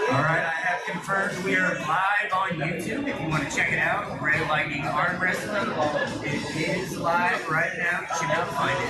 Alright, I have confirmed we are live on YouTube. If you want to check it out, Red Lightning Armwrestling. It is live right now. You should now find it.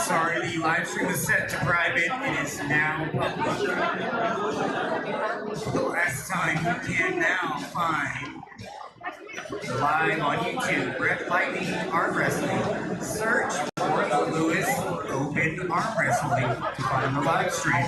Sorry, the live stream was set to private. It is now public. The last time you can now find live on YouTube, Red Lightning Armwrestling. Search for the Lewis Open Armwrestling to find the live stream.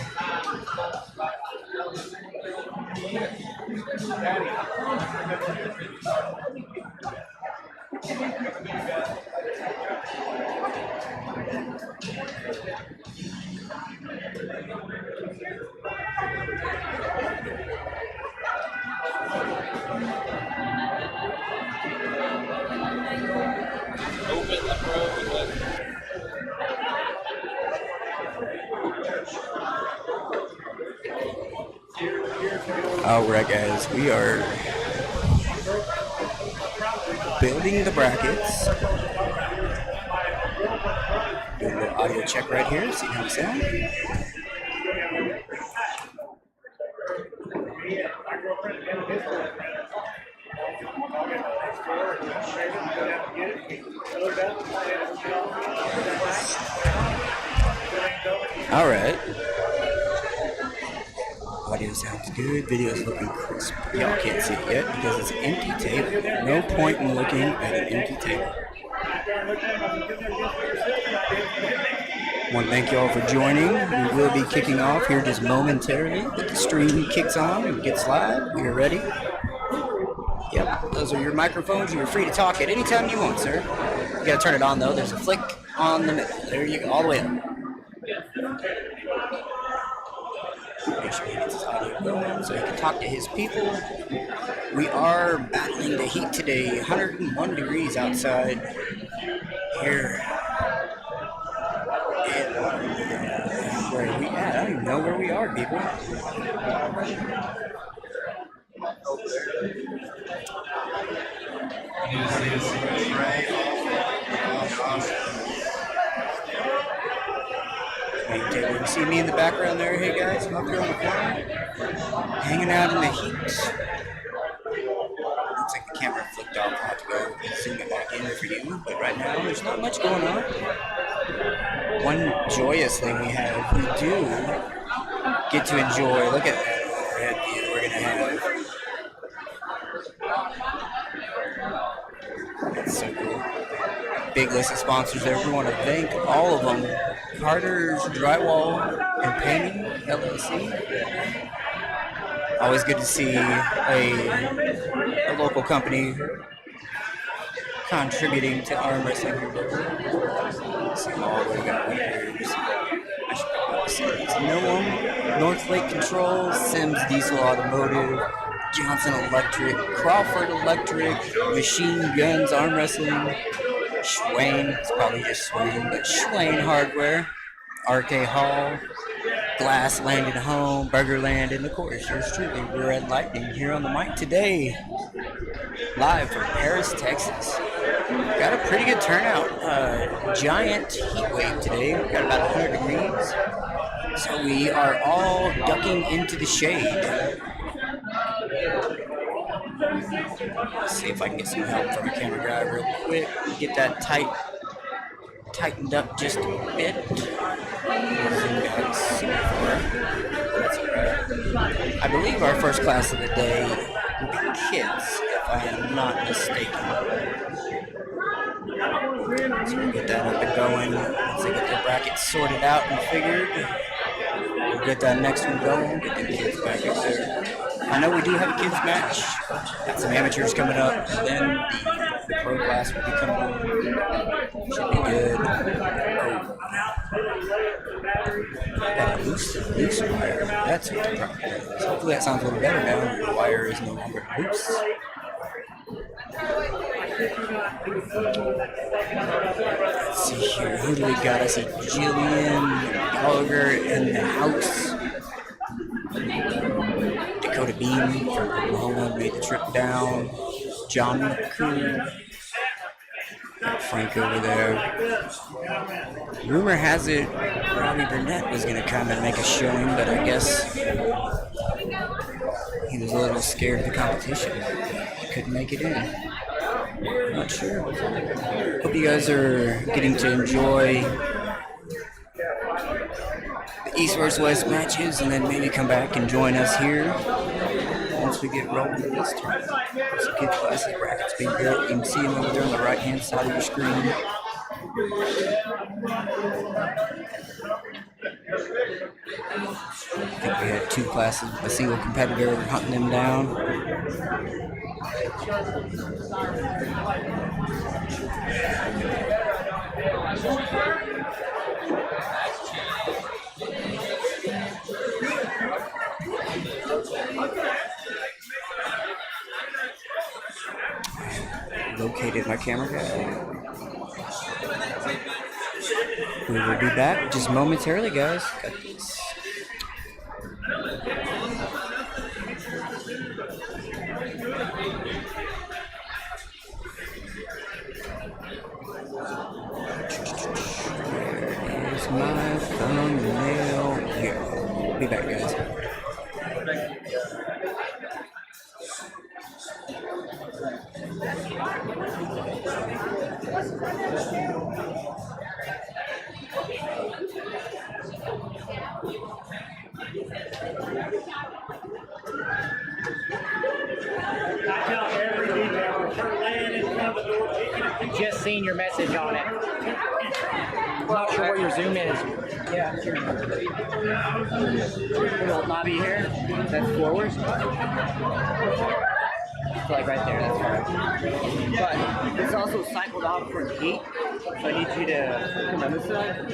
Alright guys, we are building the brackets. Do a little audio check right here, see how we sound. Alright. Audio sounds good, video's looking crisp. Y'all can't see it yet because it's an empty table. No point in looking at an empty table. I want to thank y'all for joining. We will be kicking off here just momentarily. But the stream kicks on and gets live. We are ready. Yep, those are your microphones. You're free to talk at any time you want, sir. You gotta turn it on though. There's a flick on the middle. There you go, all the way up. Make sure he gets his audio going so he can talk to his people. We are battling the heat today. 101 degrees outside here. And where are we at? I don't even know where we are, people. You see me in the background there? Hey guys, I'm up here on the corner, hanging out in the heat. Looks like the camera flipped off. I'll have to go zoom it back in for you. But right now, there's not much going on. One joyous thing we have, we do get to enjoy. Look at that red view we're gonna have. That's so cool. Big list of sponsors there. We want to thank all of them. Carter's Drywall and Painting, LLC. Always good to see a local company contributing to arm wrestling. See them all. We got Weavers. I should probably say it's Noam, North Lake Control, Sims Diesel Automotive, Johnson Electric, Crawford Electric, Machine Guns Arm Wrestling, Schwain, it's probably just Schwain, but Schwain Hardware, RK Hall, Glass landed home, Burger Land, and of course, yours truly, Red Lightning, here on the mic today, live from Paris, Texas. Got a pretty good turnout. Giant heat wave today. We've got about 100 degrees. So we are all ducking into the shade. Let's see if I can get some help from a camera guy real quick. Get that tightened up just a bit. I believe our first class of the day will be kids, if I am not mistaken. So we'll get that up and going. Once they get their brackets sorted out and figured, we'll get that next one going, get the kids back up there. I know we do have a kids match. Got some amateurs coming up, and then the pro class will be coming up. Should be good. Got a loose wire. That's what the problem is. Hopefully that sounds a little better now. The wire is no longer loose. Let's see here. Who do we got? I see Jillian Gallagher in the house. Dakota Beam from Oklahoma made the trip down. John McCool. Frank over there. Rumor has it Robbie Burnett was going to come and make a showing, but I guess he was a little scared of the competition. He couldn't make it in. I'm not sure. Hope you guys are getting to enjoy the East vs. West matches and then maybe come back and join us here once we get rolling with this tournament. Some kid classes brackets being built. You can see them over there on the right hand side of your screen. I think we had 2 classes with a single competitor hunting them down. Located my camera guy. We will be back just momentarily, guys. Got this. There's my thumbnail here. Be back, guys. Just seen your message on it. I'm not sure where your zoom is. Yeah, sure. Little lobby here. That's forward. It's like right there. That's right. But it's also cycled off for the gate. So I need you to come on this side.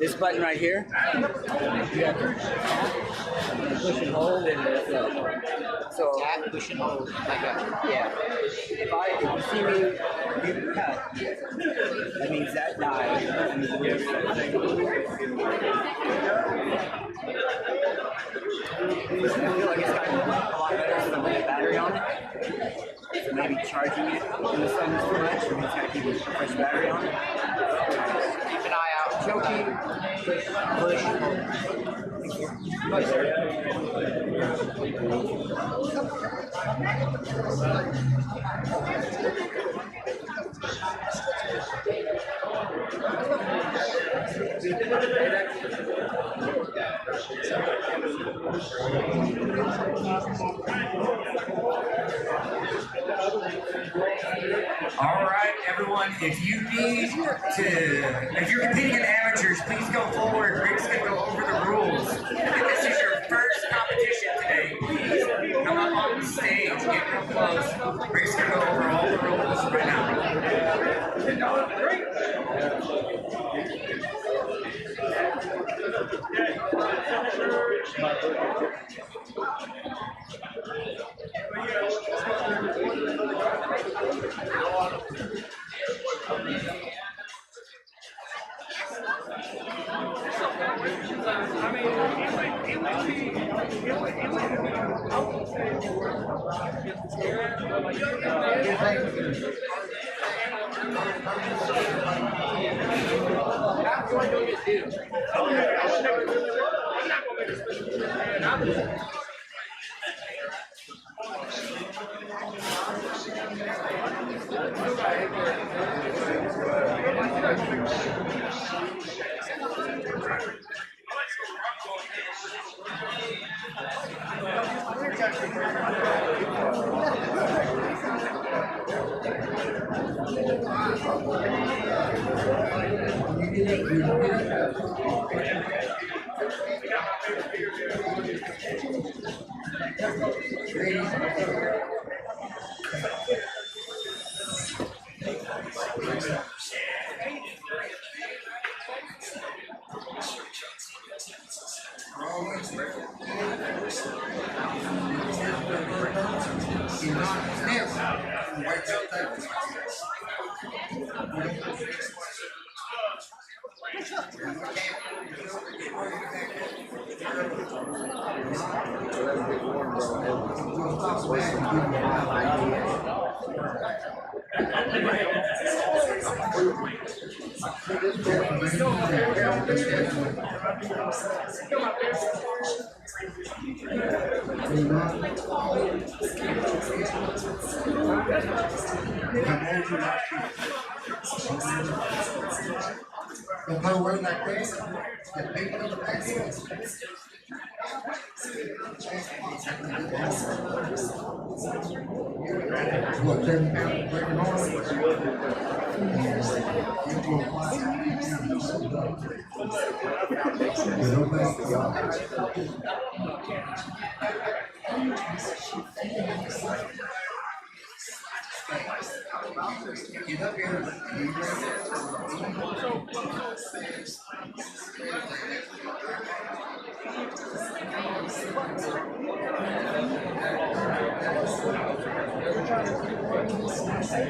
This button right here. You have to push and hold and so tap, push and hold like that. Yeah. If you see me, you cut. That means that dies. That means I feel like it's got a lot better so I'm putting a battery on it. So maybe charging it in the sun is too much, or just gotta keep a fresh battery on it. Keep an eye out. Choking, push, push. All right, everyone, if you're competing in amateurs, please go forward. Rick's going to go over the rules. If this is your first competition today, please come up on the stage, get real close. Rick's going to go over all the rules right now.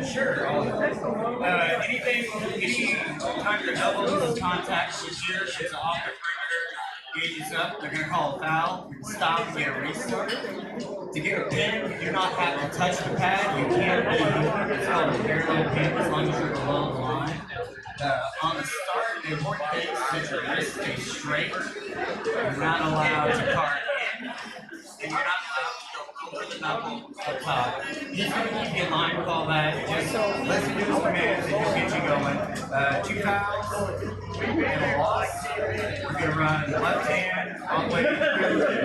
Sure. Anytime your elbow contacts with your it's an off the perimeter, gauges up, they're going to call a foul, stop, and get a restart. To get a pin, you do not have to touch the pad. You can't be, it's called a parallel pin as long as you're below the line. On the start, the important thing is that your wrist stays straight. You're not allowed to card in, and you're not allowed to go over the knuckle up top. He's going to keep you in line with all that. Just listen to his commands and he'll get you going. 2 fouls, and a loss. We're going to run left hand all the way through,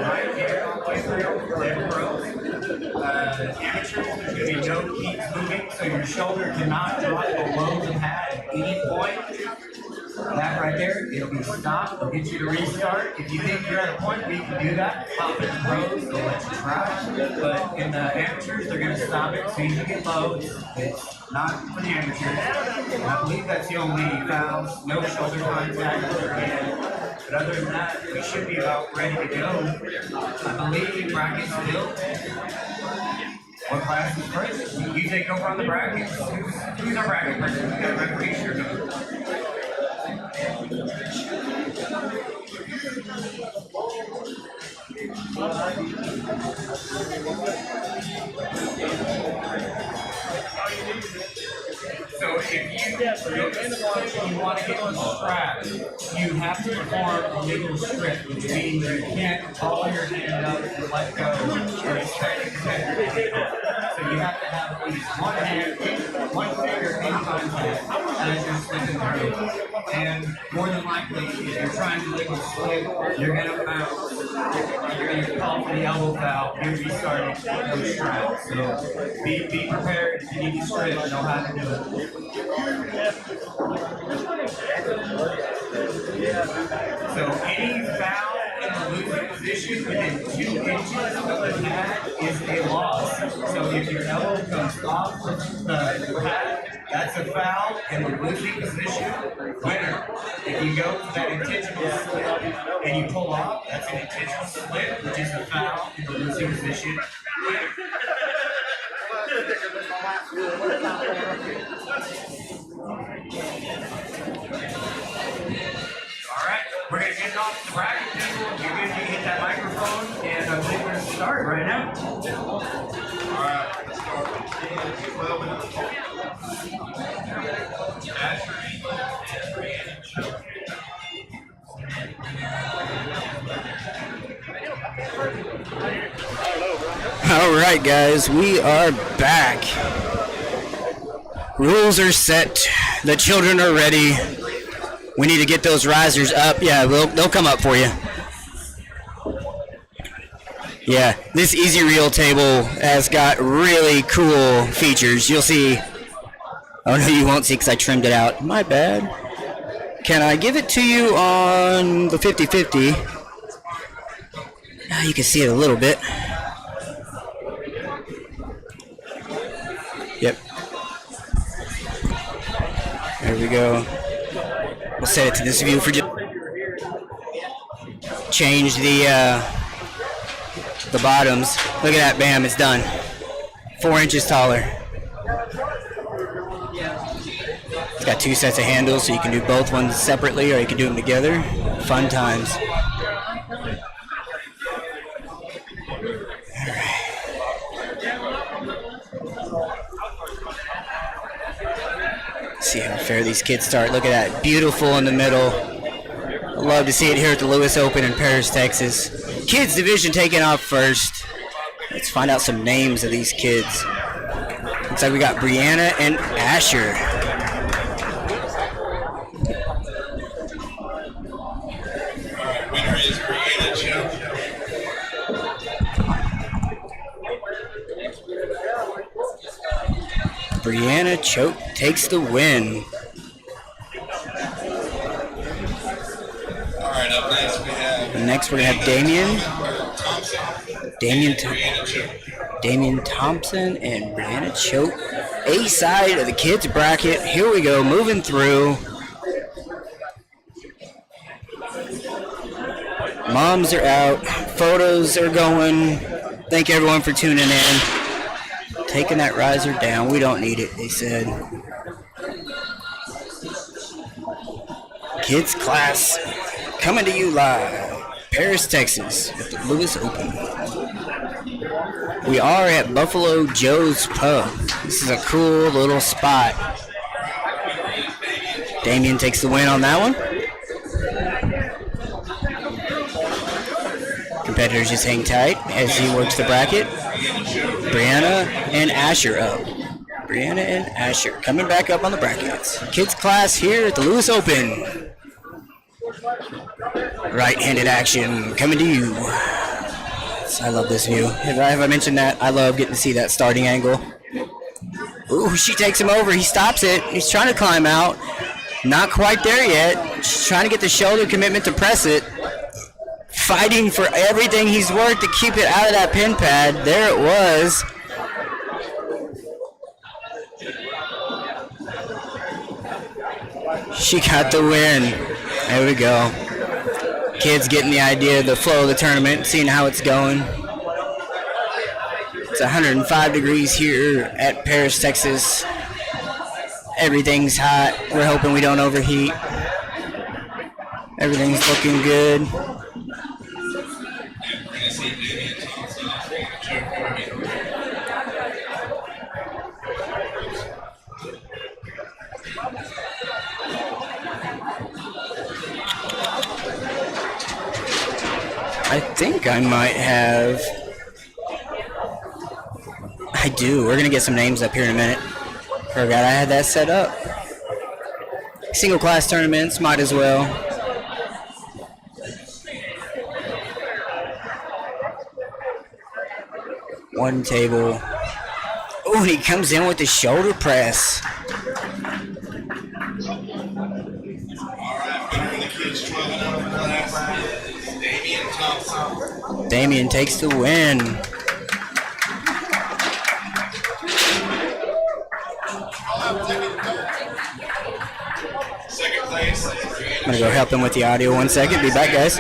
right hand all the way through, then pros. Amateurs, there's going to be no keeps moving, so your shoulder cannot drop below the pad at any point. That right there, it'll be stopped, it'll get you to restart. If you think you're at a point where you can do that, pop in the pros, they'll let you try. But in the amateurs, they're going to stop it as soon as you get low. It's not for the amateurs. And I believe that's the only fouls, no shoulder contact with your hand. But other than that, we should be about ready to go. I believe brackets built. What class is first? You take over on the brackets. Who's our bracket person? We got a referee shirt. So if you want to get on the strap, you have to perform a legal strip, which means you can't haul your hand up and let go or expect to protect your hand. So you have to have at least one hand, one finger in contact as you're slipping through. And more than likely, if you're trying to legal slip, you're going to bounce. You're going to call for the elbow foul. You're restarting with no strap. So be prepared. If you need to strip, know how to do it. So any foul in the losing position within 2 inches of the pad is a loss. So if your elbow comes off the pad, that's a foul in the losing position, winner. If you go for that intentional slip and you pull off, that's an intentional slip, which is a foul in the losing position, winner. Alright, we're going to get off the bracket table. You're going to hit that microphone, and I believe there's start right now. All right, guys, we are back. Rules are set. The children are ready. We need to get those risers up. Yeah, they'll come up for you. Yeah, this easy reel table has got really cool features. You'll see. Oh, no, you won't see because I trimmed it out. My bad. Can I give it to you on the 50-50? You can see it a little bit. Yep. There we go. We'll set it to this view for just change the bottoms. Look at that, bam, it's done. 4 inches taller. It's got 2 sets of handles, so you can do both ones separately or you can do them together. Fun times. See how fair these kids start. Look at that, beautiful in the middle. I love to see it here at the Lewis Open in Paris, Texas. Kids division taking off first. Let's find out some names of these kids. Looks like we got Brianna and Asher. Winner is Brianna Choate. Brianna Choate takes the win. All right, up next we have. And next we're gonna have Damian Thompson and Brianna Choate. A side of the kids bracket. Here we go, moving through. Moms are out, photos are going. Thank everyone for tuning in. Taking that riser down, we don't need it, they said. Kids class coming to you live, Paris, Texas, at the Lewis Open. We are at Buffalo Joe's Pub. This is a cool little spot. Damian takes the win on that one. Competitors just hang tight as he works the bracket. Brianna and Asher up. Brianna and Asher coming back up on the brackets. Kids class here at the Lewis Open. Right-handed action coming to you. I love this view. Have I mentioned that? I love getting to see that starting angle. Ooh, she takes him over. He stops it. He's trying to climb out. Not quite there yet. She's trying to get the shoulder commitment to press it. Fighting for everything he's worth to keep it out of that pin pad. There it was. She got the win. There we go. Kids getting the idea of the flow of the tournament, seeing how it's going. It's 105 degrees here at Paris, Texas. Everything's hot. We're hoping we don't overheat. Everything's looking good. I think I might have. I do. We're going to get some names up here in a minute. Forgot I had that set up. Single class tournaments, might as well. One table. Oh, and he comes in with the shoulder press. Damian takes the win. Second place. I'm gonna go help him with the audio 1 second. Be back, guys.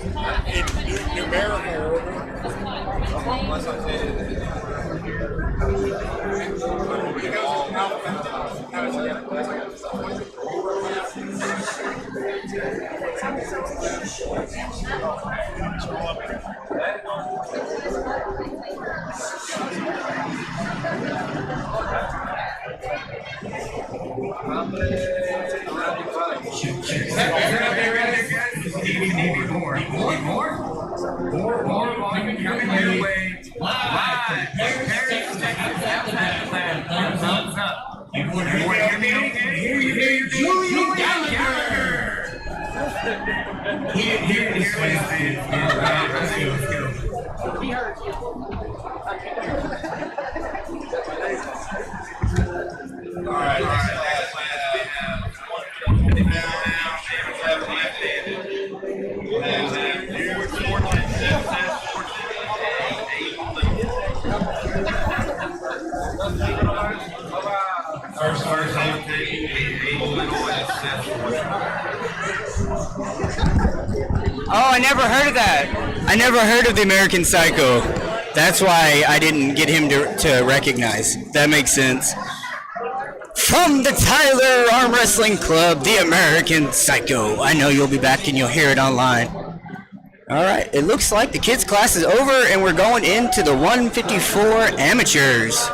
in numerical order. Unless I say it. Need more. More volume coming your way. Live. Thumbs up. You want to hear me okay? Here, let's go. He heard you. All right. Oh, I never heard of that. I never heard of the American Psycho. That's why I didn't get him to recognize. That makes sense. From the Tyler Arm Wrestling Club, the American Psycho. I know you'll be back and you'll hear it online. All right, it looks like the kids' class is over and we're going into the 154 amateurs.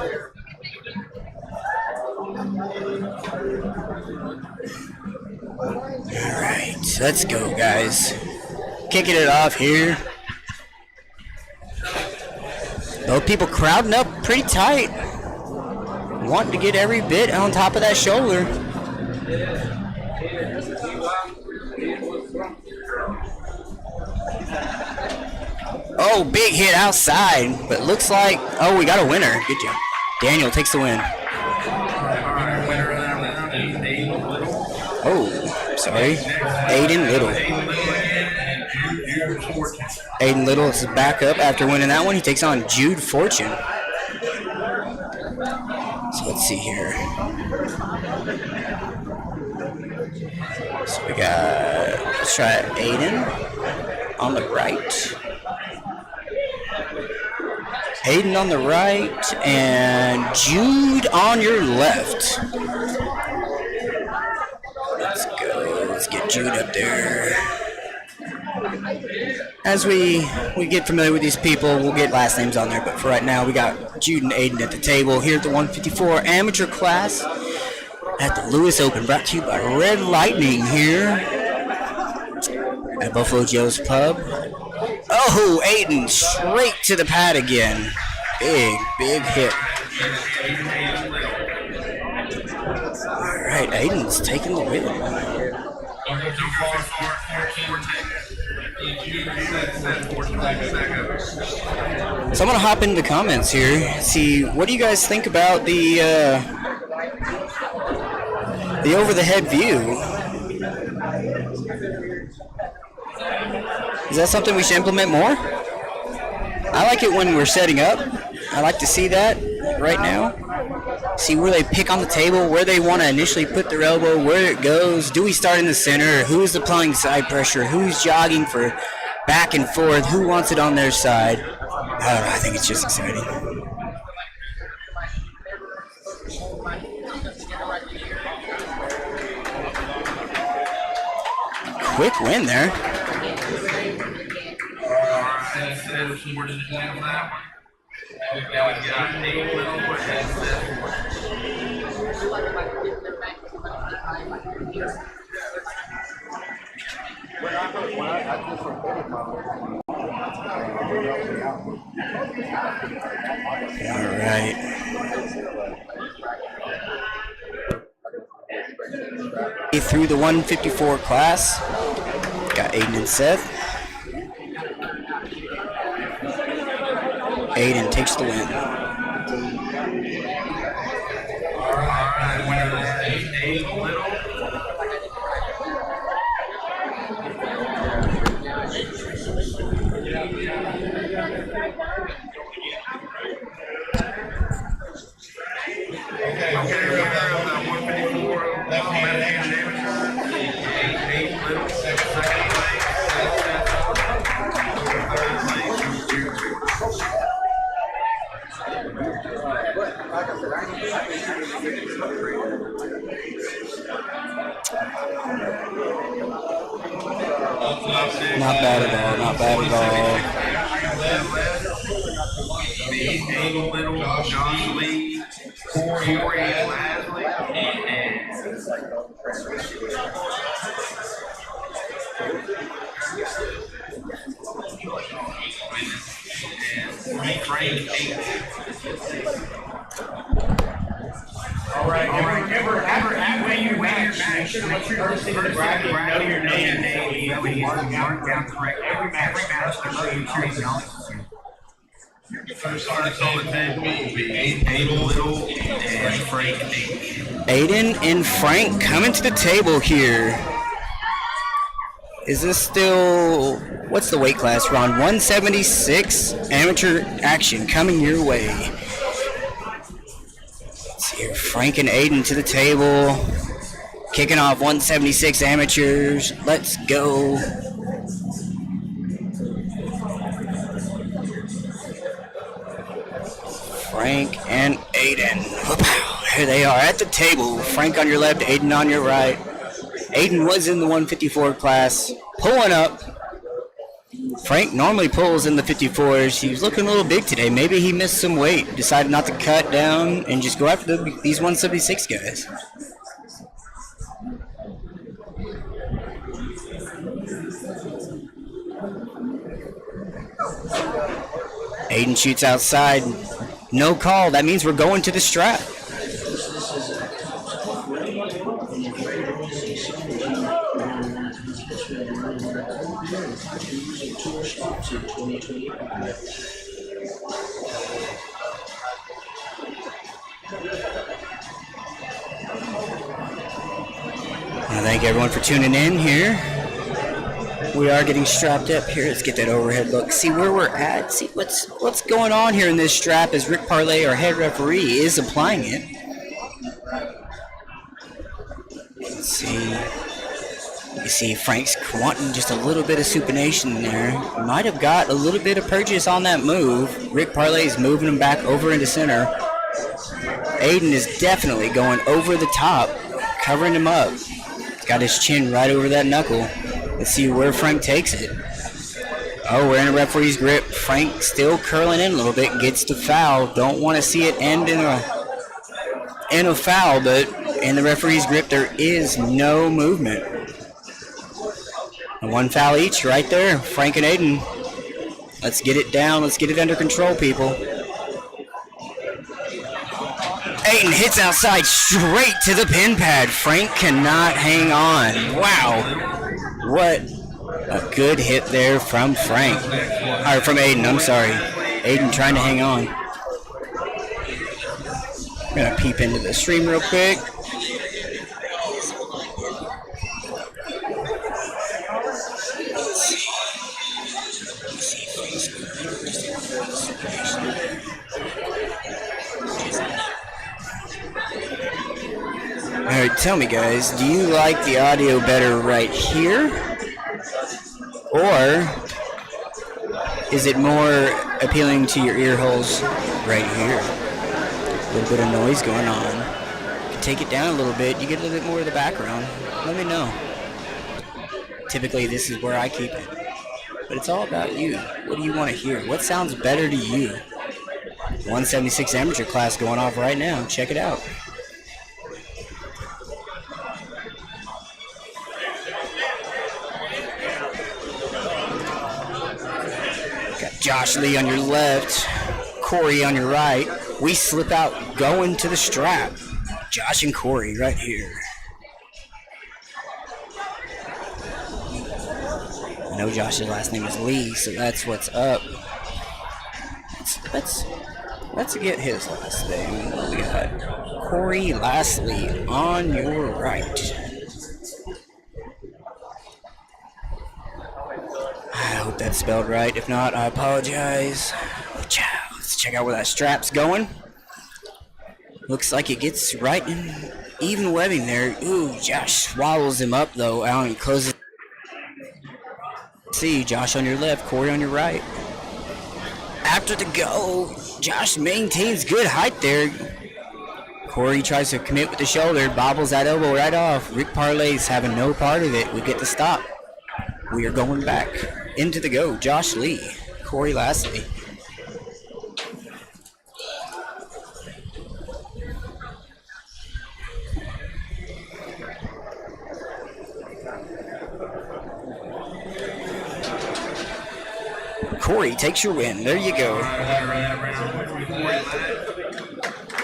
All right, let's go, guys. Kicking it off here. Both people crowding up pretty tight. Wanting to get every bit on top of that shoulder. Oh, big hit outside, but looks like, oh, we got a winner. Good job. Daniel takes the win. Oh, sorry. Aiden Little. Aiden Little is back up after winning that one. He takes on Jude Fortune. So let's see here. So we got, let's try Aiden on the right. Aiden on the right and Jude on your left. Let's go. Let's get Jude up there. As we get familiar with these people, we'll get last names on there. But for right now, we got Jude and Aiden at the table here at the 154 amateur class at the Lewis Open, brought to you by Red Lightning here at Buffalo Joe's Pub. Oh, Aiden straight to the pad again. Big hit. All right, Aiden's taking the win. So I'm gonna hop into the comments here. See, what do you guys think about the over-the-head view? Is that something we should implement more? I like it when we're setting up. I like to see that right now. See where they pick on the table, where they want to initially put their elbow, where it goes. Do we start in the center? Who's applying side pressure? Who's jogging for back and forth? Who wants it on their side? I don't know. I think it's just exciting. Quick win there. All right. Through the 154 class, got Aiden and Seth. Aiden takes the win. All right, winner is Aiden Little. Okay, we have the 154 left-handed amateur. Aiden Little, second place. Not bad at all. Not bad at all. Little John Lee, Corey Lasley, and Frank. All right. When you win your match, make sure you know your name. When you mark down correct every match, make sure you know. First artist on the table will be Aiden Little and Frank. Aiden and Frank coming to the table here. Is this still, what's the weight class, Ron? 176 amateur action coming your way. Let's see here, Frank and Aiden to the table. Kicking off 176 amateurs. Let's go. Frank and Aiden. Here they are at the table. Frank on your left, Aiden on your right. Aiden was in the 154 class, pulling up. Frank normally pulls in the 54s. He was looking a little big today. Maybe he missed some weight. Decided not to cut down and just go after these 176 guys. Aiden shoots outside. No call. That means we're going to the strap. I thank everyone for tuning in here. We are getting strapped up here. Let's get that overhead look. See where we're at. See what's going on here in this strap as Rick Parlay, our head referee, is applying it. Let's see. You see Frank's wanting just a little bit of supination there. Might have got a little bit of purchase on that move. Rick Parlay is moving him back over into center. Aiden is definitely going over the top, covering him up. He's got his chin right over that knuckle. Let's see where Frank takes it. Oh, we're in a referee's grip. Frank still curling in a little bit, gets the foul. Don't want to see it end in a foul, but in the referee's grip, there is no movement. And one foul each right there, Frank and Aiden. Let's get it down. Let's get it under control, people. Aiden hits outside straight to the pin pad. Frank cannot hang on. Wow. What a good hit there from Frank. Or from Aiden, I'm sorry. Aiden trying to hang on. I'm going to peep into the stream real quick. Alright, tell me guys, do you like the audio better right here? Or is it more appealing to your ear holes right here? A little bit of noise going on. You can take it down a little bit, you get a little bit more of the background. Let me know. Typically this is where I keep it. But it's all about you. What do you want to hear? What sounds better to you? 176 amateur class going off right now. Check it out. Josh Lee on your left, Corey on your right. We slip out going to the strap. Josh and Corey right here. I know Josh's last name is Lee, so that's what's up. Let's get his last name. What we got? Corey Lastly on your right. I hope that's spelled right. If not, I apologize. Let's check out where that strap's going. Looks like it gets right in even webbing there. Ooh, Josh swallows him up though. Out and closes. See, Josh on your left, Corey on your right. After the go, Josh maintains good height there. Corey tries to commit with the shoulder, bobbles that elbow right off. Rick Parlay's having no part of it. We get the stop. We are going back into the go. Josh Lee, Corey Lashley. Corey takes your win. There you go.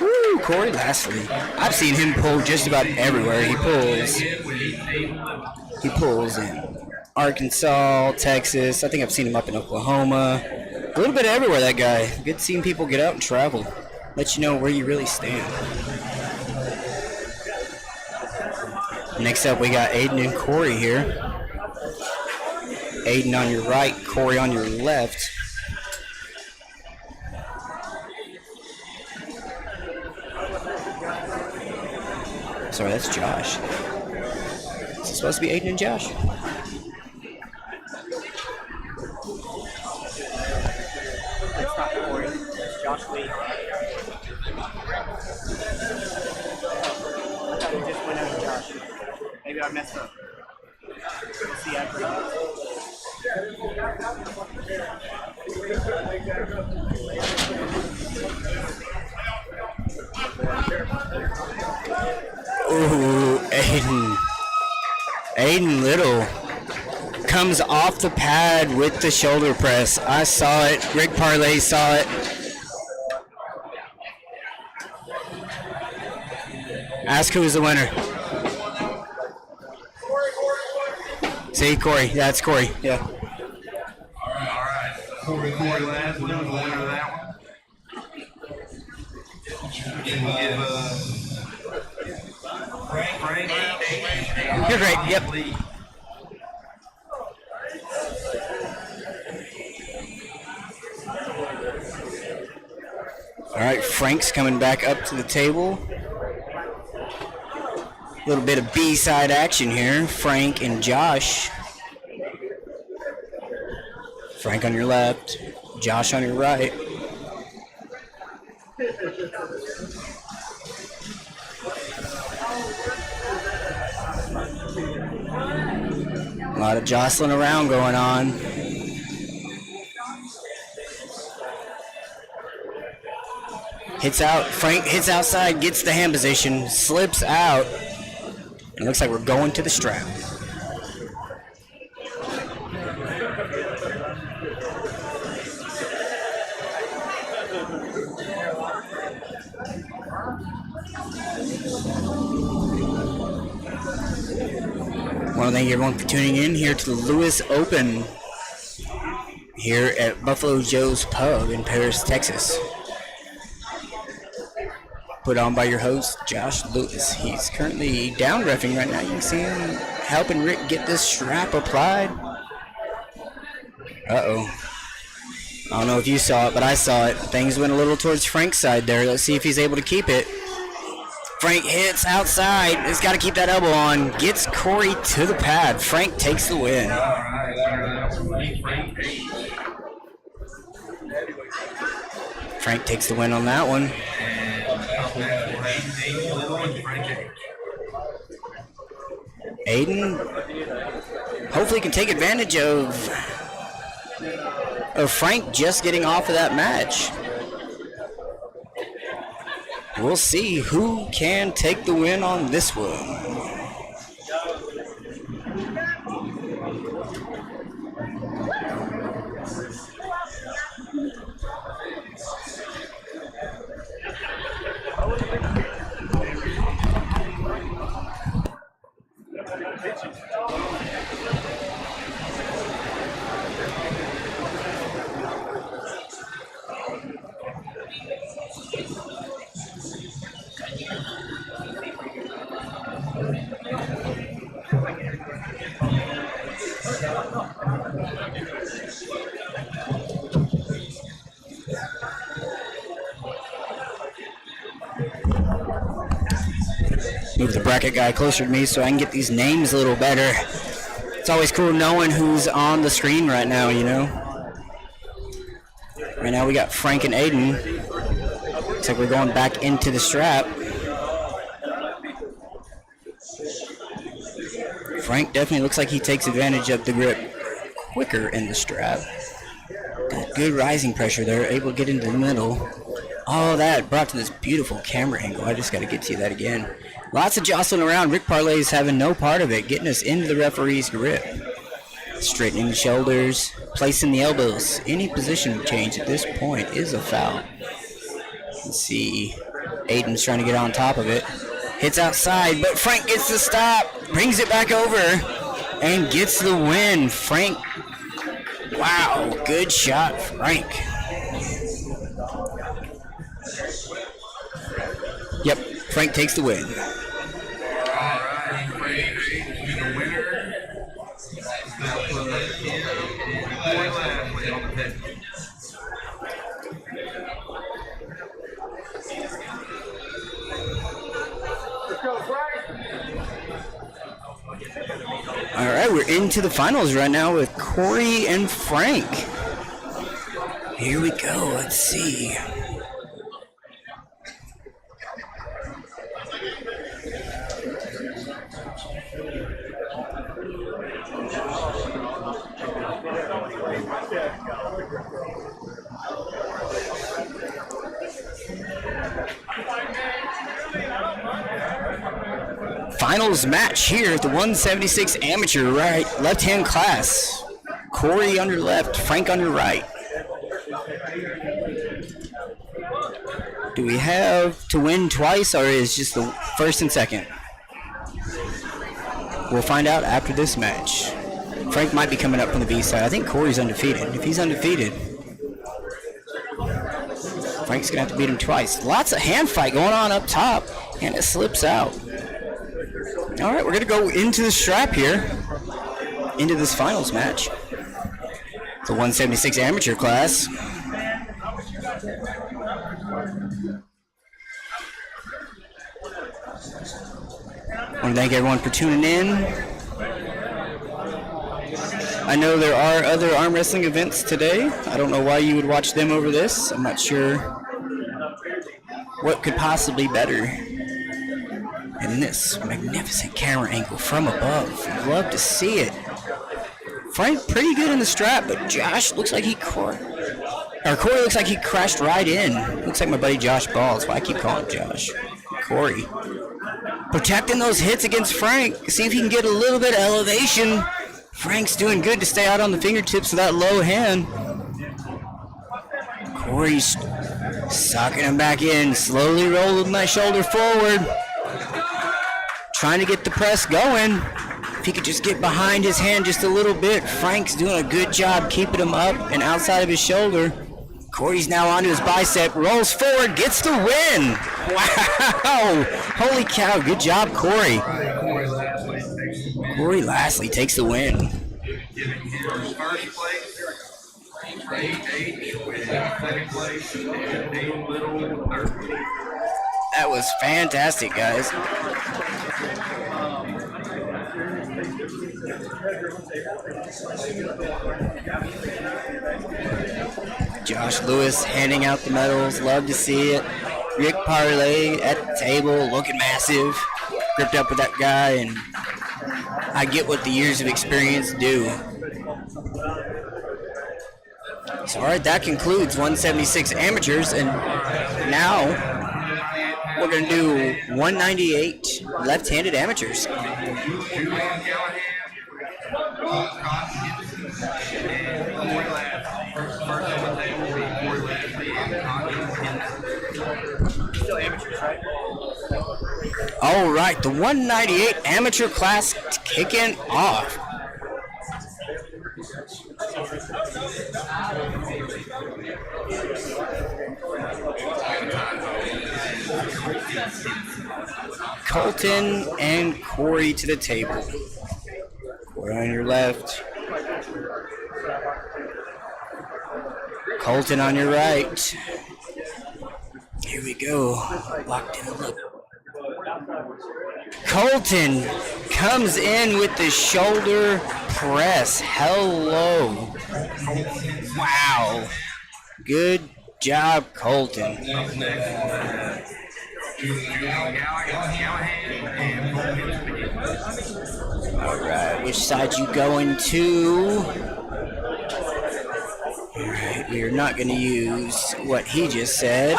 Woo, Corey Lashley. I've seen him pull just about everywhere. He pulls in Arkansas, Texas. I think I've seen him up in Oklahoma. A little bit everywhere, that guy. Good seeing people get out and travel. Let you know where you really stand. Next up, we got Aiden and Corey here. Aiden on your right, Corey on your left. Sorry, that's Josh. Is it supposed to be Aiden and Josh? That's not Corey. It's Josh Lee. I thought we just went over Josh. Maybe I messed up. We'll see after that. Ooh, Aiden Little comes off the pad with the shoulder press. I saw it. Greg Parlay saw it. Ask who's the winner. See, Corey. Yeah, it's Corey. Yeah. All right. Corey Last, we know the winner of that one. Frank. You're great. Yep. All right, Frank's coming back up to the table. A little bit of B-side action here. Frank and Josh. Frank on your left, Josh on your right. A lot of jostling around going on. Hits out, Frank hits outside, gets the hand position, slips out. It looks like we're going to the strap. I want to thank everyone for tuning in here to the Lewis Open here at Buffalo Joe's Pub in Paris, Texas. Put on by your host, Josh Lewis. He's currently down reffing right now. You can see him helping Rick get this strap applied. Uh-oh. I don't know if you saw it, but I saw it. Things went a little towards Frank's side there. Let's see if he's able to keep it. Frank hits outside. He's got to keep that elbow on. Gets Corey to the pad. Frank takes the win. Frank takes the win on that one. Aiden hopefully can take advantage of Frank just getting off of that match. We'll see who can take the win on this one. Move the bracket guy closer to me so I can get these names a little better. It's always cool knowing who's on the screen right now, you know. Right now we got Frank and Aiden. Looks like we're going back into the strap. Frank definitely looks like he takes advantage of the grip. quicker in the strap. Good rising pressure there, able to get into the middle. All that brought to this beautiful camera angle. I just got to get to that again. Lots of jostling around. Rick Parlay's having no part of it, getting us into the referee's grip. Straightening the shoulders, placing the elbows. Any position change at this point is a foul. Let's see. Aiden's trying to get on top of it. Hits outside, but Frank gets the stop. Brings it back over and gets the win. Frank. Wow, good shot, Frank. Yep, Frank takes the win. Alright, Frank, the winner. Now put in 4 left on the pit. All right, we're into the finals right now with Corey and Frank. Here we go. Let's see. Finals match here at the 176 amateur left-hand class. Corey on your left, Frank on your right. Do we have to win twice, or is just the first and second? We'll find out after this match. Frank might be coming up from the B side. I think Corey's undefeated. If he's undefeated, Frank's gonna have to beat him twice. Lots of hand fight going on up top, and it slips out. All right, we're gonna go into the strap here, into this finals match. The 176 amateur class. I want to thank everyone for tuning in. I know there are other arm wrestling events today. I don't know why you would watch them over this. I'm not sure what could possibly be better than this magnificent camera angle from above. I'd love to see it. Frank pretty good in the strap, but Josh looks like Corey looks like he crashed right in. Looks like my buddy Josh Ball. That's why I keep calling him Josh. Corey. Protecting those hits against Frank. See if he can get a little bit of elevation. Frank's doing good to stay out on the fingertips of that low hand. Corey's sucking him back in. Slowly rolling that shoulder forward. Trying to get the press going. If he could just get behind his hand just a little bit. Frank's doing a good job keeping him up and outside of his shoulder. Corey's now onto his bicep, rolls forward, gets the win. Wow! Holy cow, good job, Corey. Corey Lastly takes the win. Giving him first place, second place, and Little third place. That was fantastic, guys. Josh Lewis handing out the medals. Love to see it. Rick Parlay at the table, looking massive. Gripped up with that guy, and I get what the years of experience do. So, all right, that concludes 176 amateurs, and now we're going to do 198 left-handed amateurs. All right, the 198 amateur class kicking off. Colton and Corey to the table. Corey on your left. Colton on your right. Here we go. Locked in a look. Colton comes in with the shoulder press. Hello. Wow. Good job, Colton. All right, which side you going to? Alright, we are not going to use what he just said.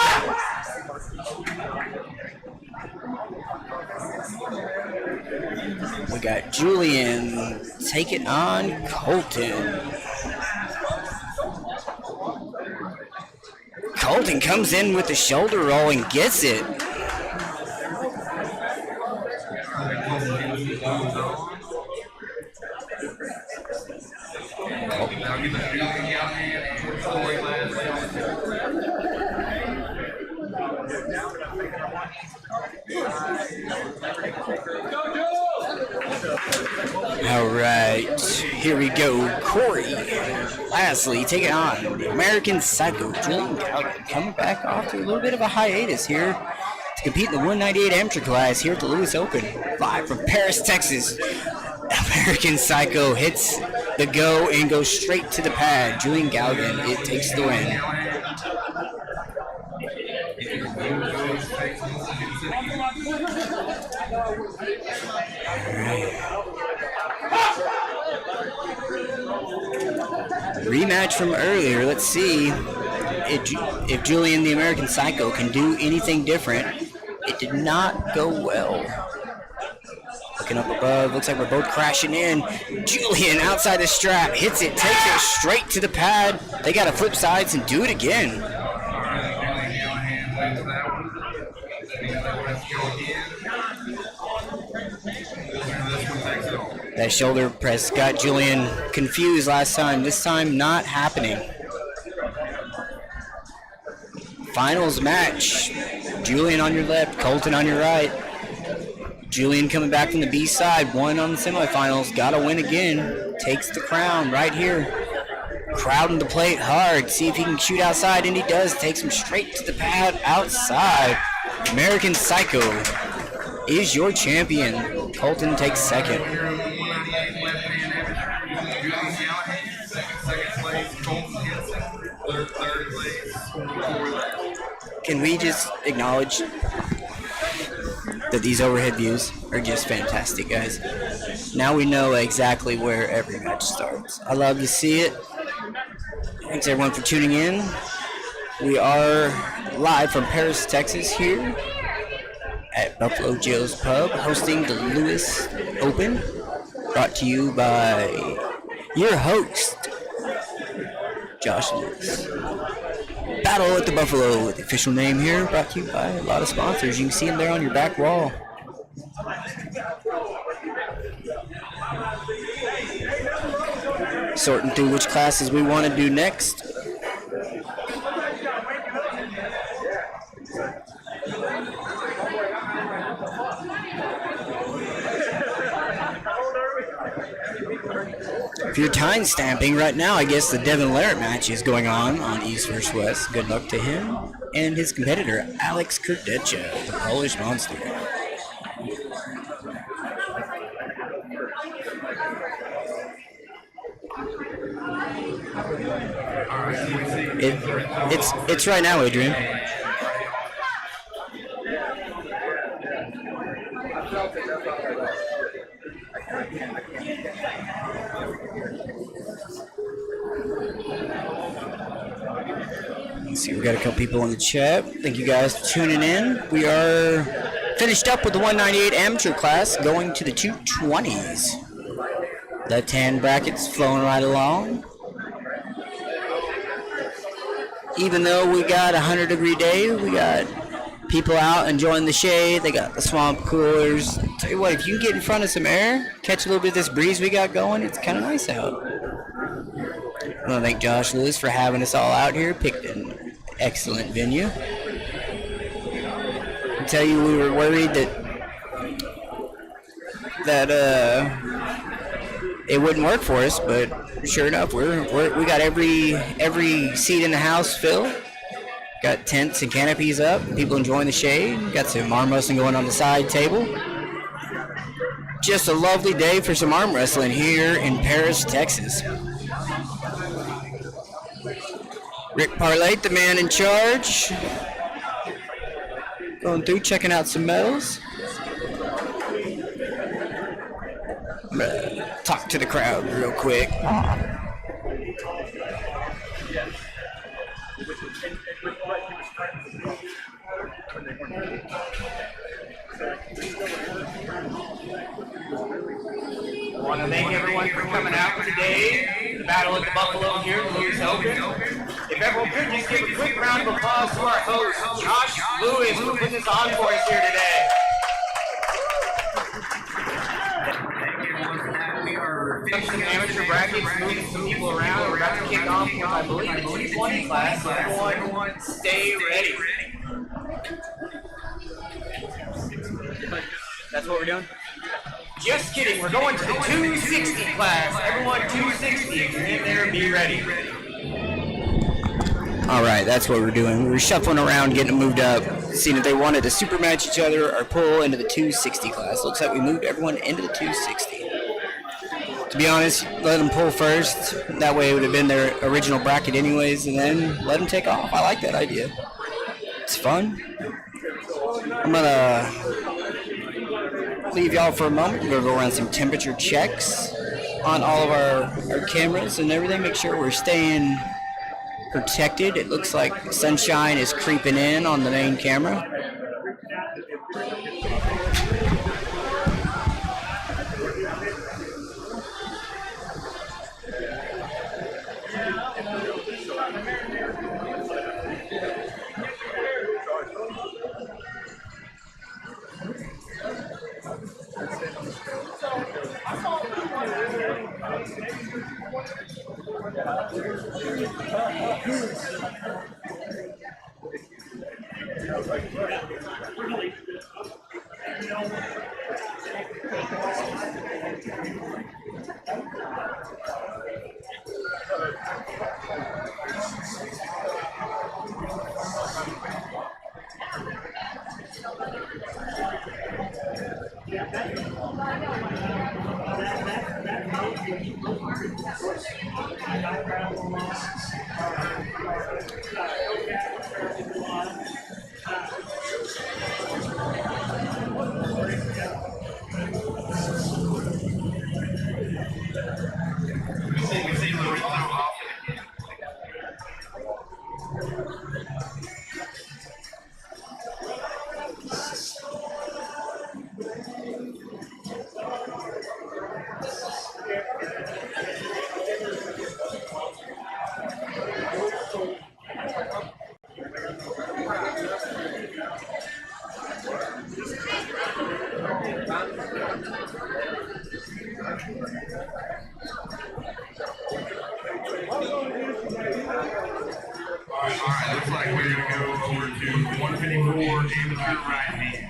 We got Julian taking on Colton. Colton comes in with the shoulder roll and gets it. All right, here we go. Corey, lastly, taking on the American Psycho, Julian Calgary, coming back off to a little bit of a hiatus here to compete in the 198 amateur class here at the Lewis Open. Live from Paris, Texas, American Psycho hits the go and goes straight to the pad. Julian Galgan, it takes the win. Rematch from earlier. Let's see if Julian the American Psycho can do anything different. It did not go well. Looking up above, looks like we're both crashing in. Julian outside the strap, hits it, takes it straight to the pad. They got to flip sides and do it again. That shoulder press got Julian confused last time. This time, not happening. Finals match. Julian on your left, Colton on your right. Julian coming back from the B side, won on the semifinals, got to win again. Takes the crown right here. Crowding the plate hard. See if he can shoot outside, and he does. Takes him straight to the pad outside. American Psycho is your champion. Colton takes second. Can we just acknowledge that these overhead views are just fantastic, guys? Now we know exactly where every match starts. I love to see it. Thanks everyone for tuning in. We are live from Paris, Texas here at Buffalo Joe's Pub, hosting the Lewis Open, brought to you by your host, Josh Lewis. Battle at the Buffalo, the official name here, brought to you by a lot of sponsors. You can see them there on your back wall. Sorting through which classes we want to do next. If you're time stamping right now, I guess the Devin Larrett match is going on East vs. West. Good luck to him and his competitor, Alex Kurdecha, the Polish Monster. It's right now, Adrian. Let's see, we got a couple people in the chat. Thank you guys for tuning in. We are finished up with the 198 amateur class, going to the 220s. Left-hand brackets flowing right along. Even though we got a 100-degree day, we got people out enjoying the shade. They got the swamp coolers. Tell you what, if you can get in front of some air, catch a little bit of this breeze we got going, it's kind of nice out. I want to thank Josh Lewis for having us all out here. Picked an excellent venue. I tell you, we were worried that it wouldn't work for us, but sure enough, we got every seat in the house filled. Got tents and canopies up. People enjoying the shade. Got some arm wrestling going on the side table. Just a lovely day for some arm wrestling here in Paris, Texas. Rick Parlate, the man in charge. Going through, checking out some medals. I'm gonna talk to the crowd real quick. I want to thank everyone for coming out today. The Battle at the Buffalo here, Lewis Open. If everyone could just give a quick round of applause to our host, Josh Lewis, for putting this on for us here today. Some amateur brackets, moving some people around. We're about to kick off with, I believe, the 220 class. So everyone stay ready. That's what we're doing? Just kidding, we're going to the 260 class. Everyone 260, if you're in there, be ready. All right, that's what we're doing. We were shuffling around, getting them moved up, seeing if they wanted to super match each other or pull into the 260 class. Looks like we moved everyone into the 260. To be honest, let them pull first. That way it would have been their original bracket anyways, and then let them take off. I like that idea. It's fun. I'm going to leave y'all for a moment. We're going to go around some temperature checks on all of our cameras and everything. Make sure we're staying protected. It looks like sunshine is creeping in on the main camera. Alright, looks like we're going to go over to 154 amateur right hand.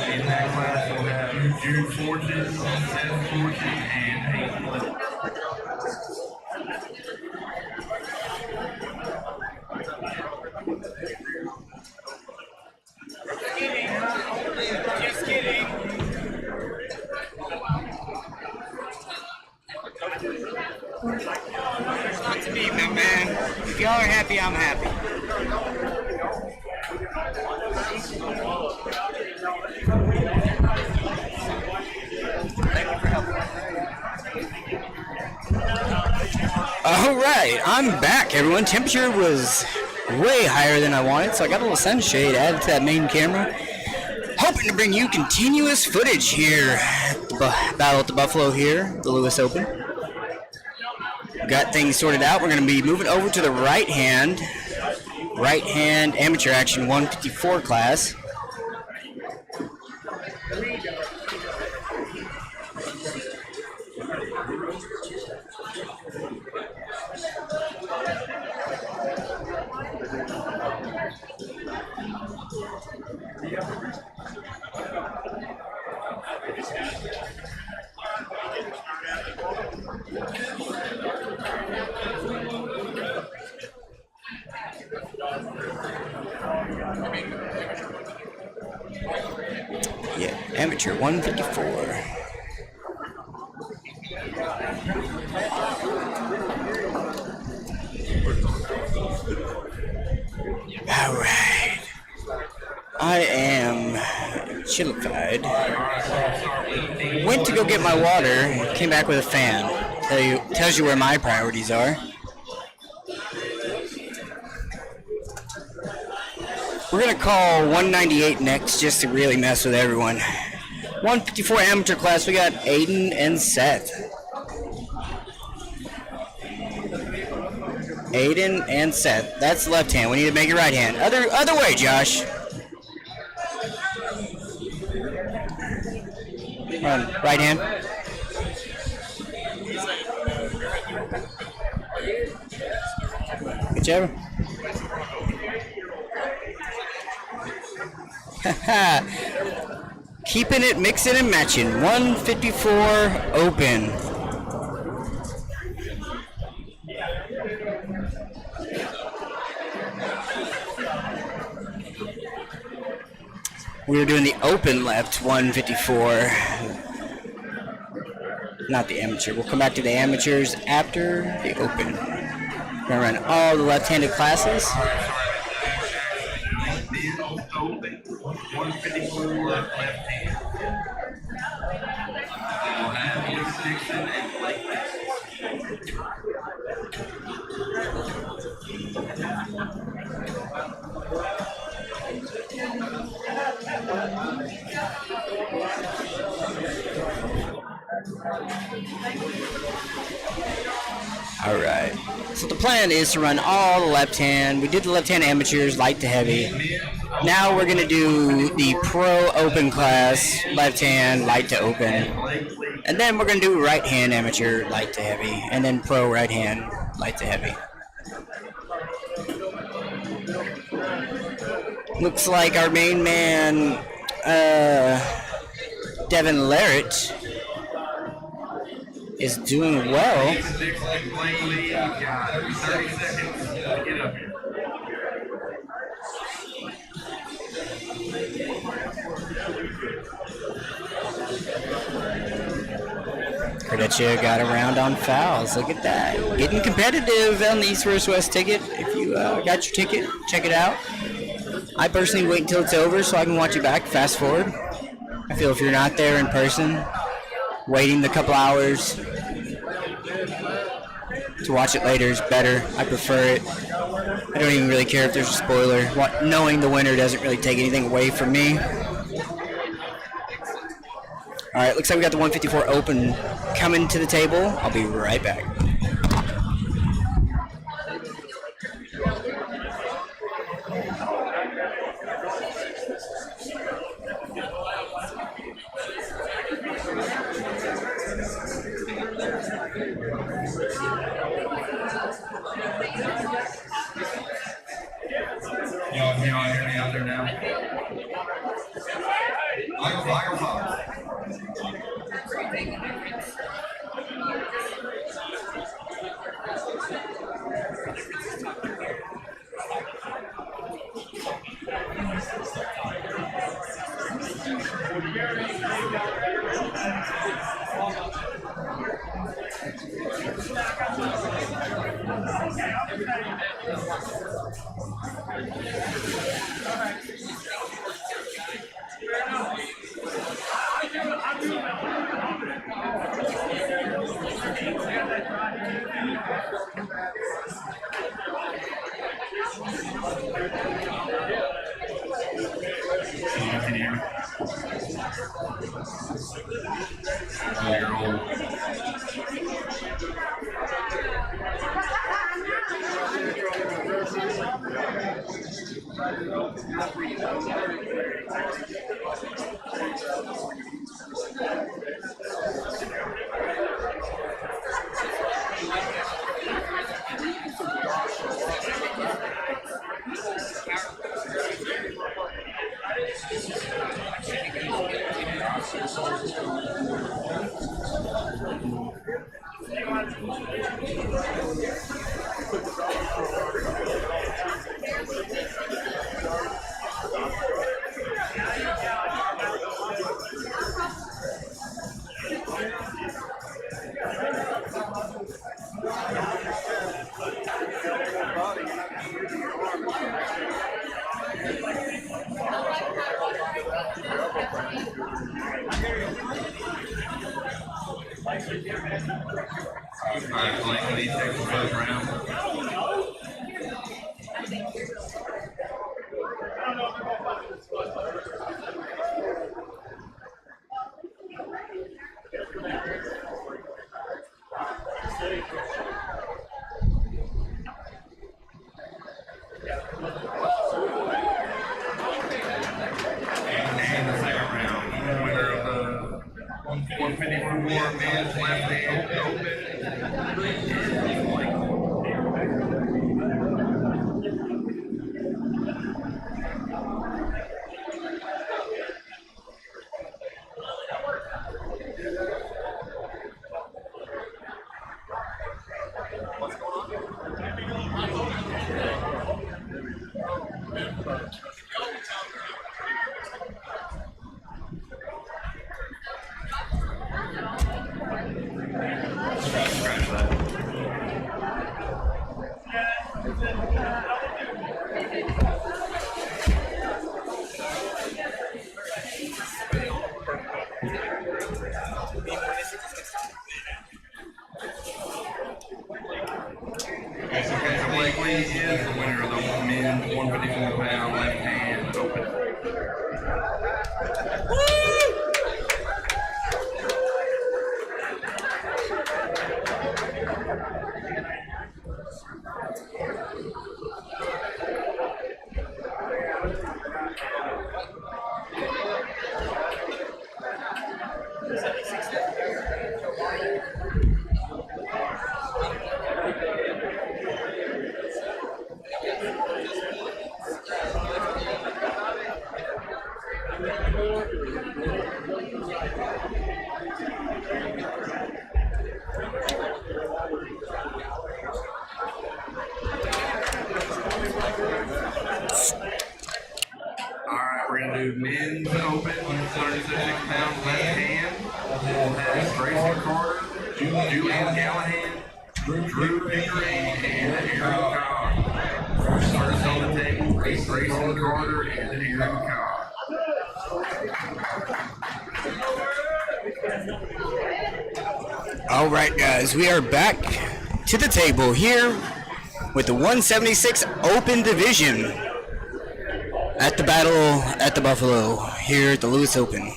In that class, we'll have 2 June forces, 7 forces, and 8 little. Just kidding. There's not to be, big man. If y'all are happy, I'm happy. All right, I'm back, everyone. Temperature was way higher than I wanted, so I got a little sunshade added to that main camera. Hoping to bring you continuous footage here at the Battle at the Buffalo here, the Lewis Open. Got things sorted out. We're going to be moving over to the right hand amateur action 154 class. Yeah, amateur 154. All right. I am chillified. Went to go get my water, came back with a fan. Tells you where my priorities are. We're gonna call 198 next, just to really mess with everyone. 154 amateur class. We got Aiden and Seth. Aiden and Seth. That's left hand. We need to make it right hand. Other way, Josh. Run. Right hand. Whichever. Keeping it, mixing and matching. 154 open. We were doing the open left, 154. Not the amateur. We'll come back to the amateurs after the open. We're gonna run all the left-handed classes. Open. 154 left hand. We'll have Luke Dixon and Blake All right. So the plan is to run all the left hand. We did the left hand amateurs, light to heavy. Now we're gonna do the pro open class, left hand, light to open. And then we're gonna do right hand amateur, light to heavy. And then pro right hand, light to heavy. Looks like our main man, Devin Larrett, is doing well. Dixon and Blake Lee got 30 seconds to get up here. Cardecchia got around on fouls. Look at that. Getting competitive on the East vs. West ticket. If you got your ticket, check it out. I personally wait until it's over so I can watch it back, fast forward. I feel if you're not there in person, waiting the couple hours to watch it later is better. I prefer it. I don't even really care if there's a spoiler. Knowing the winner doesn't really take anything away from me. All right, looks like we got the 154 open coming to the table. I'll be right back. Y'all hear me out there now? I go five. Alright, Blake, I need to take the first round. And the second round, winner of the 154 men's left hand open is Blake. Blake Lee is the winner of the men's 154-pound left hand open. Alright, we're going to do men's open, 36-pound left hand. We'll have Grayson Carter, Julian Callahan, Drew Pickering, and Aaron Cobb. First on the table, Grayson Carter and Aaron Cobb. All right, guys, we are back to the table here with the 176 Open Division at the Battle at the Buffalo here at the Lewis Open.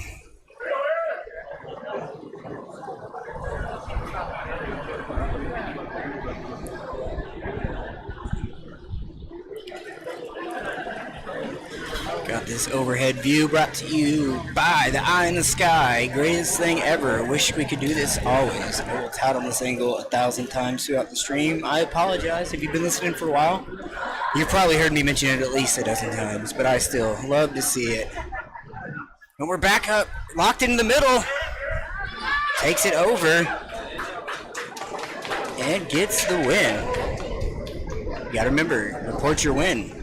Got this overhead view brought to you by the Eye in the Sky. Greatest thing ever. Wish we could do this always. I will tout on this angle 1,000 times throughout the stream. I apologize if you've been listening for a while. You've probably heard me mention it at least a dozen times, but I still love to see it. And we're back up, locked in the middle. Takes it over and gets the win. You gotta remember, report your win.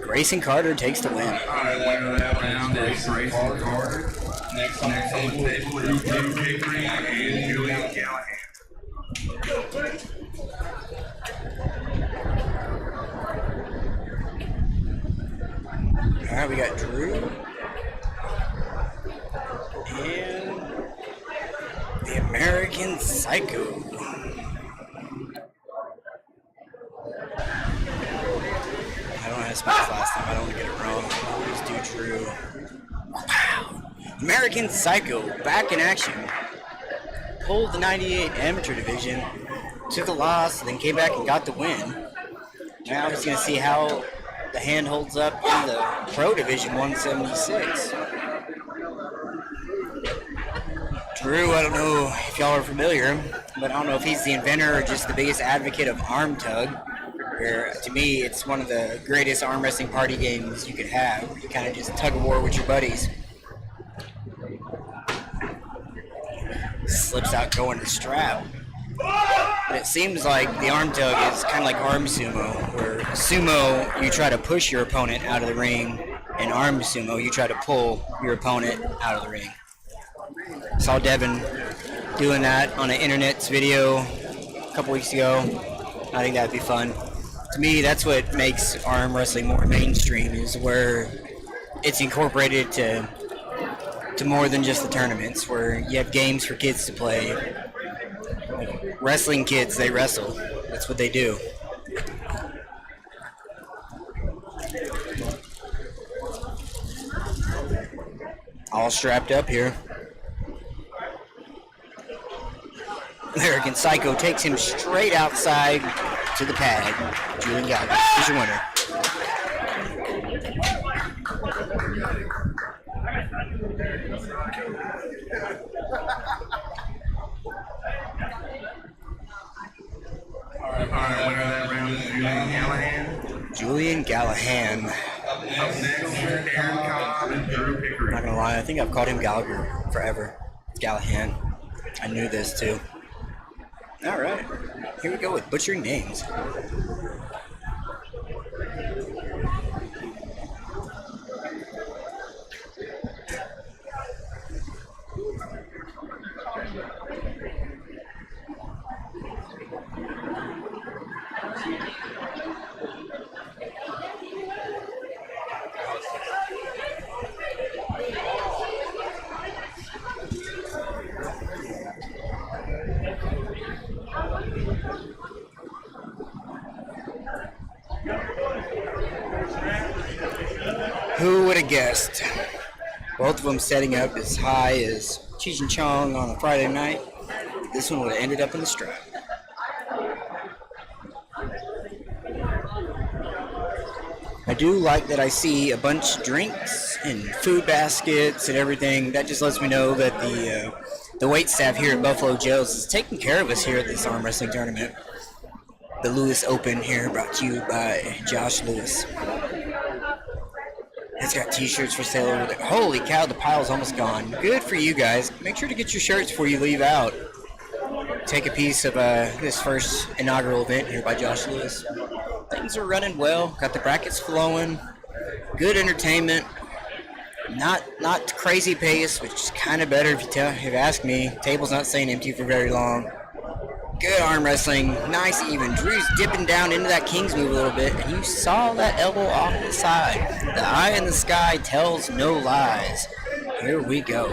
Grayson Carter takes the win. Alright, winner of that round is Grayson Carter. Next on the table is Drew Pickering and Julian Callahan. Alright, we got Drew and the American Psycho. I don't know how to spell his last name. I don't want to get it wrong. I'll just do Drew. Wow. American Psycho back in action. Pulled the 98 amateur division, took a loss, then came back and got the win. Now he's going to see how the hand holds up in the pro division 176. Drew, I don't know if y'all are familiar, but I don't know if he's the inventor or just the biggest advocate of arm tug. Where, to me, it's one of the greatest arm wrestling party games you could have. You kind of just tug of war with your buddies. Slips out going to strap. But it seems like the arm tug is kind of like arm sumo, where sumo, you try to push your opponent out of the ring, and arm sumo, you try to pull your opponent out of the ring. Saw Devin doing that on an internet's video a couple weeks ago. I think that'd be fun. To me, that's what makes arm wrestling more mainstream, is where it's incorporated to more than just the tournaments, where you have games for kids to play. Wrestling kids, they wrestle. That's what they do. All strapped up here. American Psycho takes him straight outside to the pad. Julian Gallagher is your winner. Alright, winner of that round is Julian Callahan. Julian Callahan. Up next, Aaron Cobb and Drew I'm Pickering. not gonna lie, I think I've called him Gallagher forever. Callahan. I knew this too. Alright, here we go with butchering names. Who would have guessed? Both of them setting up as high as Cheech and Chong on a Friday night. This one would have ended up in the strap. I do like that I see a bunch of drinks and food baskets and everything. That just lets me know that the wait staff here at Buffalo Joe's is taking care of us here at this arm wrestling tournament. The Lewis Open here, brought to you by Josh Lewis. It's got t-shirts for sale over there. Holy cow, the pile's almost gone. Good for you guys. Make sure to get your shirts before you leave out. Take a piece of this first inaugural event here by Josh Lewis. Things are running well. Got the brackets flowing. Good entertainment. Not crazy pace, which is kind of better if you ask me. Table's not staying empty for very long. Good arm wrestling, nice even. Drew's dipping down into that King's move a little bit, and you saw that elbow off the side. The eye in the sky tells no lies. Here we go.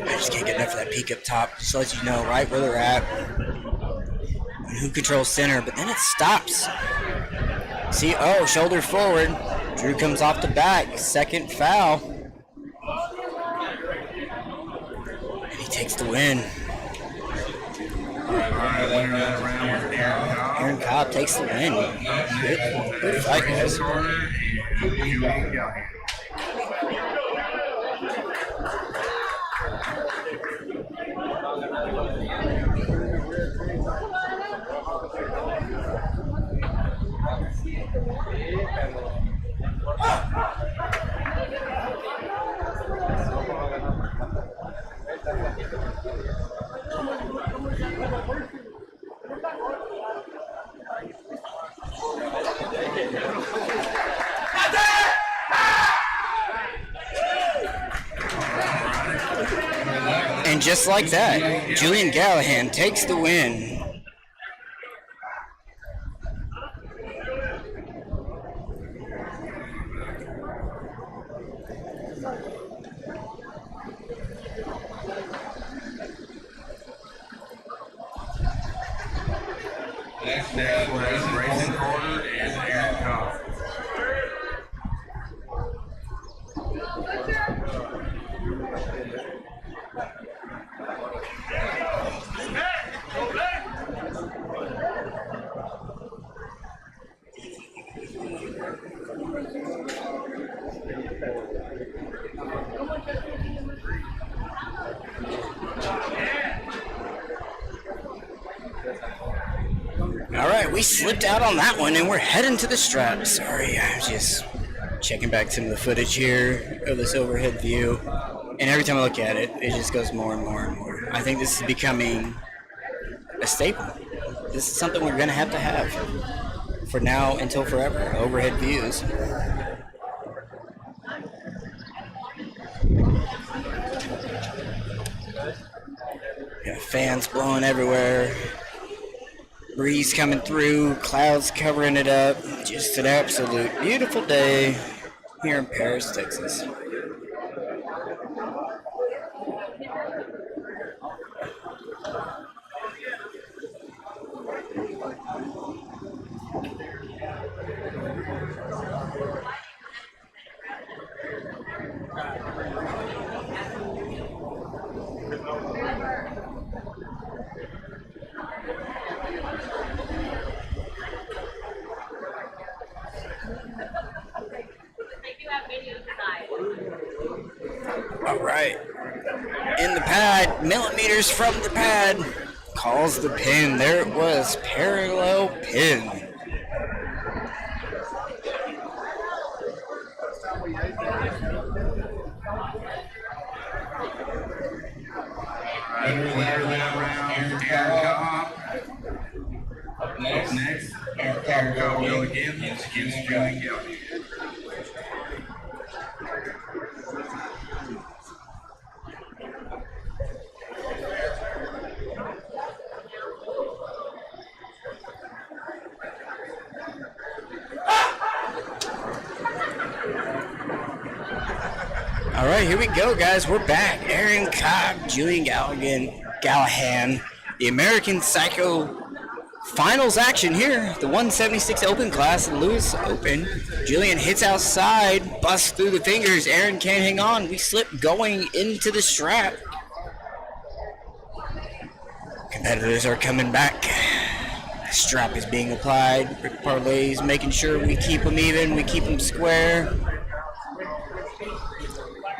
I just can't get enough of that peek up top. Just lets you know right where they're at. Who controls center, but then it stops. See, oh, shoulder forward. Drew comes off the back. Second foul. And he takes the win. Aaron Cobb takes the win. Good fight, guys. And just like that, Julian Callahan takes the win. Next we'll have Grayson Carter and Aaron Cobb. Alright, we slipped out on that one and we're heading to the strap. Sorry, I'm just checking back some of the footage here of this overhead view. And every time I look at it, it just goes more and more and more. I think this is becoming a staple. This is something we're going to have for now until forever. Overhead views. Got fans blowing everywhere. Breeze coming through, clouds covering it up. Just an absolute beautiful day here in Paris, Texas. All right. In the pad, millimeters from the pad, calls the pin. There it was, parallel pin. Winner of that round, Aaron Cobb. Up next, Aaron Cobb will go again against Julian Gallagher. All right, here we go, guys. We're back. Aaron Cobb, Julian Gallahan, the American Psycho finals action here. The 176 Open class, the Lewis Open. Julian hits outside, busts through the fingers. Aaron can't hang on. We slip going into the strap. Competitors are coming back. Strap is being applied. Rick Parlay's making sure we keep them even, we keep them square.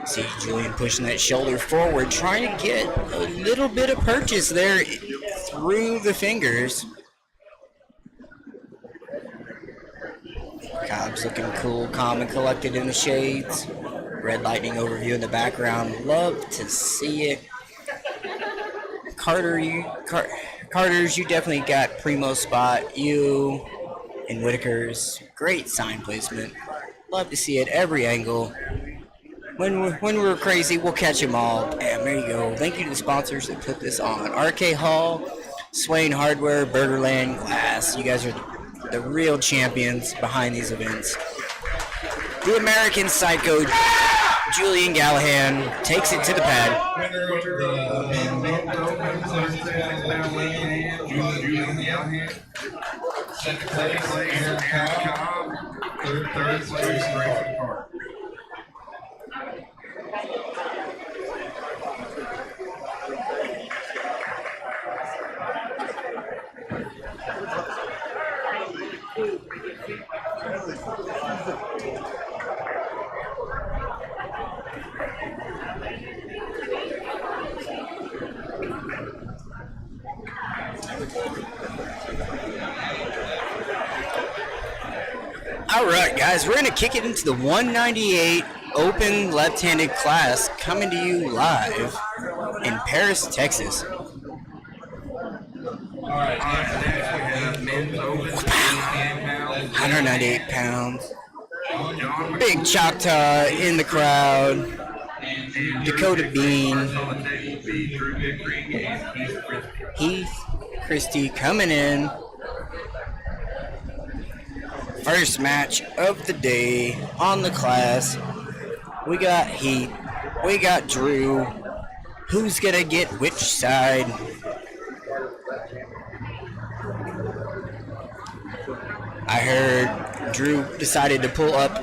See Julian pushing that shoulder forward, trying to get a little bit of purchase there through the fingers. Cobb's looking cool, calm, and collected in the shades. Red Lightning overview in the background. Love to see it. Carter's, you definitely got primo spot. You and Whitaker's great sign placement. Love to see it every angle. When we're crazy, we'll catch them all. Bam, there you go. Thank you to the sponsors that put this on. RK Hall, Swain Hardware, Burgerland Glass. You guys are the real champions behind these events. The American Psycho, Julian Gallahan, takes it to the pad. Winner of the men's open, 76-pound weighing Julian Gallagher. Second place, Aaron Cobb. Third place, Grayson Carter. All right, guys, we're going to kick it into the 198 Open left-handed class, coming to you live in Paris, Texas. All right, next we have men's open, 198 pounds. Big Choctaw in the crowd. Dakota Bean. Heath Christie coming in. First match of the day on the class. We got Heath. We got Drew. Who's gonna get which side? I heard Drew decided to pull up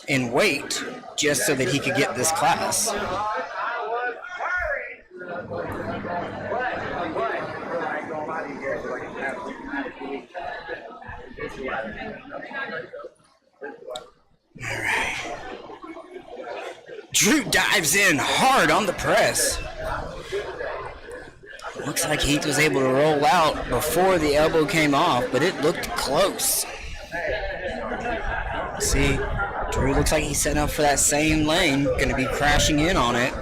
in weight just so that he could get this class. Alright. Drew dives in hard on the press. Looks like Heath was able to roll out before the elbow came off, but it looked close. See, Drew looks like he's setting up for that same lane, going to be crashing in on it.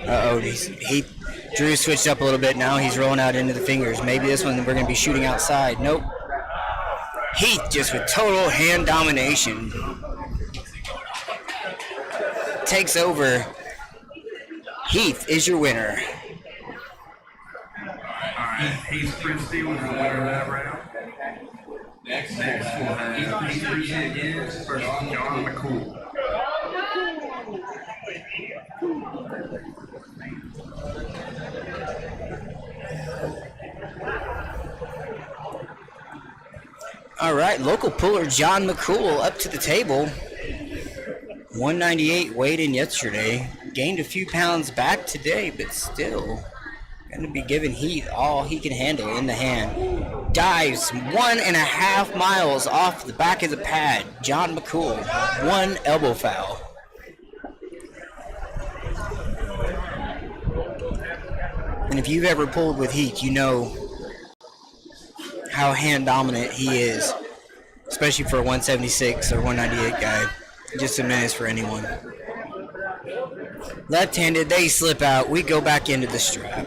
Uh-oh, Drew switched up a little bit now. He's rolling out into the fingers. Maybe this one we're going to be shooting outside. Nope. Heath just with total hand domination. Takes over. Heath is your winner. Heath Christie was the winner of that round. Next we'll have Heath Christie again versus John McCool. All right, local puller John McCool up to the table. 198 weighed in yesterday. Gained a few pounds back today, but still going to be giving Heath all he can handle in the hand. Dives 1.5 miles off the back of the pad. John McCool, 1 elbow foul. And if you've ever pulled with Heath, you know how hand dominant he is, especially for a 176 or 198 guy. Just a menace for anyone. Left-handed, they slip out. We go back into the strap.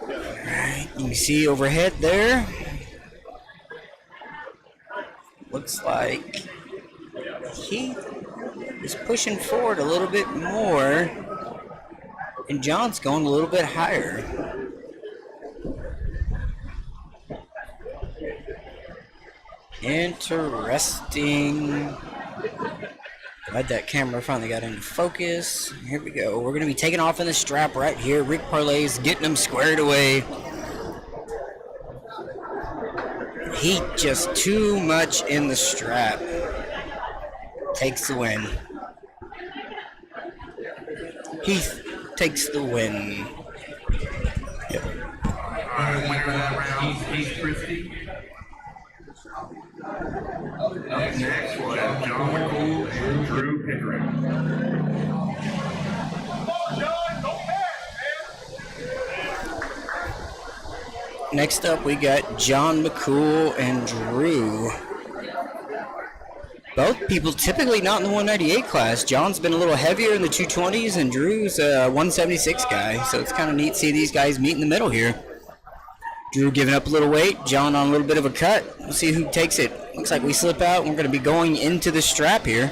Alright, you can see overhead there. Looks like Heath is pushing forward a little bit more, and John's going a little bit higher. Interesting. Glad that camera finally got into focus. Here we go. We're going to be taking off in the strap right here. Rick Parlay's getting them squared away. Heat just too much in the strap. Takes the win. Heath takes the win. Yep. Winner of that round, Heath Christie. Up next, we'll have John McCool and Drew Pickering. Next up, we got John McCool and Drew. Both people typically not in the 198 class. John's been a little heavier in the 220s, and Drew's a 176 guy. So it's kind of neat to see these guys meet in the middle here. Drew giving up a little weight, John on a little bit of a cut. We'll see who takes it. Looks like we slip out, and we're going to be going into the strap here.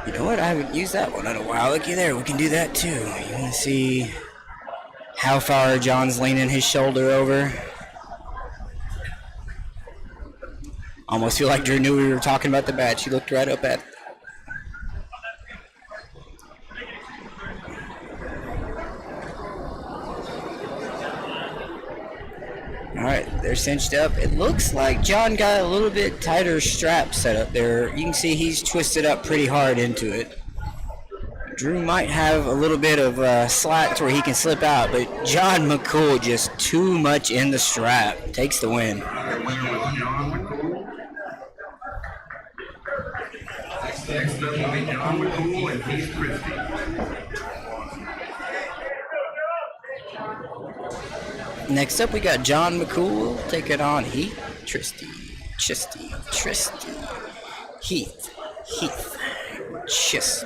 You know what? I haven't used that one in a while. Looky there. We can do that too. You want to see how far John's leaning his shoulder over? Almost feel like Drew knew we were talking about the badge. He looked right up at it. Alright, they're cinched up. It looks like John got a little bit tighter strap set up there. You can see he's twisted up pretty hard into it. Drew might have a little bit of slack to where he can slip out, but John McCool just too much in the strap. Takes the win. Next up will be John McCool and Heath Christie. Next up, we got John McCool taking on Heath Tristy. Heath. Chist.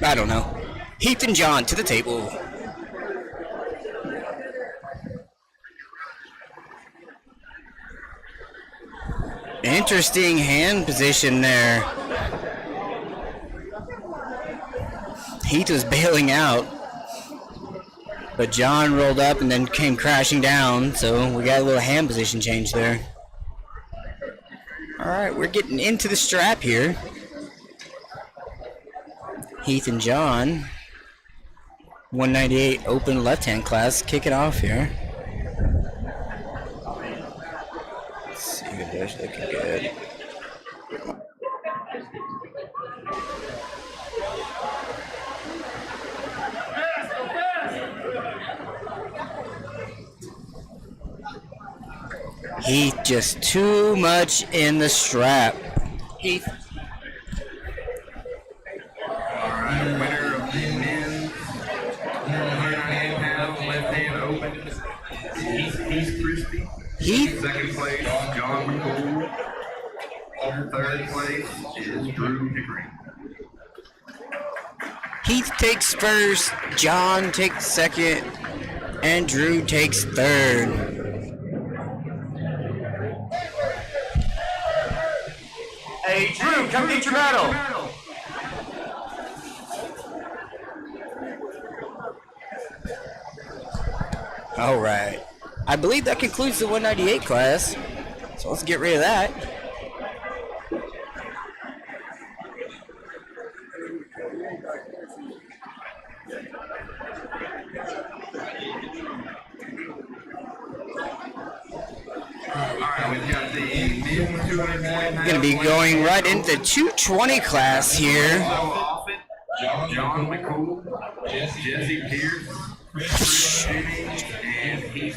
I don't know. Heath and John to the table. Interesting hand position there. Heath was bailing out, but John rolled up and then came crashing down, so we got a little hand position change there. Alright, we're getting into the strap here. Heath and John, 198 open left-hand class, kick it off here. Let's see if it's looking good. Heath just too much in the strap. Heath. Alright, winner of the men's 198 pound left hand open, Heath Christie. Heath. Second place, John McCool. Third place is Drew Pickering. Heath takes first, John takes second, and Drew takes third. Hey, Drew, come get your medal. All right. I believe that concludes the 198 class. So let's get rid of that. Going to be going right into the 220 class here. John McCool, Jesse Pierce,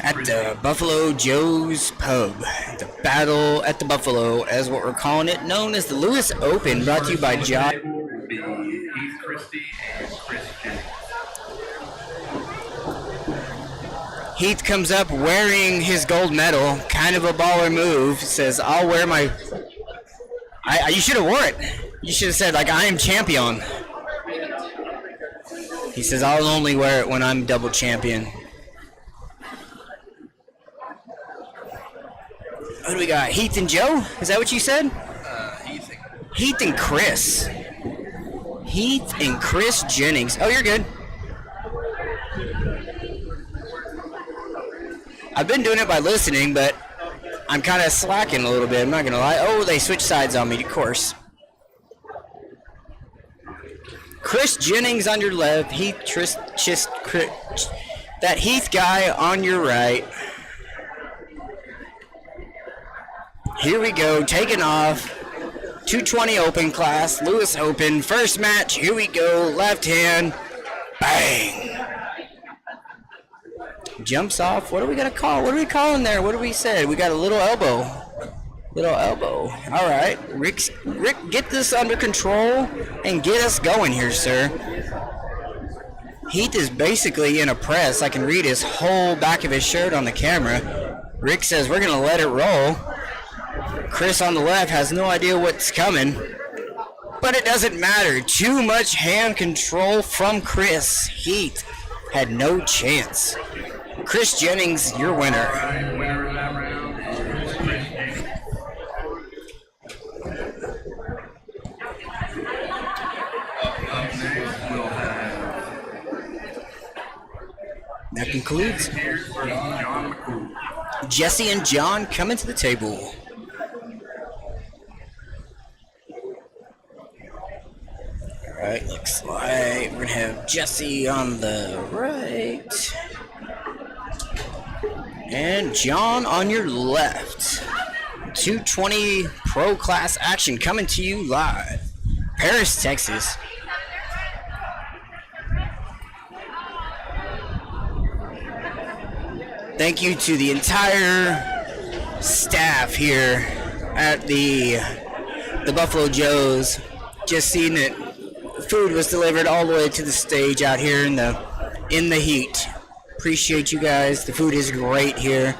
At the Buffalo Joe's Pub. The Battle at the Buffalo, as what we're calling it, known as the Lewis Open, brought to you by John. Heath Christie and Chris Jennings. Heath comes up wearing his gold medal, kind of a baller move. Says, "I'll wear my." You should have wore it. You should have said, like, "I am champion." He says, "I'll only wear it when I'm double champion." What do we got? Heath and Joe? Is that what you said? Heath and Chris. Heath and Chris Jennings. Oh, you're good. I've been doing it by listening, but I'm kind of slacking a little bit. I'm not going to lie. Oh, they switched sides on me, of course. Chris Jennings on your left. That Heath guy on your right. Here we go, taking off. 220 Open class, Lewis Open. First match, here we go. Left hand, bang. Jumps off. What are we going to call? What are we calling there? What do we say? We got a little elbow. Little elbow. All right. Rick, get this under control and get us going here, sir. Heath is basically in a press. I can read his whole back of his shirt on the camera. Rick says we're going to let it roll. Chris on the left has no idea what's coming, but it doesn't matter. Too much hand control from Chris. Heath had no chance. Chris Jennings, your winner. Winner of that round is Chris Jennings. Up next, we'll have That concludes Pierce versus John McCool. Jesse and John coming to the table. Alright, looks like we're gonna have Jesse on the right. And John on your left. 220 Pro Class action coming to you live. Paris, Texas. Thank you to the entire staff here at the Buffalo Joe's. Just seen it. Food was delivered all the way to the stage out here in the heat. Appreciate you guys. The food is great here.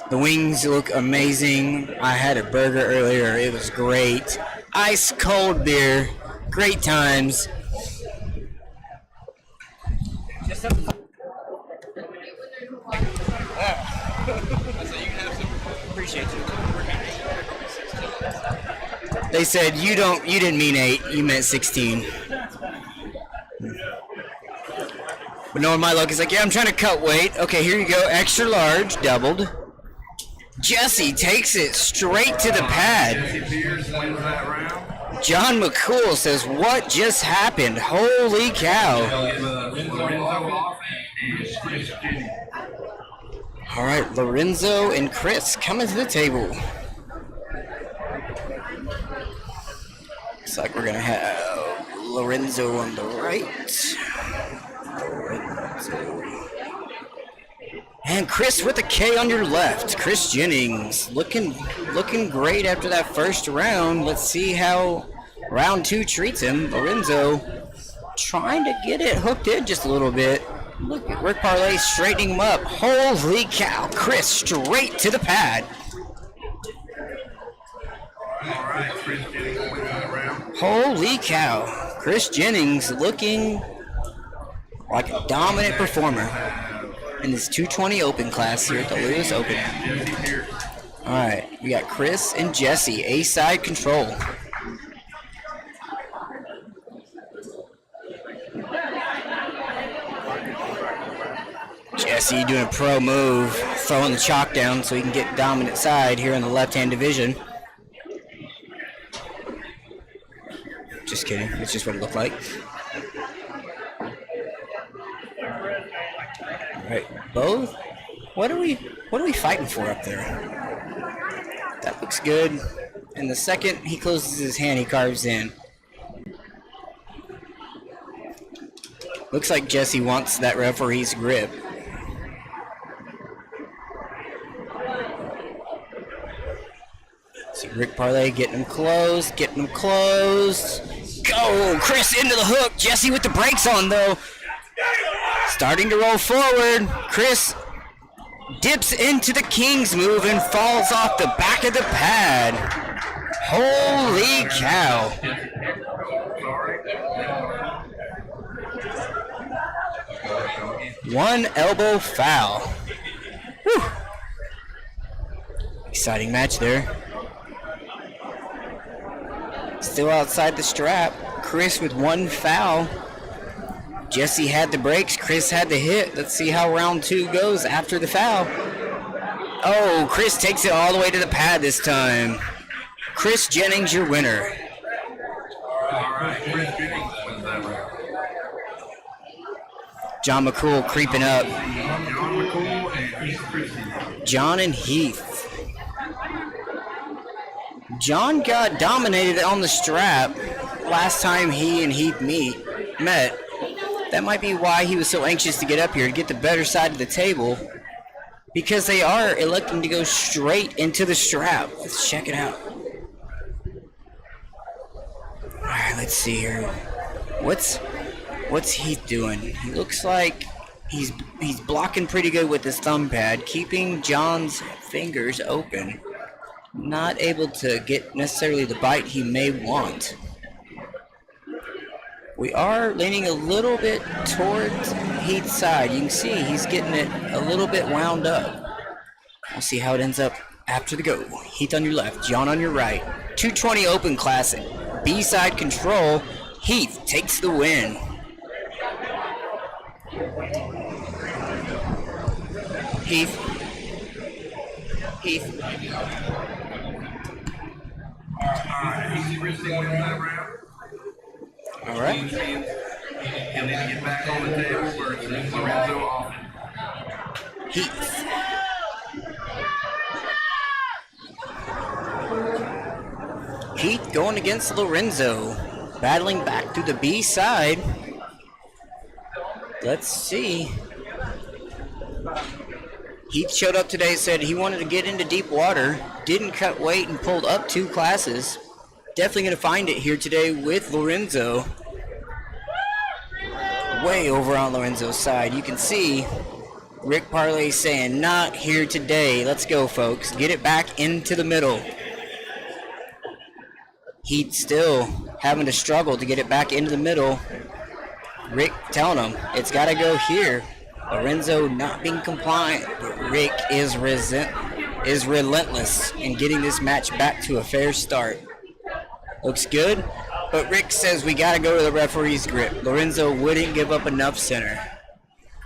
The wings look amazing. I had a burger earlier. It was great. Ice cold beer. Great times. Appreciate you. They said you didn't mean 8, you meant 16. But knowing my luck, it's like, yeah, I'm trying to cut weight. Okay, here you go, extra large, doubled. Jesse takes it straight to the pad. Jesse Pierce wins that round. John McCool says, what just happened? Holy cow. Lorenzo off and Chris Jennings. All right, Lorenzo and Chris coming to the table. Looks like we're going to have Lorenzo on the right. Lorenzo. And Chris with a K on your left. Chris Jennings looking great after that first round. Let's see how round 2 treats him. Lorenzo trying to get it hooked in just a little bit. Look at Rick Parlay straightening him up. Holy cow. Chris straight to the pad. All right, Chris Jennings wins that round. Holy cow. Chris Jennings looking like a dominant performer in this 220 Open class here at the Lewis Open. Alright, we got Chris and Jesse, A-side control. Jesse doing a pro move, throwing the chalk down so he can get dominant side here in the left-hand division. Just kidding, it's just what it looked like. Alright, both. What are we fighting for up there? That looks good. And the second he closes his hand, he carves in. Looks like Jesse wants that referee's grip. See Rick Parlay getting him closed, getting him closed. Go! Chris into the hook. Jesse with the brakes on though. Starting to roll forward. Chris dips into the King's move and falls off the back of the pad. Holy cow. One elbow foul. Whew. Exciting match there. Still outside the strap. Chris with one foul. Jesse had the breaks. Chris had the hit. Let's see how round 2 goes after the foul. Oh, Chris takes it all the way to the pad this time. Chris Jennings, your winner. All right, Chris Jennings wins that round. John McCool creeping up. John McCool and Heath Christie. John and Heath. John got dominated on the strap last time he and Heath met. That might be why he was so anxious to get up here, to get the better side of the table, because they are electing to go straight into the strap. Let's check it out. All right, let's see here. What's Heath doing? He looks like he's blocking pretty good with his thumb pad, keeping John's fingers open. Not able to get necessarily the bite he may want. We are leaning a little bit towards Heath's side. You can see he's getting it a little bit wound up. We'll see how it ends up after the go. Heath on your left, John on your right. 220 Open Classic. B-side control. Heath takes the win. Heath. Easy Christie wins that round. All right. He'll need to get back on the table where it's Lorenzo off. Heath. Heath going against Lorenzo. Battling back through the B side. Let's see. Heath showed up today, said he wanted to get into deep water. Didn't cut weight and pulled up 2 classes. Definitely going to find it here today with Lorenzo. Way over on Lorenzo's side. You can see Rick Parlay saying, not here today. Let's go, folks. Get it back into the middle. Heath still having to struggle to get it back into the middle. Rick telling him, it's got to go here. Lorenzo not being compliant, but Rick is relentless in getting this match back to a fair start. Looks good, but Rick says we got to go to the referee's grip. Lorenzo wouldn't give up enough center.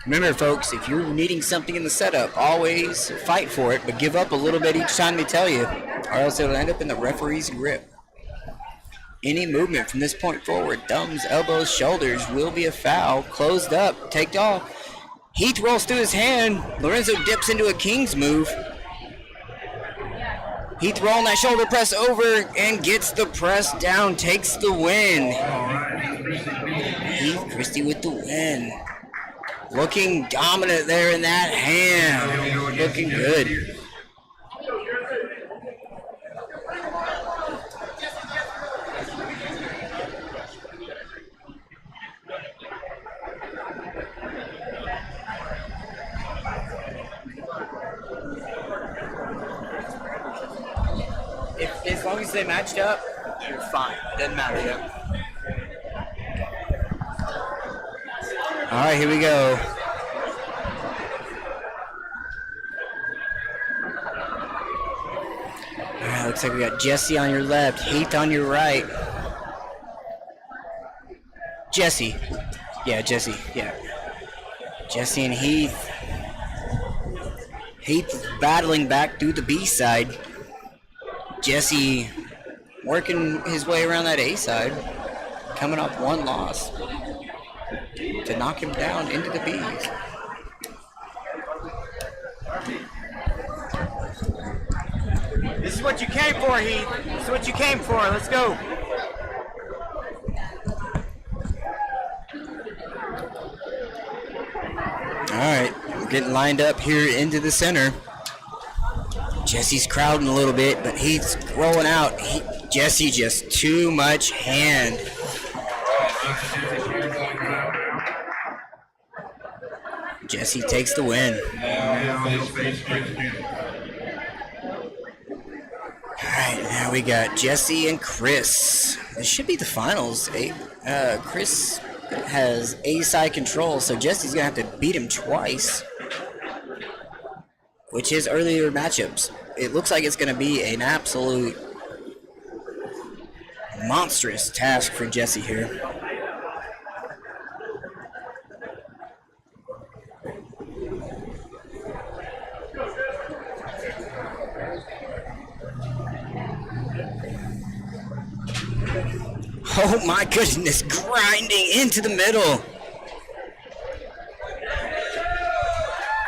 Remember, folks, if you're needing something in the setup, always fight for it, but give up a little bit each time they tell you, or else it'll end up in the referee's grip. Any movement from this point forward, thumbs, elbows, shoulders, will be a foul. Closed up, taked off. Heath rolls through his hand. Lorenzo dips into a King's move. Heath rolling that shoulder press over and gets the press down, takes the win. Heath Christie with the win. Looking dominant there in that hand. Looking good. they matched up, you're fine. Doesn't matter yet. All right, here we go. All right, looks like we got Jesse on your left, Heath on your right. Jesse. Yeah, Jesse. Yeah. Jesse and Heath. Heath battling back through the B side. Jesse working his way around that A side. Coming off one loss to knock him down into the Bs. This is what you came for, Heath. This is what you came for. Let's go. Alright, we're getting lined up here into the center. Jesse's crowding a little bit, but Heath's rolling out. Jesse just too much hand. Jesse takes the win. Alright, now we got Jesse and Chris. This should be the finals. Chris has A-side control, so Jesse's going to have to beat him twice, which is earlier matchups. It looks like it's going to be an absolute monstrous task for Jesse here. Oh my goodness, grinding into the middle.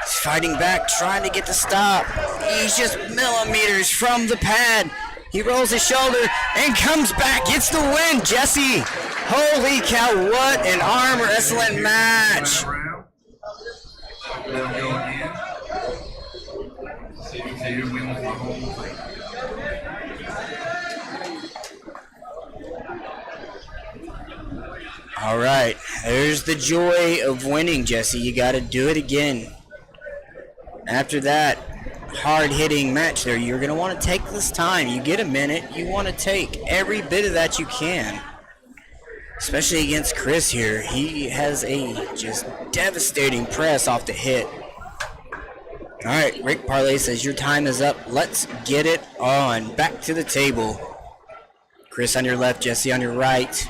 He's fighting back, trying to get the stop. He's just millimeters from the pad. He rolls his shoulder and comes back, gets the win. Jesse, holy cow, what an arm wrestling match. All right, there's the joy of winning, Jesse. You got to do it again. After that hard-hitting match there, you're going to want to take this time. You get a minute, you want to take every bit of that you can. Especially against Chris here. He has a just devastating press off the hit. All right, Rick Parlay says your time is up. Let's get it on. Back to the table. Chris on your left, Jesse on your right.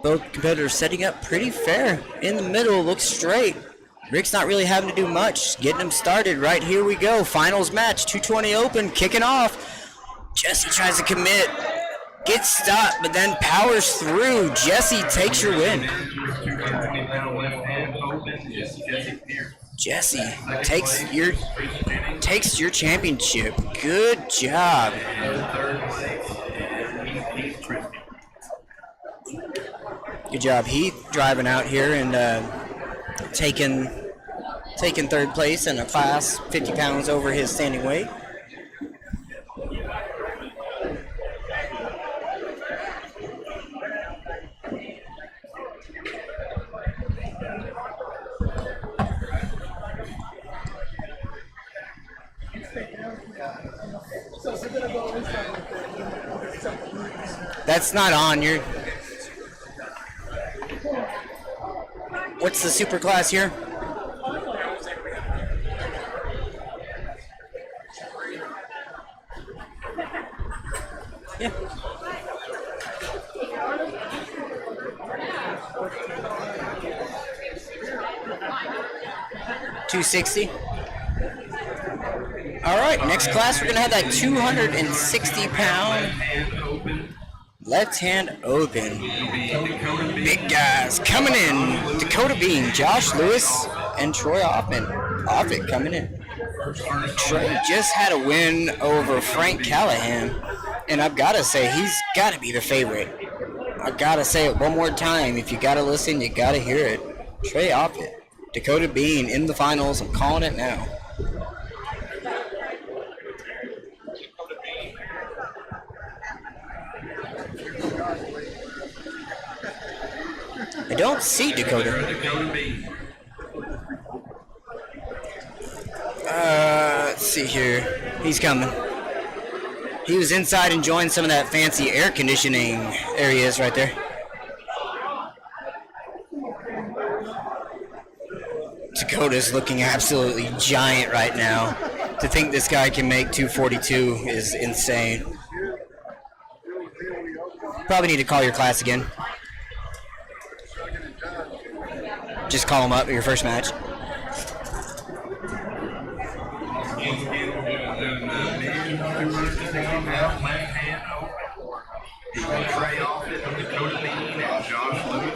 Both competitors setting up pretty fair. In the middle, looks straight. Rick's not really having to do much. Getting him started. Right, here we go. Finals match, 220 open, kicking off. Jesse tries to commit. Gets stopped, but then powers through. Jesse takes your win. Jesse takes your championship. Good job. Good job, Heath, driving out here and taking third place in a class 50 pounds over his standing weight. That's not on. You're. What's the super class here? Yeah. $260. All right, next class we're gonna have that 260-pound left hand open. Big guys coming in. Dakota Bean, Josh Lewis, and Troy Offit coming in. Troy just had a win over Frank Callahan, and I've got to say, he's got to be the favorite. I've got to say it one more time. If you got to listen, you got to hear it. Troy Offit, Dakota Bean in the finals. I'm calling it now. I don't see Dakota. Let's see here. He's coming. He was inside enjoying some of that fancy air conditioning areas right there. Dakota's looking absolutely giant right now. To think this guy can make 242 is insane. Probably need to call your class again. Just call him up at your first match. Trey Offit of Dakota Bean and Josh Lewis.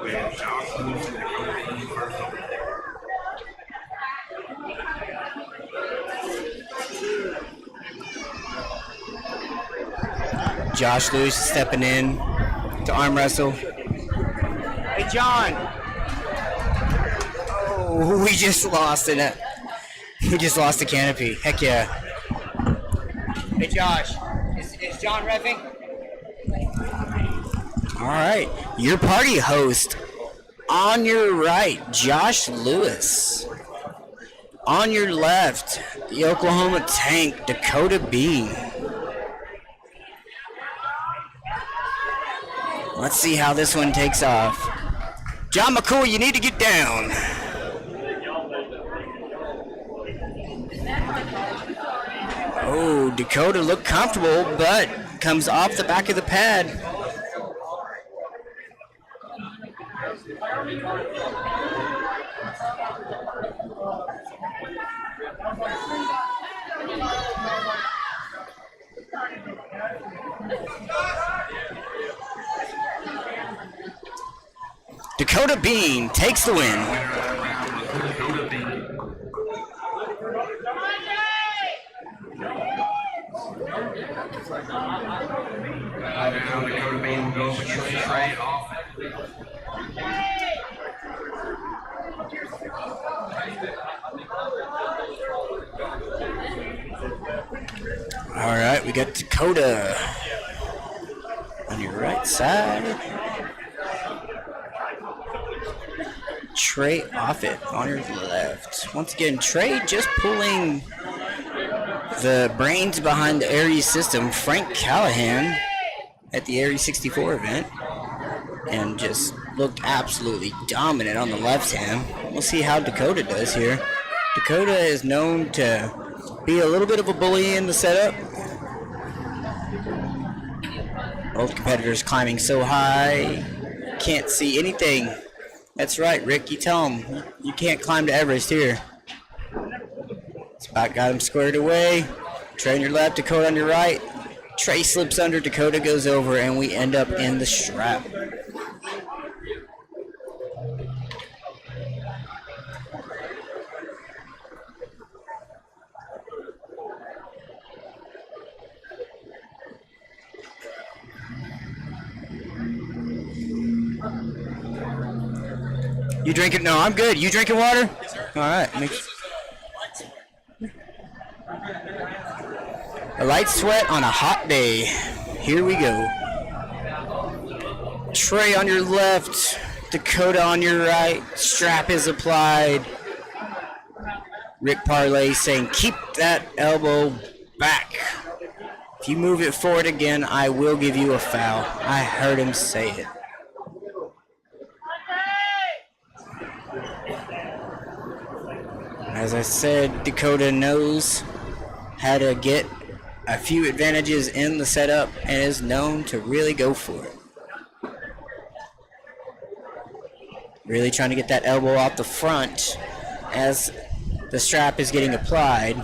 We have Josh Lewis and Dakota Bean first over there. Josh Lewis stepping in to arm wrestle. Hey, John. Oh, we just lost it. We just lost the canopy. Heck yeah. Hey, Josh. Is John reffing? All right. Your party host. On your right, Josh Lewis. On your left, the Oklahoma Tank, Dakota Bean. Let's see how this one takes off. John McCool, you need to get down. Oh, Dakota looked comfortable, but comes off the back of the pad. Dakota Bean takes the win. Dakota Bean. Now Dakota Bean will go against Trey Offit. All right, we got Dakota on your right side. Trey Offit on your left. Once again, Trey just pulling the brains behind the Aries system, Frank Callahan, at the Aries 64 event, and just looked absolutely dominant on the left hand. We'll see how Dakota does here. Dakota is known to be a little bit of a bully in the setup. Both competitors climbing so high, can't see anything. That's right, Rick. You tell him you can't climb to Everest here. Spot got him squared away. Trey on your left, Dakota on your right. Trey slips under, Dakota goes over, and we end up in the strap. You drinking? No, I'm good. You drinking water? Yes, sir. All right. A light sweat on a hot day. Here we go. Trey on your left, Dakota on your right. Strap is applied. Rick Parlay saying, keep that elbow back. If you move it forward again, I will give you a foul. I heard him say it. As I said, Dakota knows how to get a few advantages in the setup and is known to really go for it. Really trying to get that elbow out the front as the strap is getting applied.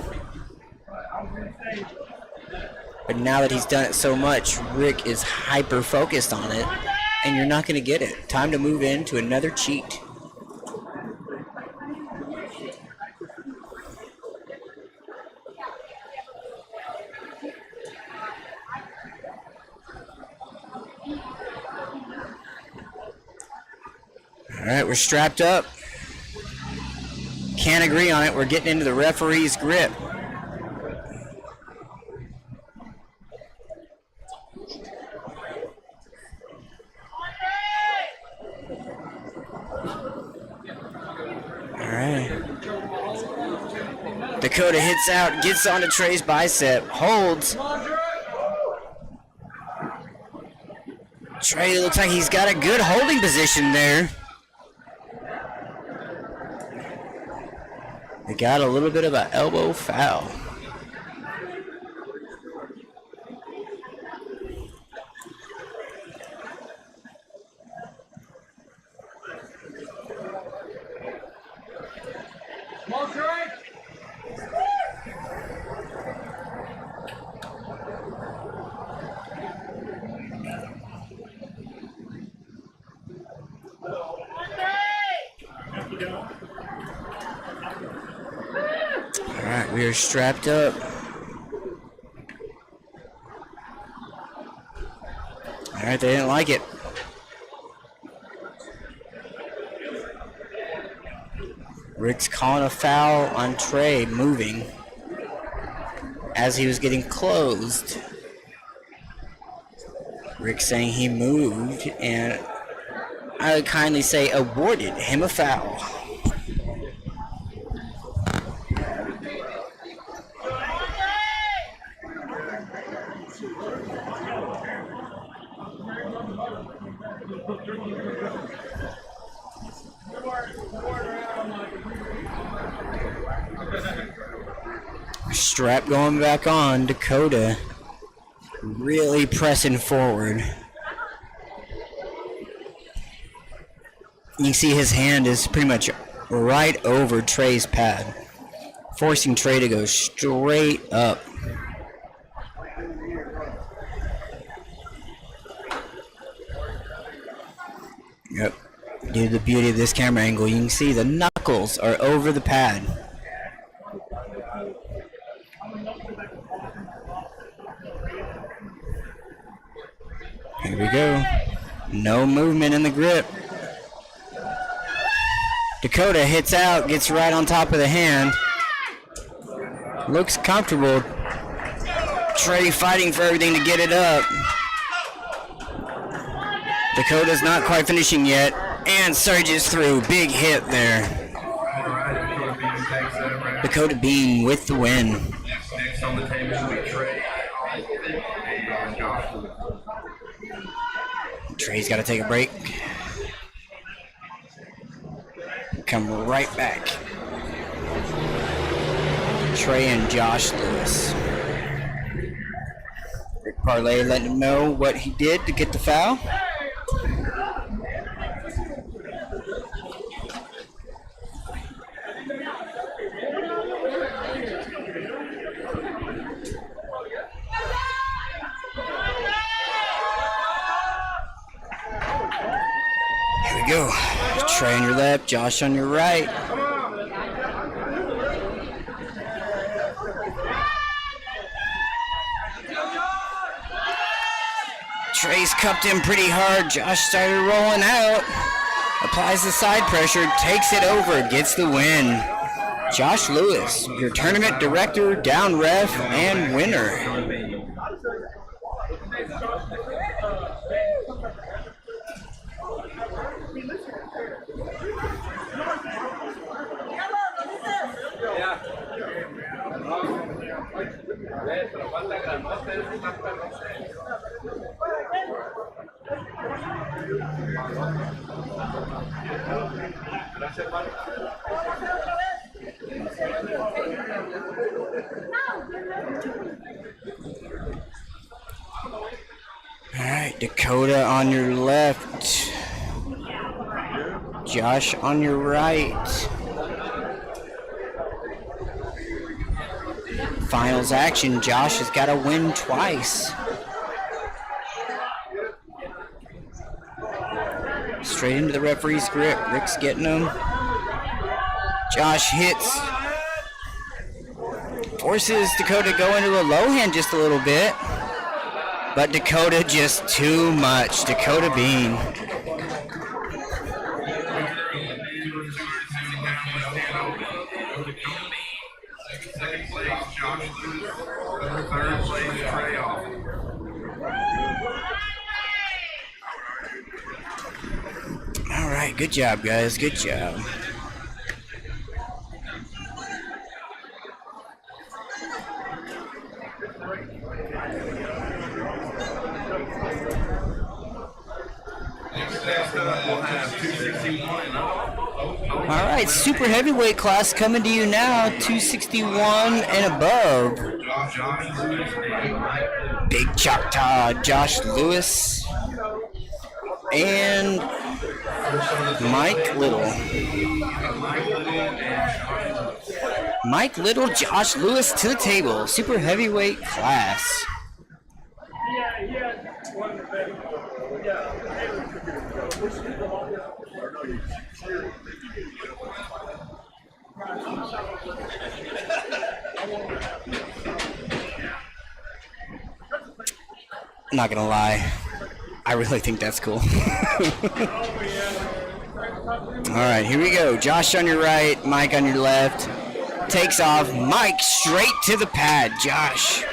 But now that he's done it so much, Rick is hyper focused on it, and you're not going to get it. Time to move into another cheat. All right, we're strapped up. Can't agree on it. We're getting into the referee's grip. All right. Dakota hits out, gets onto Trey's bicep, holds. Trey looks like he's got a good holding position there. They got a little bit of an elbow foul. Alright, we are strapped up. Alright, they didn't like it. Rick's calling a foul on Trey, moving as he was getting closed. Rick saying he moved, and I would kindly say awarded him a foul. Strap going back on. Dakota really pressing forward. You can see his hand is pretty much right over Trey's pad, forcing Trey to go straight up. Yep. Due to the beauty of this camera angle, you can see the knuckles are over the pad. Here we go. No movement in the grip. Dakota hits out, gets right on top of the hand. Looks comfortable. Trey fighting for everything to get it up. Dakota's not quite finishing yet, and surges through. Big hit there. Dakota Bean with the win. Next on the table will be Trey. Trey's got to take a break. Come right back. Trey and Josh Lewis. Rick Parlay letting him know what he did to get the foul. Here we go. Trey on your left, Josh on your right. Trey's cupped him pretty hard. Josh started rolling out. Applies the side pressure, takes it over, gets the win. Josh Lewis, your tournament director, down ref, and winner. All right, Dakota on your left, Josh on your right. Finals action, Josh has got to win twice. Straight into the referee's grip. Rick's getting him. Josh hits. Forces Dakota to go into a low hand just a little bit. But Dakota just too much. Dakota Bean. Second place, Josh Lewis. Third place, Trey Off. All right, good job, guys. Good job. have 261 and up. All right, super heavyweight class coming to you now, 261 and above. Josh Lewis and Big Choctaw Josh Lewis and Mike Little. Mike Little, Josh Lewis to the table, super heavyweight class. Not gonna lie, I really think that's cool. Alright, here we go. Josh on your right, Mike on your left. Takes off, Mike straight to the pad. Josh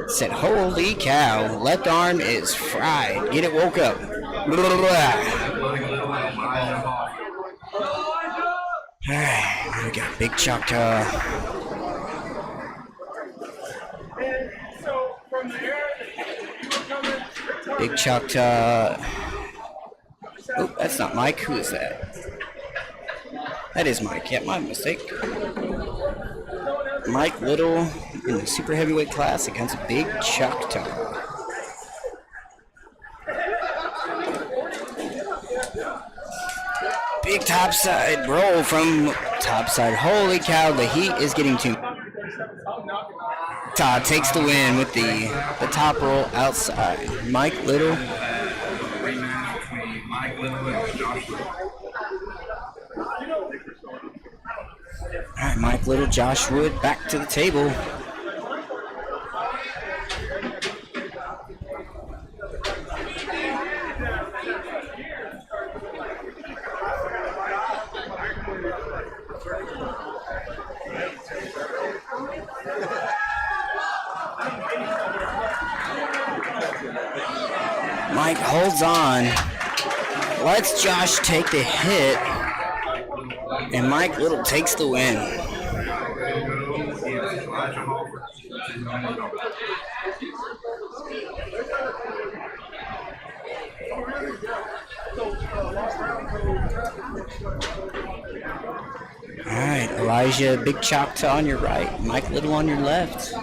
said, holy cow, left arm is fried. Get it woke up. Alright, we got Big Choctaw. Big Choctaw. Oh, that's not Mike. Who is that? That is Mike. Yeah, my mistake. Mike Little in the super heavyweight class against Big Choctaw. Big topside roll from topside. Holy cow, the heat is getting to. Todd takes the win with the top roll outside. Mike Little. rematch between Mike Little and Josh Lewis. All right, Mike Little, Josh Wood back to the table. Mike holds on, lets Josh take the hit, and Mike Little takes the win. All right, Elijah, Big Choctaw on your right, Mike Little on your left.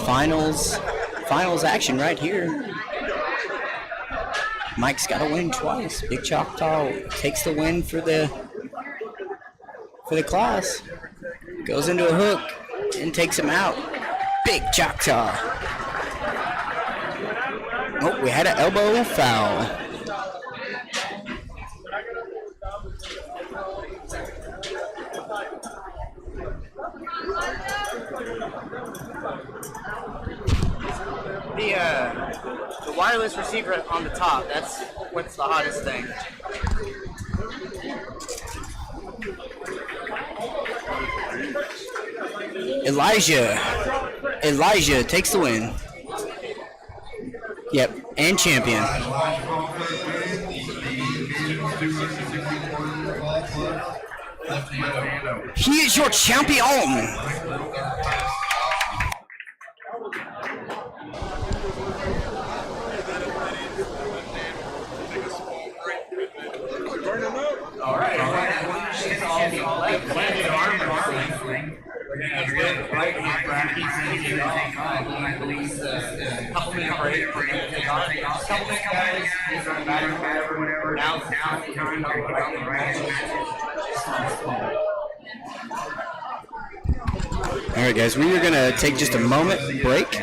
Finals action right here. Mike's got to win twice. Big Choctaw takes the win for the class. Goes into a hook and takes him out. Big Choctaw. Oh, we had an elbow foul. The wireless receiver on the top, that's what's the hottest thing. Elijah takes the win. Yep, and champion. He is your champion. All right. Armwrestling. We're going to have real right hand practice and take off. I believe a couple minute break. We're going to take off. Couple minutes, guys. These are whatever. Now it's time to put on the right hand. All right, guys, we are going to take just a moment break.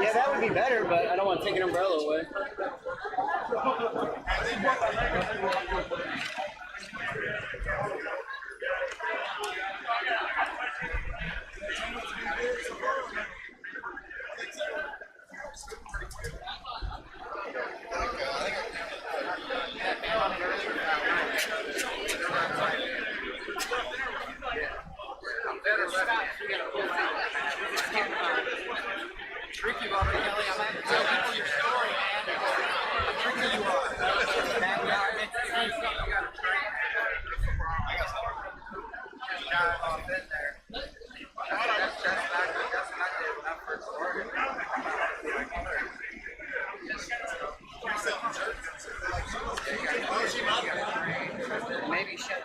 Yeah, that would be better, but I don't want to take an umbrella away. Maybe shut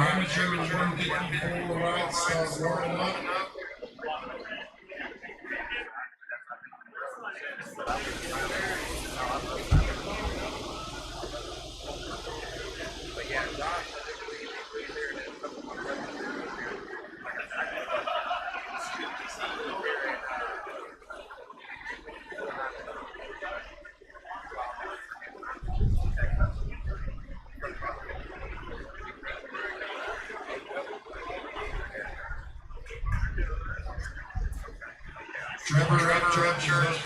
Amateur 154 right, starts warming up. Trevor Church.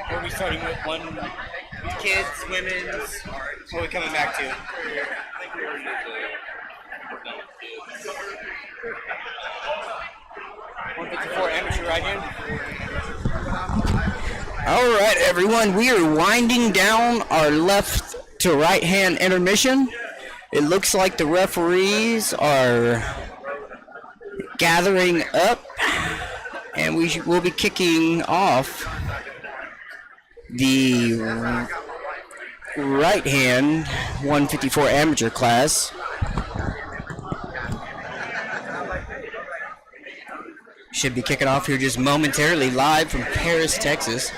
We'll be starting with one kids, women's. What are we coming back to? 154 amateur right here. All right, everyone, we are winding down our left to right hand intermission. It looks like the referees are gathering up, and we'll be kicking off the right hand 154 amateur class. Should be kicking off here just momentarily, live from Paris, Texas.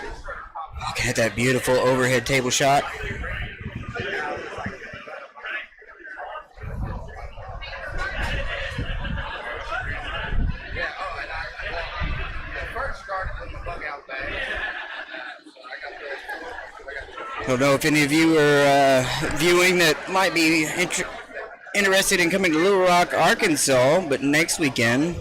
Look at that beautiful overhead table shot. I don't know if any of you are viewing that might be interested in coming to Little Rock, Arkansas, but next weekend.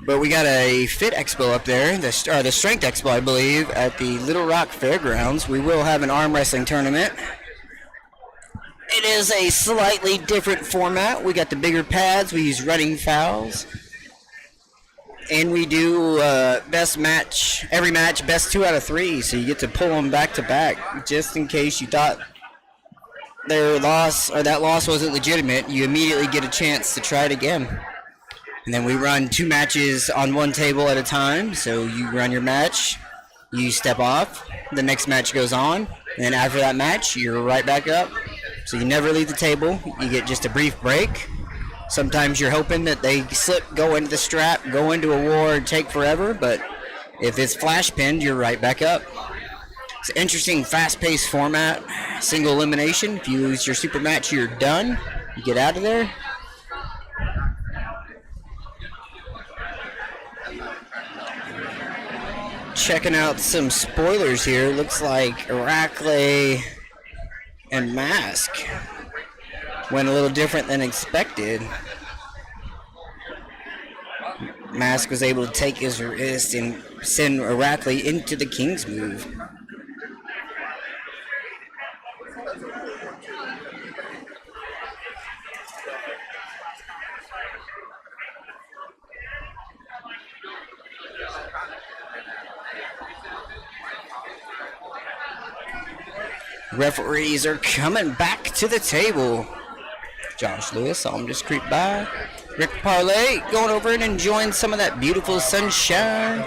But we got a Fit Expo up there, the Strength Expo, I believe, at the Little Rock Fairgrounds. We will have an arm wrestling tournament. And It is a slightly different format. We got the bigger pads. We use running fouls. And we do best match, every match, best 2 out of 3. So you get to pull them back to back. Just in case you thought their loss or that loss wasn't legitimate, you immediately get a chance to try it again. And then we run 2 matches on one table at a time. So you run your match, you step off, the next match goes on, and then after that match, you're right back up. So you never leave the table. You get just a brief break. Sometimes you're hoping that they slip, go into the strap, go into a war, and take forever, but if it's flash pinned, you're right back up. It's an interesting, fast-paced format. Single elimination. If you lose your super match, you're done. You get out of there. Checking out some spoilers here. Looks like Irakli and Mask went a little different than expected. Mask was able to take his wrist and send Irakli into the King's move. Referees are coming back to the table. Josh Lewis saw him just creep by. Rick Parlay going over and enjoying some of that beautiful sunshine.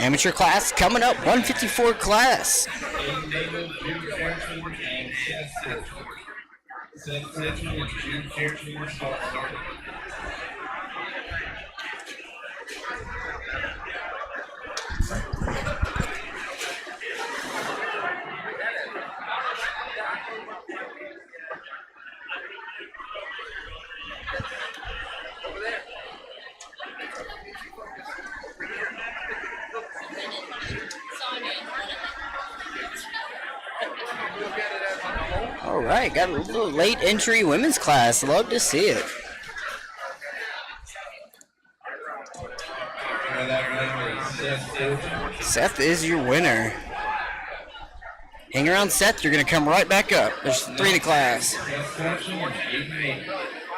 Amateur class coming up, 154 class. All right, got a little late entry women's class. Love to see it. Seth is your winner. Hang around, Seth. You're going to come right back up. There's 3 to class.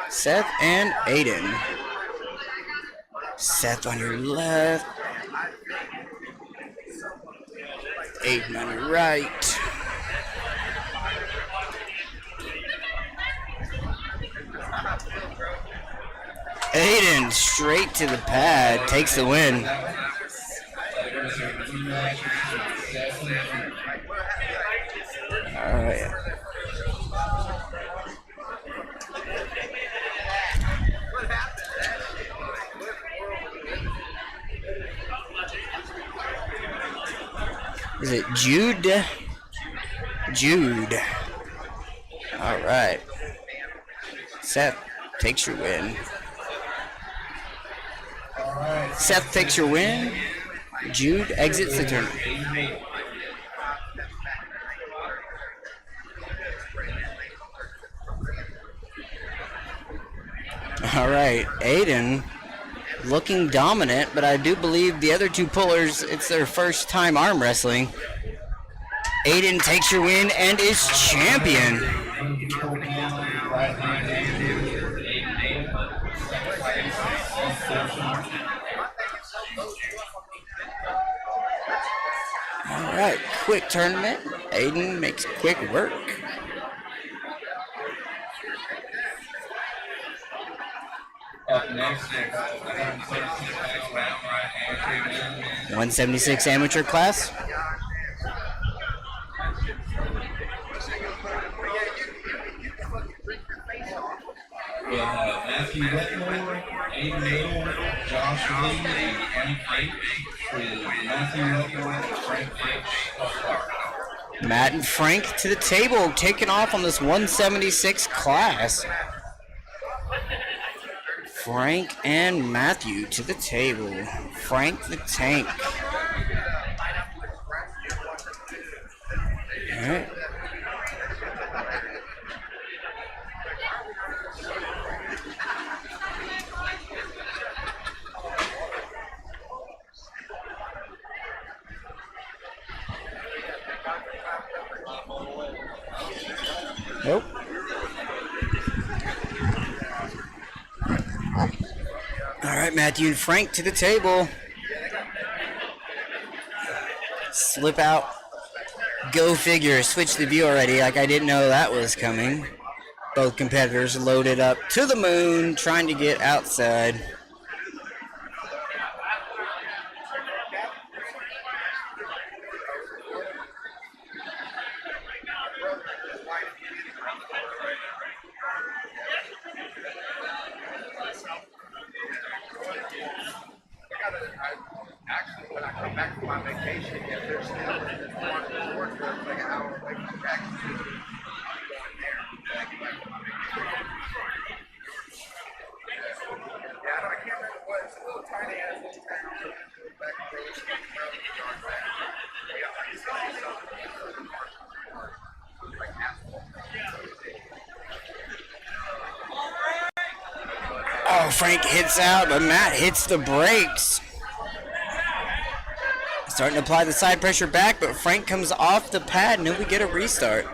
Seth and Aiden. Seth on your left. Aiden on your right. Aiden straight to the pad, takes the win. All right. Is it Jude? Jude. All right. Seth takes your win. Seth takes your win. Jude exits the tournament. All right, Aiden looking dominant, but I do believe the other 2 pullers, it's their first time arm wrestling. Aiden takes your win and is champion. All right, quick tournament. Aiden makes quick work. Up next, 176 amateur class. We have Matthew Whitmore, Aiden Naylor, Josh Lee, and Frank. With Matthew Whitmore, Frank H. Matt and Frank to the table, taking off on this 176 class. Frank and Matthew to the table. Frank the Tank. All right. Nope. All right, Matthew and Frank to the table. Slip out. Go figure. Switch the view already. Like I didn't know that was coming. Both competitors loaded up to the moon, trying to get outside. Actually, when I come back from my vacation, if there's still in this one sport trip, like an hour away from Jackson, I'm going there. I get back from my vacation. Yeah, I can't remember what. It's a little tiny ass little town. Back in the day, like asphalt. Oh, Frank hits out, but Matt hits the brakes. Starting to apply the side pressure back, but Frank comes off the pad, and then we get a restart.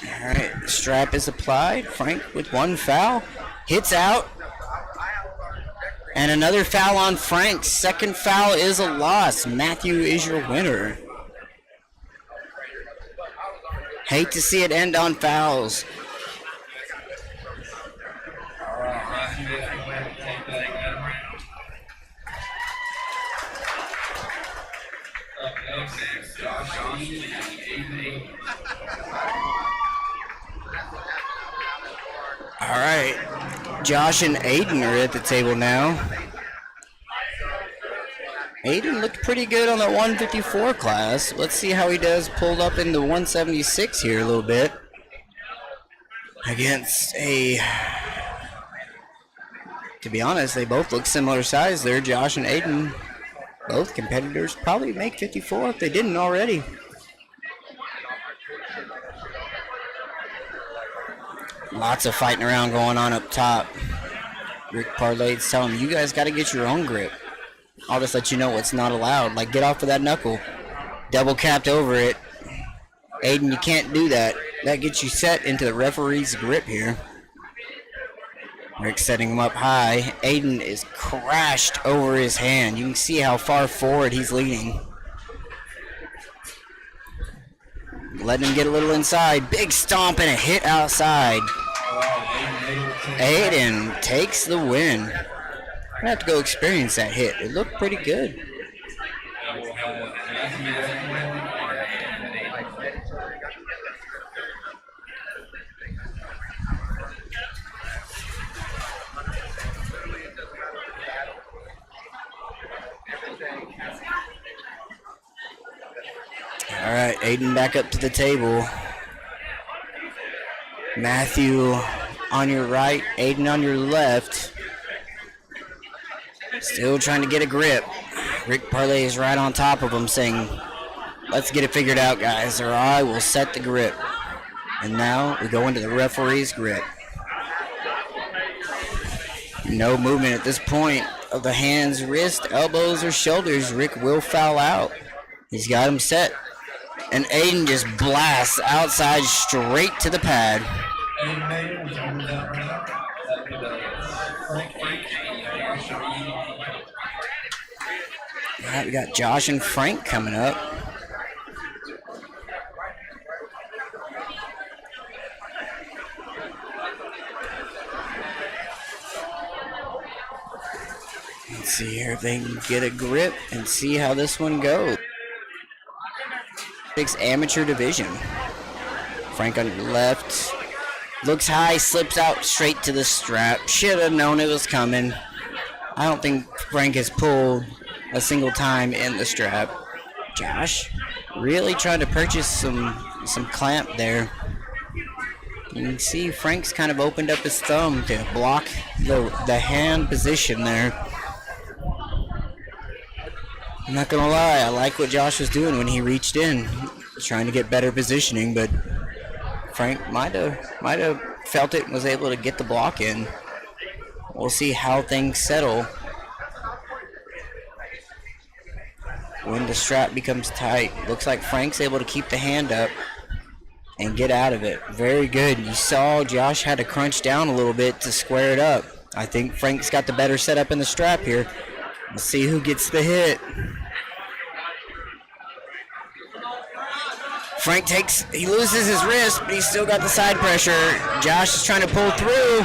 All right, strap is applied. Frank with one foul, hits out. And another foul on Frank. Second foul is a loss. Matthew is your winner. Hate to see it end on fouls. All right. Josh and Aiden are at the table now. Aiden looked pretty good on the 154 class. Let's see how he does pulled up in the 176 here a little bit. Against a... To be honest, they both look similar size there. Josh and Aiden, both competitors, probably make 54 if they didn't already. Lots of fighting around going on up top. Rick Parlay's telling him, you guys got to get your own grip. I'll just let you know what's not allowed. Like, get off of that knuckle. Double capped over it. Aiden, you can't do that. That gets you set into the referee's grip here. Rick's setting him up high. Aiden is crashed over his hand. You can see how far forward he's leaning. Letting him get a little inside. Big stomp and a hit outside. Aiden takes the win. I'm gonna have to go experience that hit. It looked pretty good. All right, Aiden back up to the table. Matthew on your right, Aiden on your left. Still trying to get a grip. Rick Parlay is right on top of him saying, let's get it figured out, guys, or I will set the grip. And now we go into the referee's grip. No movement at this point of the hands, wrist, elbows, or shoulders. Rick will foul out. He's got him set. And Aiden just blasts outside straight to the pad. All right, we got Josh and Frank coming up. Let's see here if they can get a grip and see how this one goes. Amateur division. Frank on your left. Looks high, slips out straight to the strap. Should have known it was coming. I don't think Frank has pulled a single time in the strap. Josh really trying to purchase some clamp there. You can see Frank's kind of opened up his thumb to block the hand position there. I'm not gonna lie, I like what Josh was doing when he reached in, trying to get better positioning, but Frank might have felt it and was able to get the block in. We'll see how things settle when the strap becomes tight. Looks like Frank's able to keep the hand up and get out of it. Very good. You saw Josh had to crunch down a little bit to square it up. I think Frank's got the better setup in the strap here. Let's see who gets the hit. Frank he loses his wrist, but he's still got the side pressure. Josh is trying to pull through.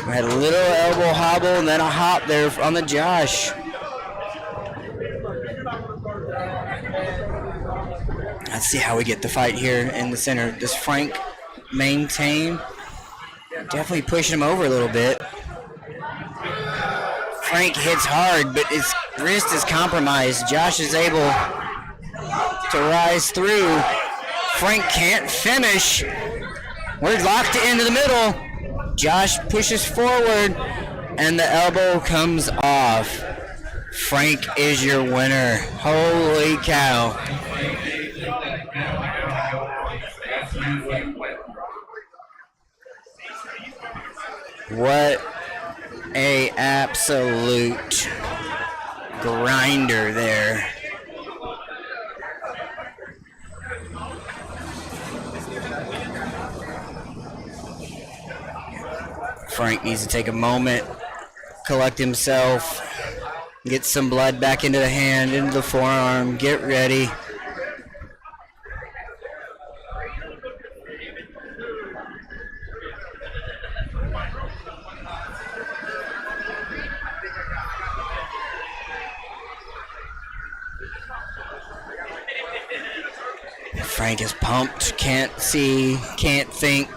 We had a little elbow hobble and then a hop there on the Josh. Let's see how we get the fight here in the center. Does Frank maintain? Definitely pushing him over a little bit. Frank hits hard, but his wrist is compromised. Josh is able to rise through. Frank can't finish. We're locked into the middle. Josh pushes forward, and the elbow comes off. Frank is your winner. Holy cow. What a absolute grinder there. Frank needs to take a moment, collect himself, get some blood back into the hand, into the forearm, get ready. Frank is pumped, can't see, can't think.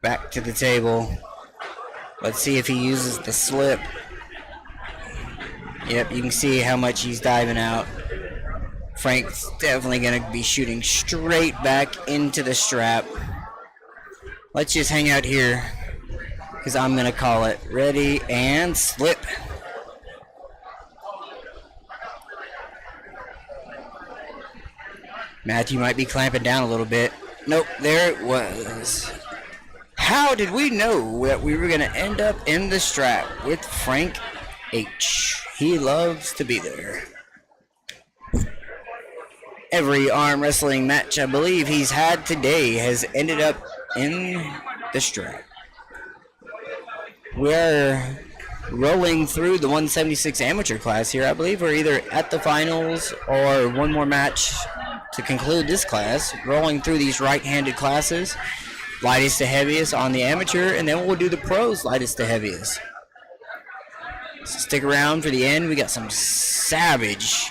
Back to the table. Let's see if he uses the slip. Yep, you can see how much he's diving out. Frank's definitely going to be shooting straight back into the strap. Let's just hang out here, because I'm going to call it. Ready, and slip. Matthew might be clamping down a little bit. Nope, there it was. How did we know that we were going to end up in the strap with Frank H? He loves to be there. Every arm wrestling match I believe he's had today has ended up in the strap. We're rolling through the 176 amateur class here. I believe we're either at the finals or one more match to conclude this class. Rolling through these right-handed classes. Lightest to heaviest on the amateur, and then we'll do the pros lightest to heaviest. So stick around for the end. We got some savage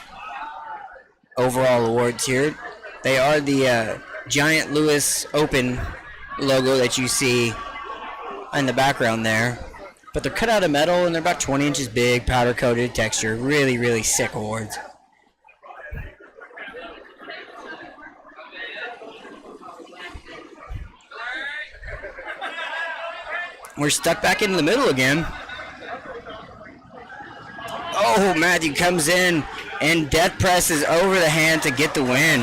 overall awards here. They are the Giant Lewis Open logo that you see in the background there. But they're cut out of metal, and they're about 20 inches big, powder-coated texture. Really, really sick awards. We're stuck back into the middle again. Oh, Matthew comes in and death presses over the hand to get the win.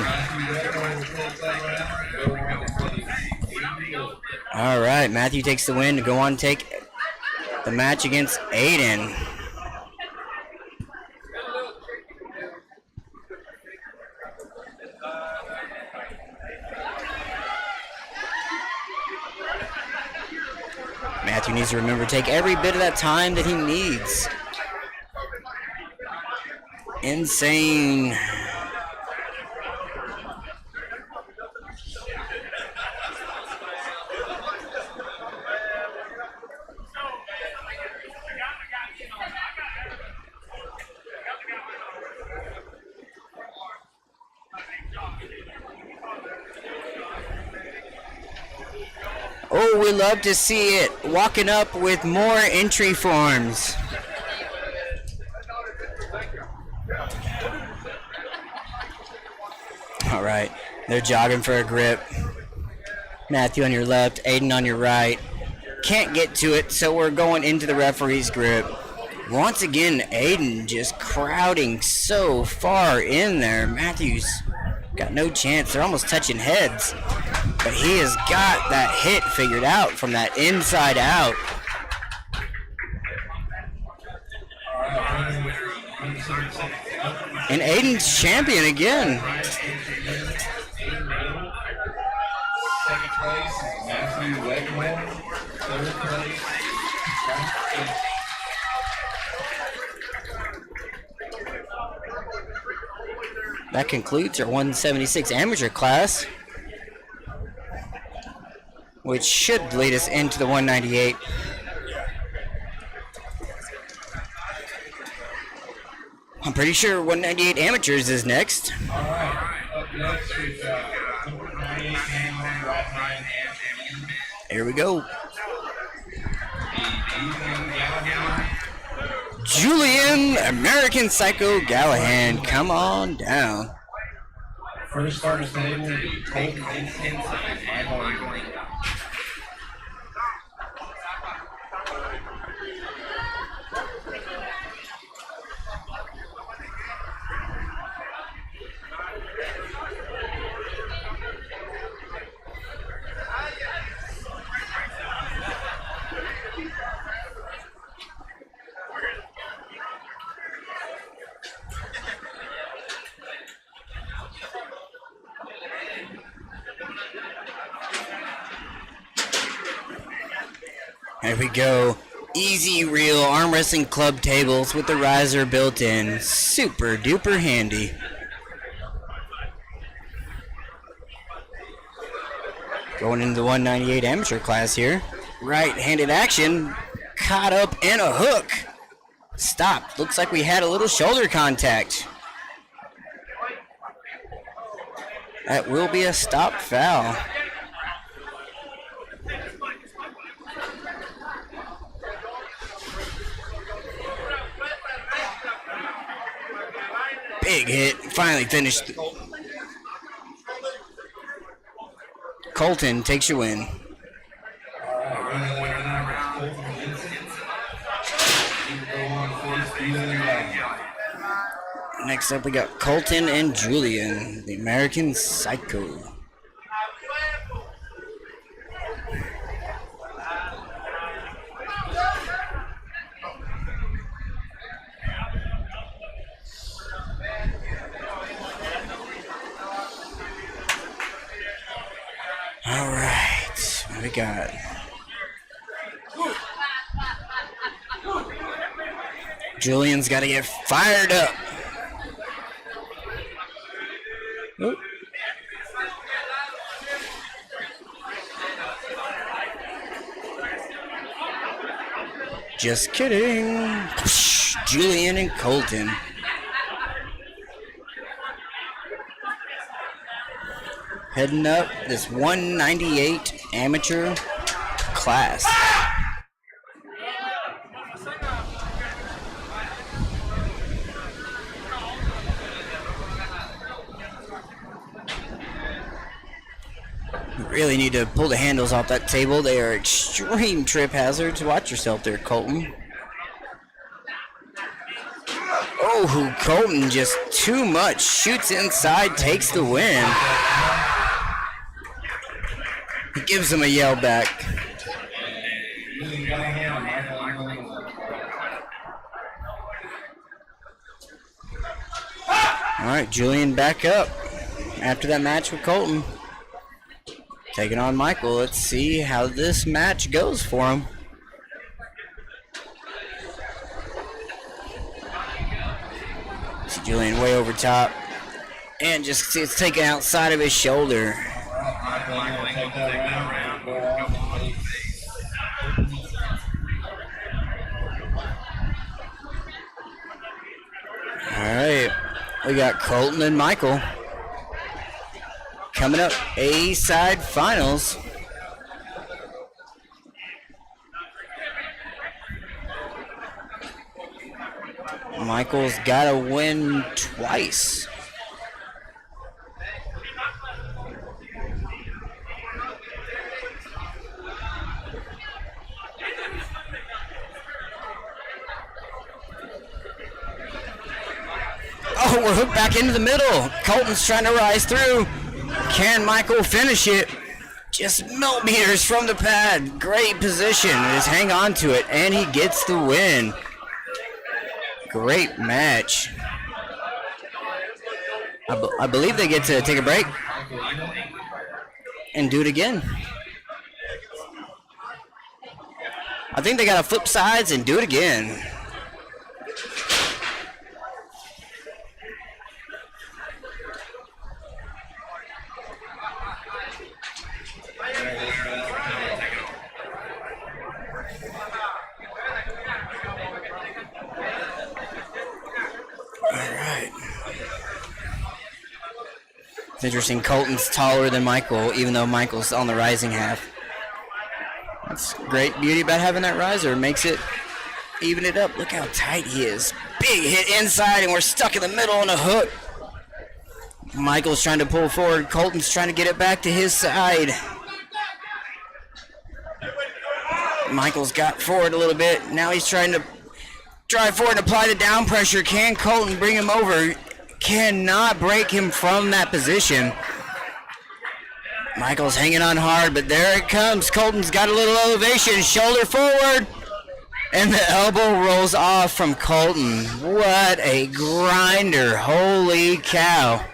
All right, Matthew takes the win to go on and take the match against Aiden. Matthew needs to remember to take every bit of that time that he needs. Insane. Oh, we love to see it. Walking up with more entry forms. All right, they're jogging for a grip. Matthew on your left, Aiden on your right. Can't get to it, so we're going into the referee's grip. Once again, Aiden just crowding so far in there. Matthew's got no chance. They're almost touching heads. But he has got that hit figured out from that inside out. And Aiden's champion again. Second place, Matthew Wegmore. Third place, That concludes our 176 amateur class, which should lead us into the 198. I'm pretty sure 198 amateurs is next. all right. Up next is 98 handle right hand. Here we go. Julian American Psycho Gallahan, come on down. First starter's table, Colton inside and Michael. There we go. Easy reel arm wrestling club tables with the riser built in. Super duper handy. Going into the 198 amateur class here. Right-handed action. Caught up in a hook. Stopped. Looks like we had a little shoulder contact. That will be a stop foul. Big hit. Finally finished. Colton takes your win. Next up, we got Colton and Julian, the American Psycho. All right, what we got? Julian's got to get fired up. Oop. Just kidding. Julian and Colton. Heading up this 198 amateur class. You really need to pull the handles off that table. They are extreme trip hazards. Watch yourself there, Colton. Oh, Colton just too much. Shoots inside, takes the win. He gives him a yell back. All right, Julian back up after that match with Colton. Taking on Michael. Let's see how this match goes for him. See Julian way over top. And just see it's taken outside of his shoulder. Alright, we got Colton and Michael. Coming up, A-side finals. Michael's got to win twice. Oh, we're hooked back into the middle. Colton's trying to rise through. Can Michael finish it? Just millimeters from the pad. Great position. Just hang on to it, and he gets the win. Great match. I believe they get to take a break and do it again. I think they got to flip sides and do it again. It's interesting, Colton's taller than Michael, even though Michael's on the rising half. That's great beauty about having that riser. Makes it even it up. Look how tight he is. Big hit inside, and we're stuck in the middle on a hook. Michael's trying to pull forward. Colton's trying to get it back to his side. Michael's got forward a little bit. Now he's trying to drive forward and apply the down pressure. Can Colton bring him over? Cannot break him from that position. Michael's hanging on hard, but there it comes. Colton's got a little elevation, shoulder forward, and the elbow rolls off from Colton. What a grinder, holy cow.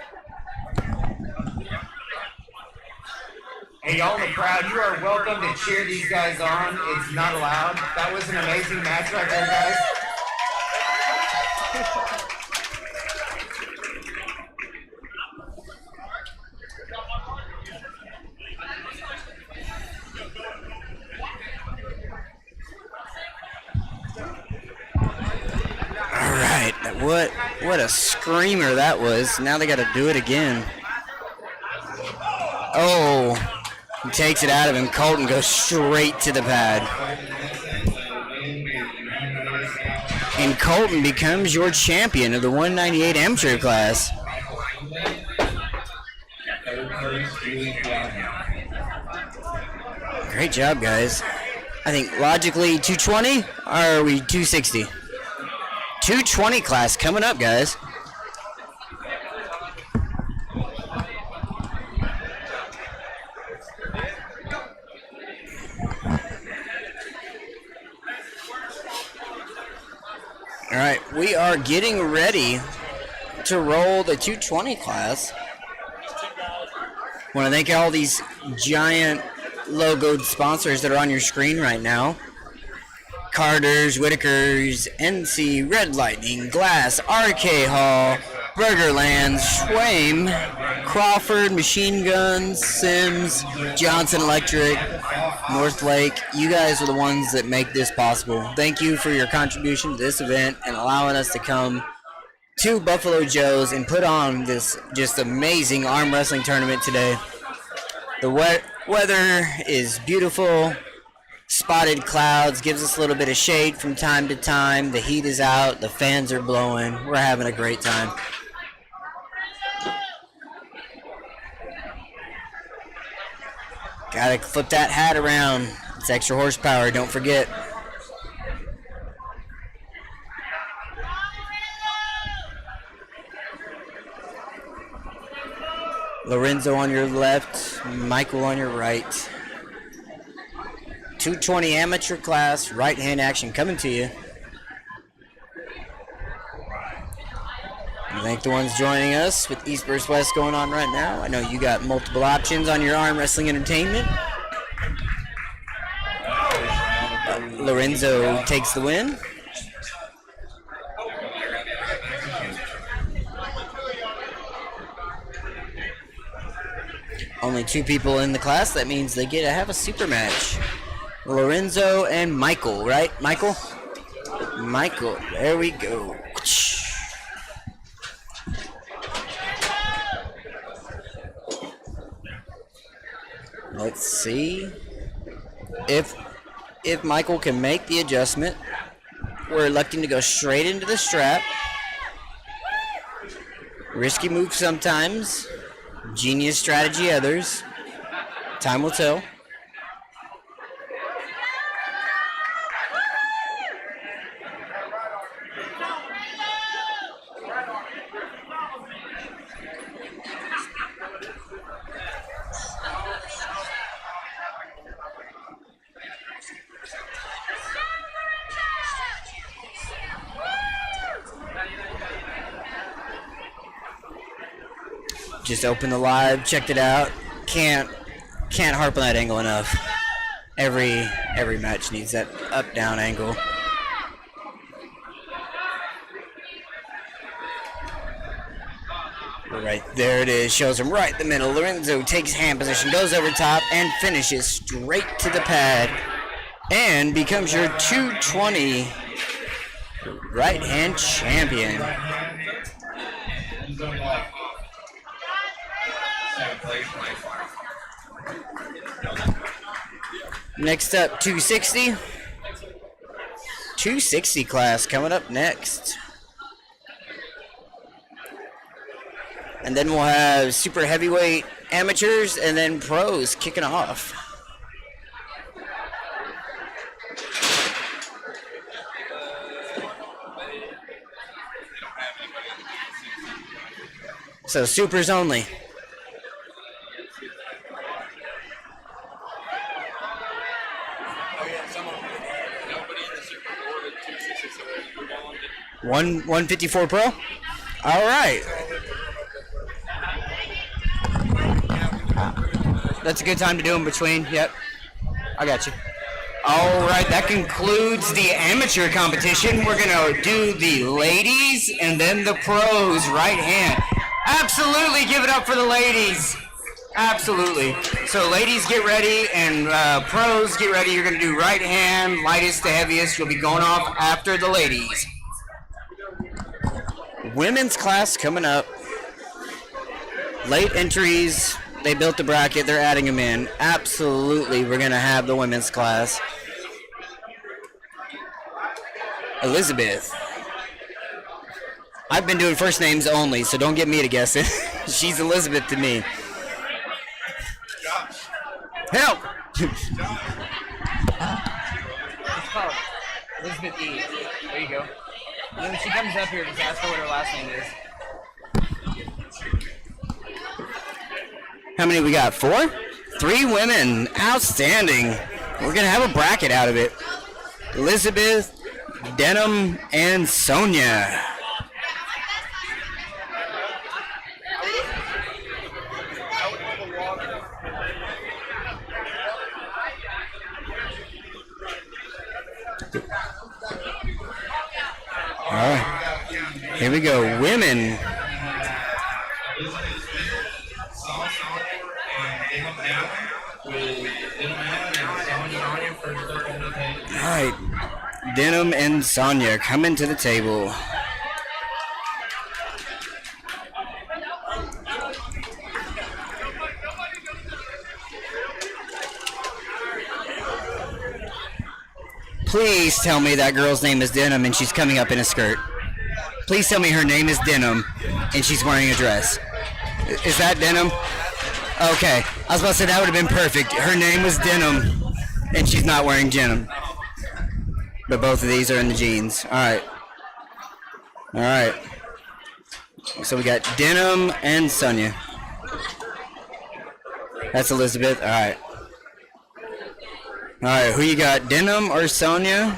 Hey, y'all in the crowd, you are welcome to cheer these guys on. It's not allowed. That was an amazing match right there, guys. What a screamer that was. Now they got to do it again. Oh, he takes it out of him. Colton goes straight to the pad. And Colton becomes your champion of the 198 amateur class. Great job, guys. I think logically 220, or are we 260? 220 class coming up, guys. All right, we are getting ready to roll the 220 class. Want to thank all these giant logoed sponsors that are on your screen right now. Carter's, Whitaker's, NC, Red Lightning, Glass, RK Hall, Burgerland, Schwame, Crawford, Machine Guns, Sims, Johnson Electric, North Lake. You guys are the ones that make this possible. Thank you for your contribution to this event and allowing us to come to Buffalo Joe's and put on this just amazing arm wrestling tournament today. The weather is beautiful. Spotted clouds gives us a little bit of shade from time to time. The heat is out. The fans are blowing. We're having a great time. Gotta flip that hat around. It's extra horsepower, don't forget. Lorenzo on your left, Michael on your right. 220 amateur class, right hand action coming to you. I thank the ones joining us with East vs. West going on right now. I know you got multiple options on your arm wrestling entertainment. Lorenzo takes the win. Only 2 people in the class. That means they get to have a super match. Lorenzo and Michael, right? Michael? Michael, there we go. Let's see if Michael can make the adjustment. We're electing to go straight into the strap. Risky move sometimes. Genius strategy others. Time will tell. just opened the live, checked it out. Can't harp on that angle enough. Every match needs that up-down angle. Right there it is. Shows him right in the middle. Lorenzo takes hand position, goes over top, and finishes straight to the pad. And becomes your 220 right-hand champion. Next up, 260. 260 class coming up next. And then we'll have super heavyweight amateurs and then pros kicking off. So supers only. One 154 pro? All right. That's a good time to do in between. Yep. I got you. All right, that concludes the amateur competition. We're going to do the ladies and then the pros right hand. Absolutely give it up for the ladies. Absolutely. So ladies, get ready, and pros, get ready. You're going to do right hand, lightest to heaviest. You'll be going off after the ladies. Women's class coming up. Late entries. They built the bracket. They're adding them in. Absolutely, we're going to have the women's class. Elizabeth. I've been doing first names only, so don't get me to guess it. She's Elizabeth to me. Help! Let's call her Elizabeth E. There you go. And when she comes up here, just ask her what her last name is. How many we got? 4? 3 women. Outstanding. We're going to have a bracket out of it. Elizabeth, Denham, and Sonia. All right. Here we go. Women. All right, Denham and Sonia coming to the table. Please tell me that girl's name is Denham and she's coming up in a skirt. Please tell me her name is Denham and she's wearing a dress. Is that Denham? Okay, I was about to say that would have been perfect. Her name was Denham and she's not wearing denim. But both of these are in the jeans. All right. All right. So we got Denham and Sonia. That's Elizabeth. All right. All right. Who you got, Denham or Sonia?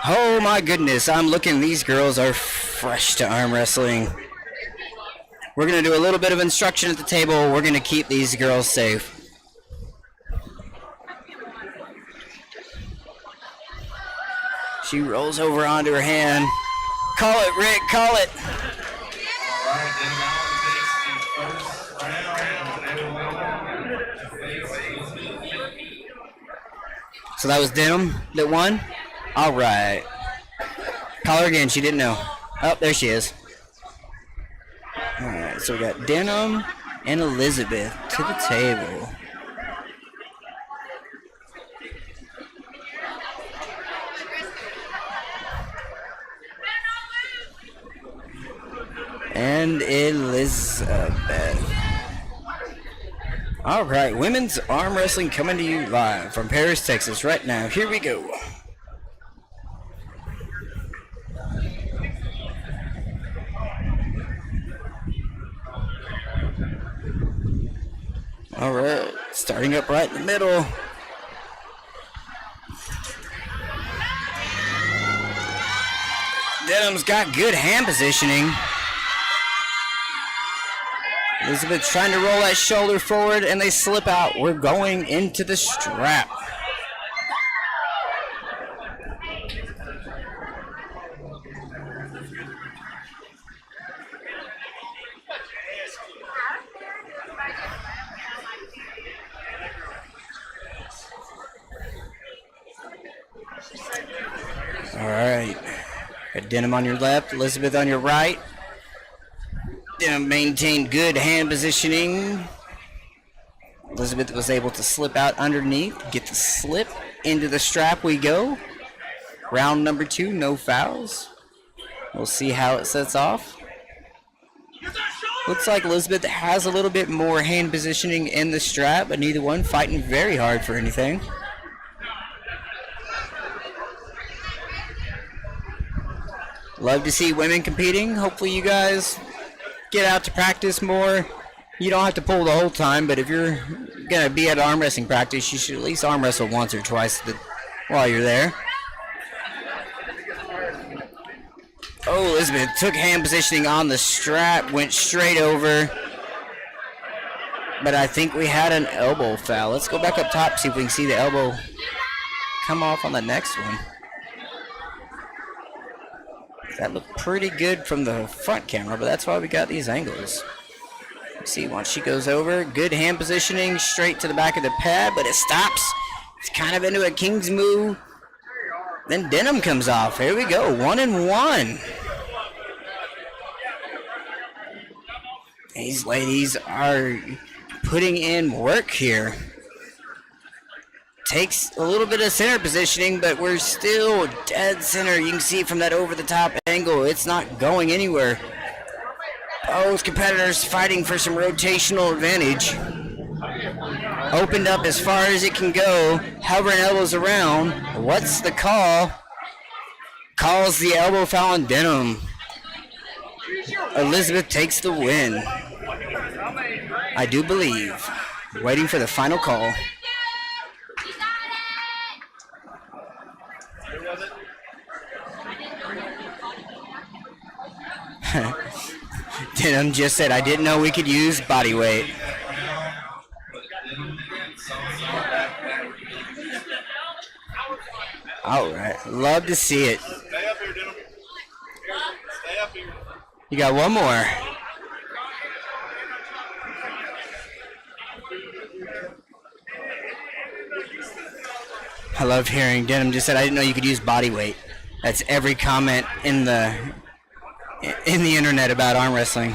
Oh my goodness. I'm looking. These girls are fresh to arm wrestling. We're going to do a little bit of instruction at the table. We're going to keep these girls safe. She rolls over onto her hand. Call it, Rick, call it. So that was Denham that won? All right. Call her again, she didn't know. Oh, there she is. All right, so we got Denham and Elizabeth to the table. And Elizabeth. All right, women's arm wrestling coming to you live from Paris, Texas right now. Here we go. All right, starting up right in the middle. Denham's got good hand positioning. Elizabeth's trying to roll that shoulder forward, and they slip out. We're going into the strap. All right. Got Denham on your left, Elizabeth on your right. Denham maintained good hand positioning. Elizabeth was able to slip out underneath, get the slip into the strap. We go. Round number 2, no fouls. We'll see how it sets off. Looks like Elizabeth has a little bit more hand positioning in the strap, but neither one fighting very hard for anything. Love to see women competing. Hopefully you guys get out to practice more. You don't have to pull the whole time, but if you're going to be at arm wrestling practice, you should at least arm wrestle once or twice while you're there. Oh, Elizabeth took hand positioning on the strap, went straight over. But I think we had an elbow foul. Let's go back up top, see if we can see the elbow come off on the next one. That looked pretty good from the front camera, but that's why we got these angles. See, once she goes over, good hand positioning, straight to the back of the pad, but it stops. It's kind of into a king's move. Then Denham comes off. Here we go, 1-1. These ladies are putting in work here. Takes a little bit of center positioning, but we're still dead center. You can see from that over-the-top angle, it's not going anywhere. Both competitors fighting for some rotational advantage. Opened up as far as it can go, hovering elbows around. What's the call? Calls the elbow foul on Denham. Elizabeth takes the win. I do believe. Waiting for the final call. Denham just said, I didn't know we could use body weight. All right, love to see it. Stay up here, Denham. Stay up here. You got one more. I love hearing Denham just said, I didn't know you could use body weight. That's every comment in the internet about arm wrestling.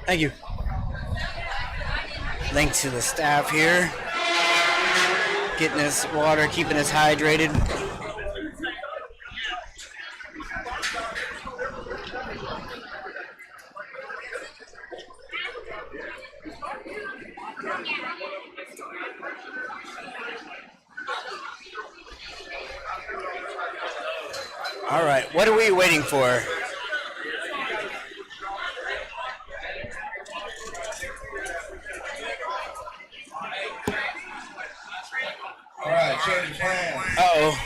Thank you. Thanks to the staff here. Getting us water, keeping us hydrated. All right, what are we waiting for? All right, change plan. Uh-oh.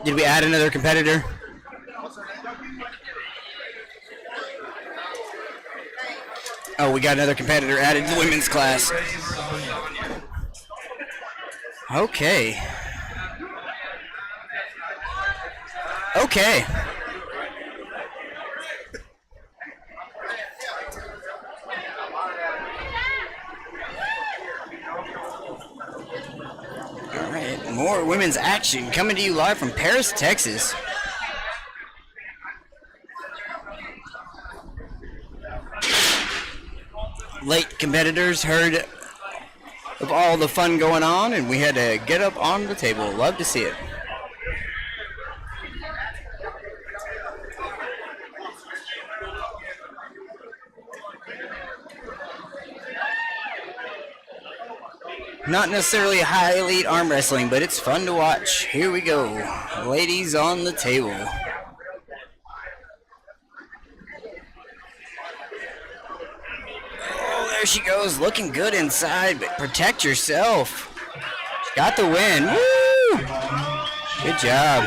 Did we add another competitor? Oh, we got another competitor added to the women's class. Okay. Okay. All right, more women's action coming to you live from Paris, Texas. Late competitors heard of all the fun going on, and we had to get up on the table. Love to see it. Not necessarily high elite arm wrestling, but it's fun to watch. Here we go. Ladies on the table. Oh, there she goes. Looking good inside, but protect yourself. Got the win. Woo! Good job.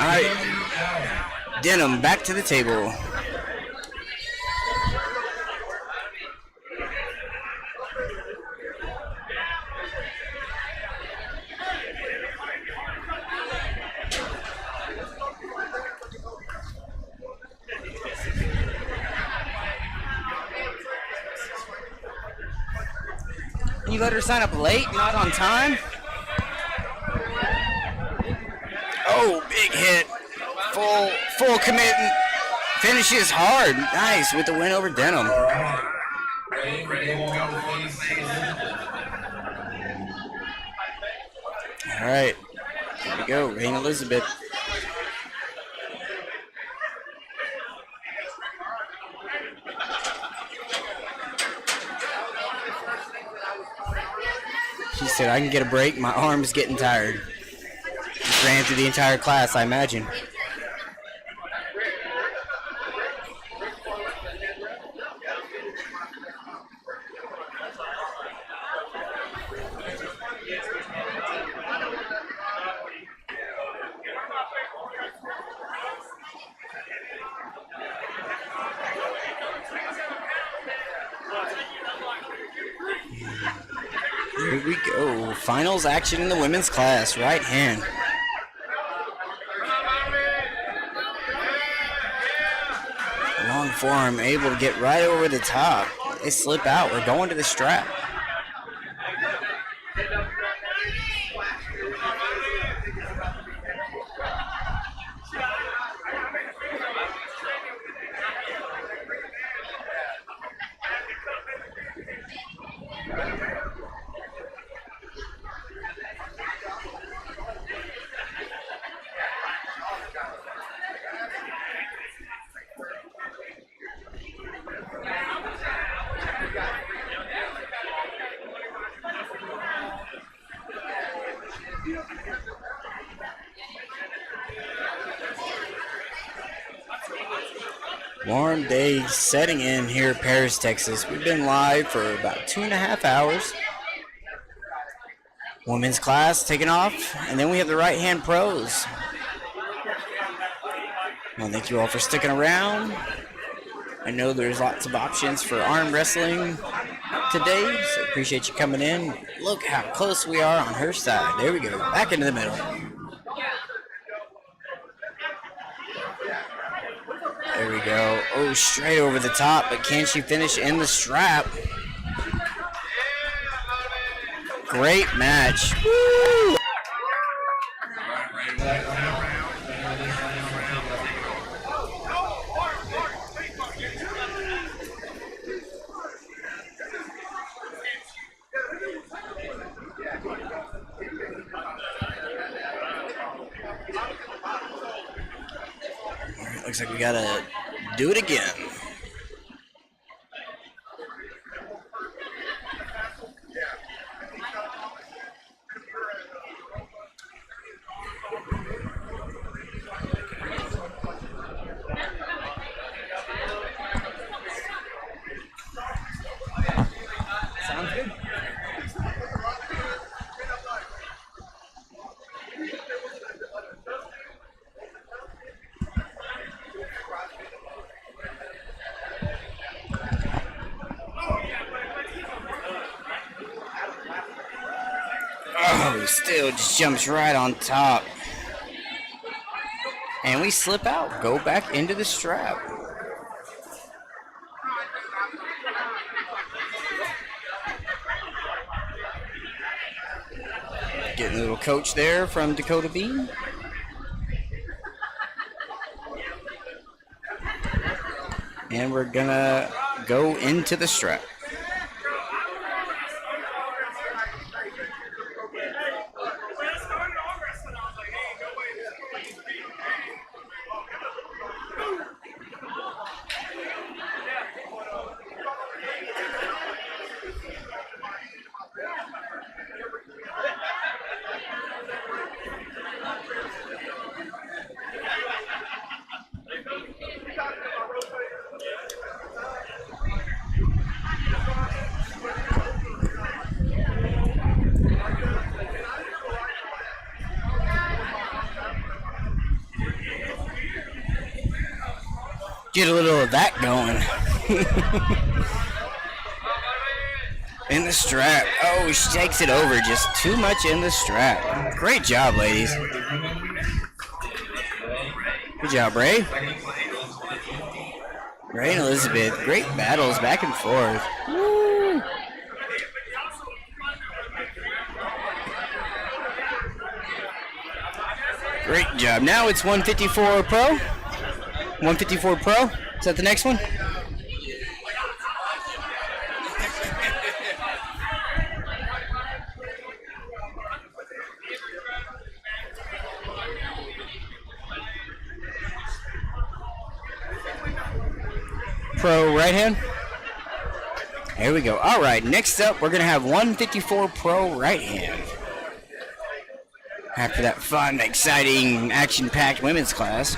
All right. Denim, back to the table. You let her sign up late, not on time? Oh, big hit. Full commitment. Finishes hard. Nice with the win over Denim. All right. Here we go. Rain Elizabeth. She said, I can get a break. My arm's getting tired. Just ran through the entire class, I imagine. Here we go. Finals action in the women's class. Right hand. Long forearm able to get right over the top. They slip out. We're going to the strap. Warm day setting in here, Paris, Texas. We've been live for about 2.5 hours. Women's class taking off, and then we have the right hand pros. Well, thank you all for sticking around. I know there's lots of options for arm wrestling today, so appreciate you coming in. Look how close we are on her side. There we go, back into the middle. There we go. Oh, straight over the top, but can she finish in the strap? Great match. Woo! Looks like we gotta do it again. Sounds good. Oh, still just jumps right on top. And we slip out, go back into the strap. Getting a little coach there from Dakota Bean. And we're gonna go into the strap. Get a little of that going. In the strap. Oh, she takes it over. Just too much in the strap. Great job, ladies. Good job, Ray. Ray and Elizabeth. Great battles back and forth. Woo. Great job. Now it's 154 Pro. 154 Pro. Is that the next one? Pro right hand. Here we go. All right, next up, we're going to have 154 Pro right hand. After that fun, exciting, action-packed women's class.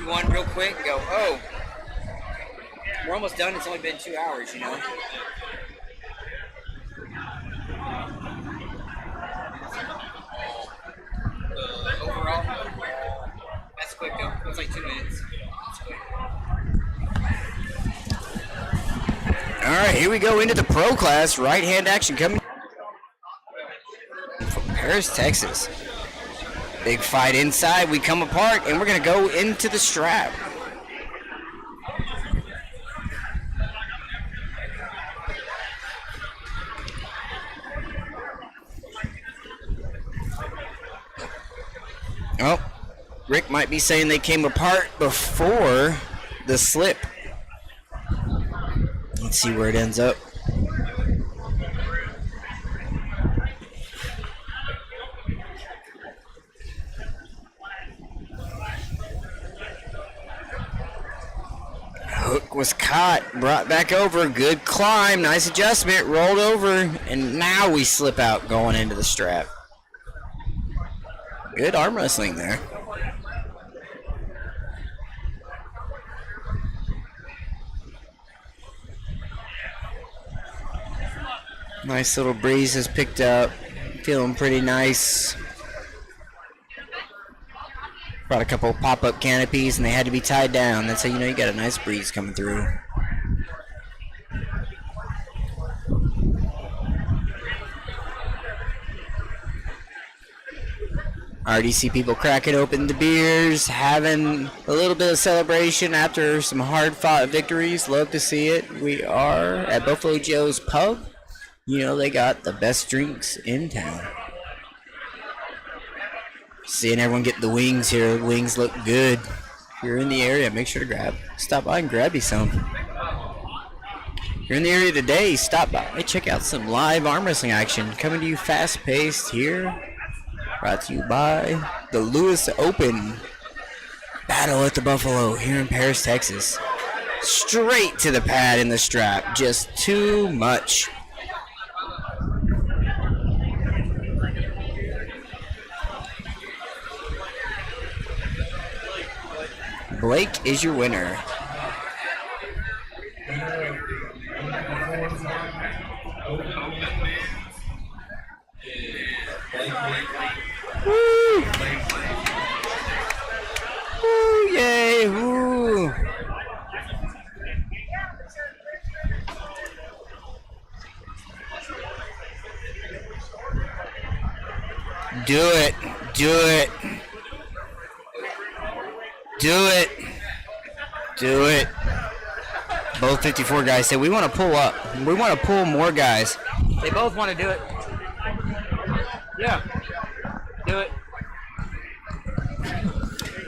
One real quick and go, oh, we're almost done. It's only been 2 hours, you know. Overall, that's quick though. It's like 2 minutes. All right, here we go into the pro class. Right hand action coming from Paris, Texas. Big fight inside, we come apart, and we're going to go into the strap. Oh, Rick might be saying they came apart before the slip. Let's see where it ends up. Hook was caught, brought back over, good climb, nice adjustment, rolled over, and now we slip out going into the strap. Good arm wrestling there. Nice little breeze has picked up, feeling pretty nice. Brought a couple pop-up canopies and they had to be tied down. That's how you know you got a nice breeze coming through. Already see people cracking open the beers, having a little bit of celebration after some hard-fought victories. Love to see it. We are at Buffalo Joe's Pub. You know they got the best drinks in town. Seeing everyone get the wings here. The wings look good. If you're in the area, make sure to stop by and grab you some. If you're in the area today, stop by. Check out some live arm wrestling action. Coming to you fast-paced here. Brought to you by the Lewis Open Battle at the Buffalo here in Paris, Texas. Straight to the pad in the strap. Just too much. Blake is your winner. Woo! Woo! Yay! Woo! Do it! Do it! Do it! Do it! Both 54 guys say we want to pull up. We want to pull more guys. They both want to do it. Yeah. Do it.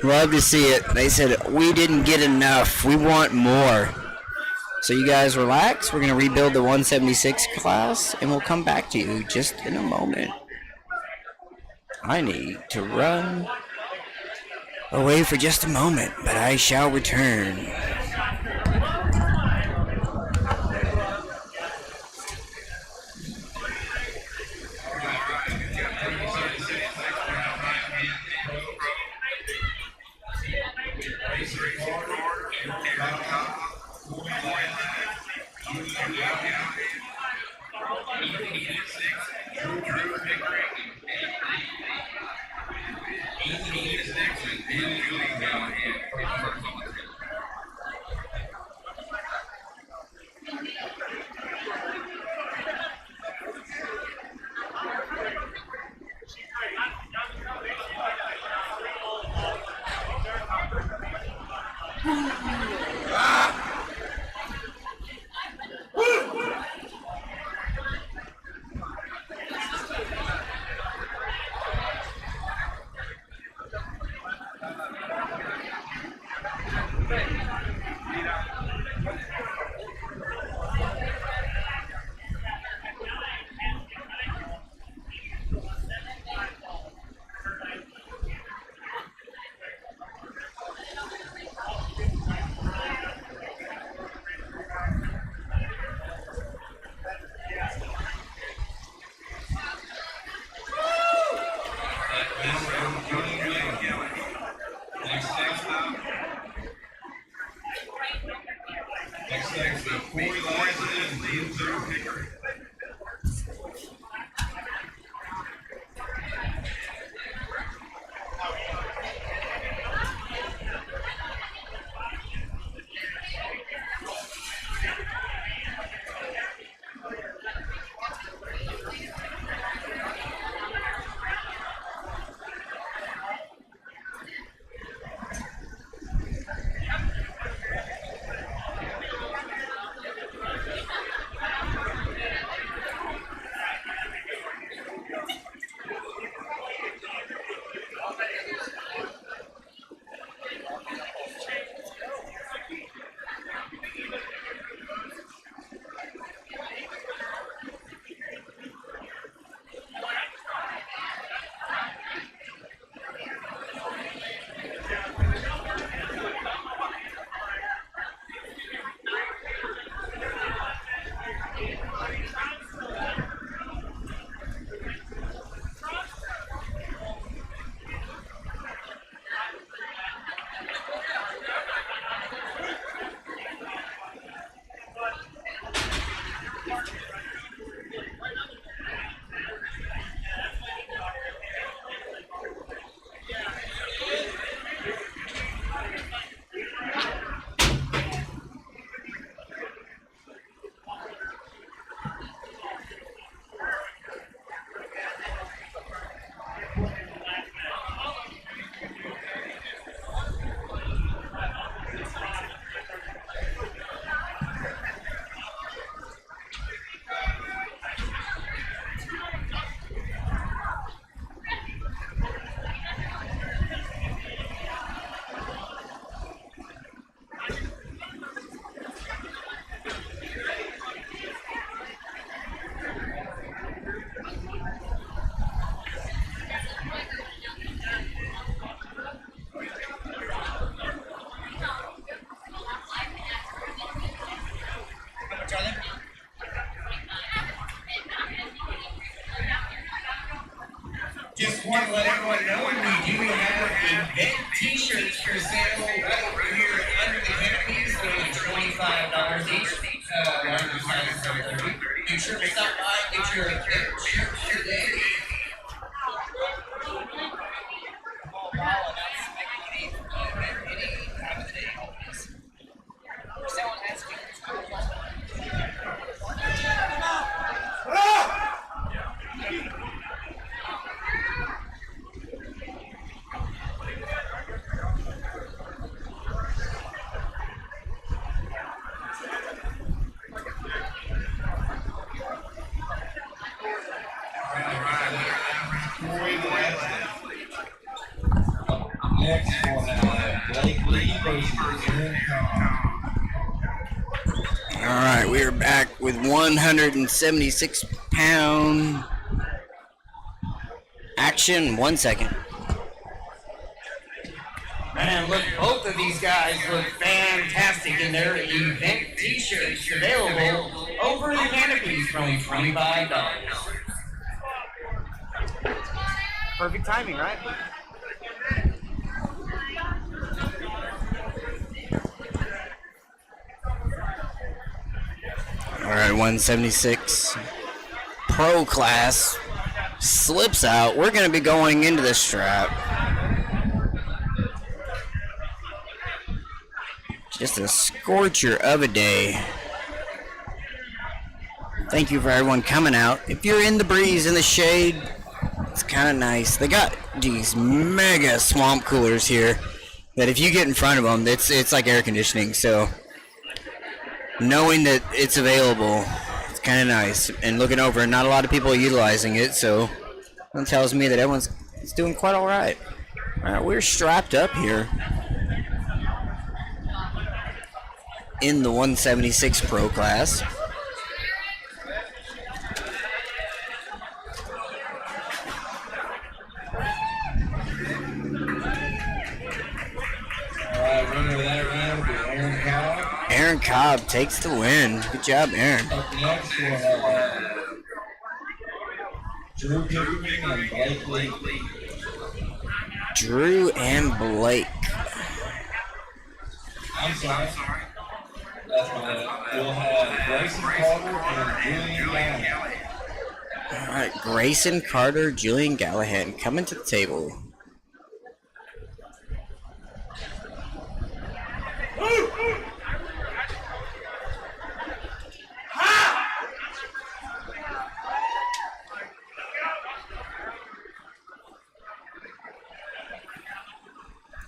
Love to see it. They said we didn't get enough. We want more. So you guys relax. We're going to rebuild the 176 class and we'll come back to you just in a moment. I need to run away for just a moment, but I shall return. Just want to let everyone know we do have event t-shirts for sale right here under the canopies. They're $25 each. New sure to stop by, get your chair today. Next we'll have Blake Lee versus Aaron Cobb. All right, we are back with 176-pound action. 1 second. Man, look, both of these guys look fantastic in their event t-shirts available over the canopies from $25. Perfect timing, right? All right, 176 pro class slips out. We're going to be going into the strap. Just a scorcher of a day. Thank you for everyone coming out. If you're in the breeze, in the shade, it's kind of nice. They got these mega swamp coolers here that if you get in front of them, it's like air conditioning. So knowing that it's available, it's kind of nice. And looking over, not a lot of people are utilizing it, so that tells me that everyone's doing quite all right. All right, we're strapped up here in the 176 pro class. Runner of that round will be Aaron Cobb. Aaron Cobb takes the win. Good job, Aaron. Up next we'll have Drew Pickering and Blake Lee. Drew and Blake. I'm sorry. That's my bad. We'll have Grayson Carter and Julian Galligan. All right, Grayson Carter, Julian Gallahan coming to the table.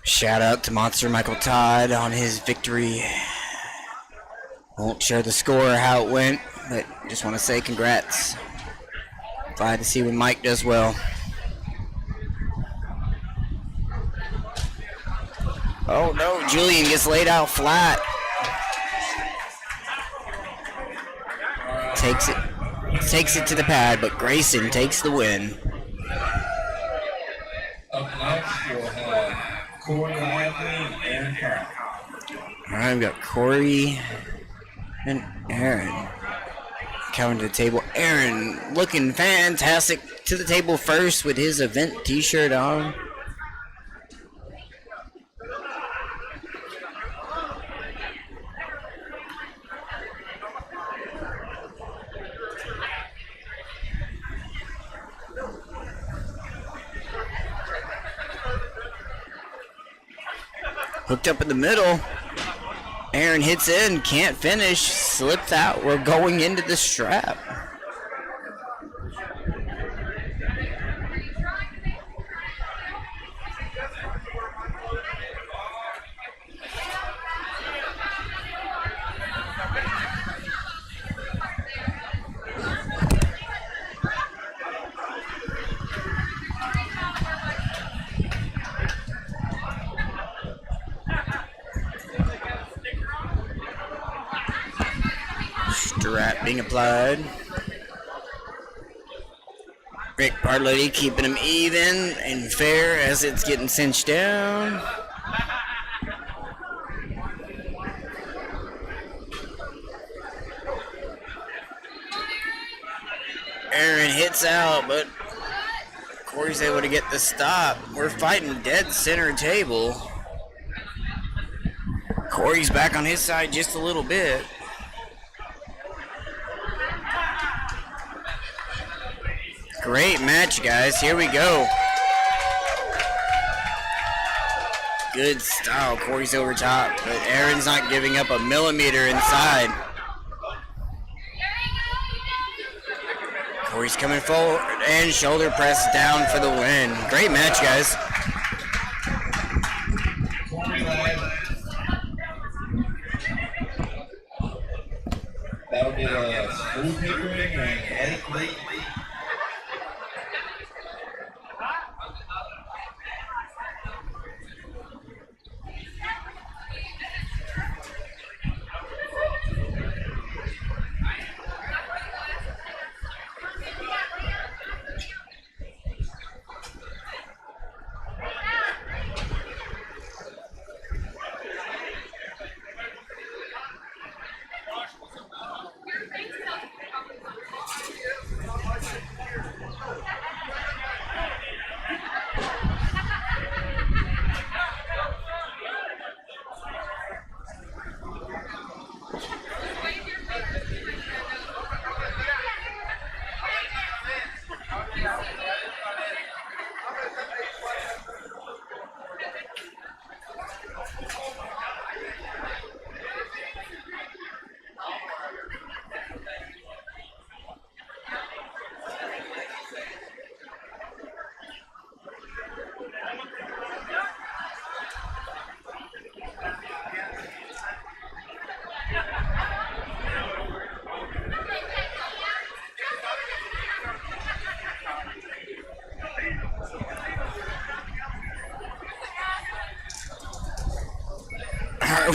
Shout out to Monster Michael Todd on his victory. Won't share the score or how it went, but just want to say congrats. Glad to see when Mike does well. Oh no, Julian gets laid out flat. Takes it to the pad, but Grayson takes the win. Up next we'll have Corey Ladley and Aaron Cobb. All right, we've got Corey and Aaron coming to the table. Aaron looking fantastic to the table first with his event t-shirt on. Hooked up in the middle. Aaron hits in, can't finish, slips out. We're going into the strap. Strap being applied. Rick Bartlett keeping him even and fair as it's getting cinched down. Aaron hits out, but Corey's able to get the stop. We're fighting dead center table. Corey's back on his side just a little bit. Great match, guys. Here we go. Good style. Corey's over top, but Aaron's not giving up a millimeter inside. Corey's coming forward and shoulder press down for the win. Great match, guys. That'll be a Drew Pickering and Eddie Lee.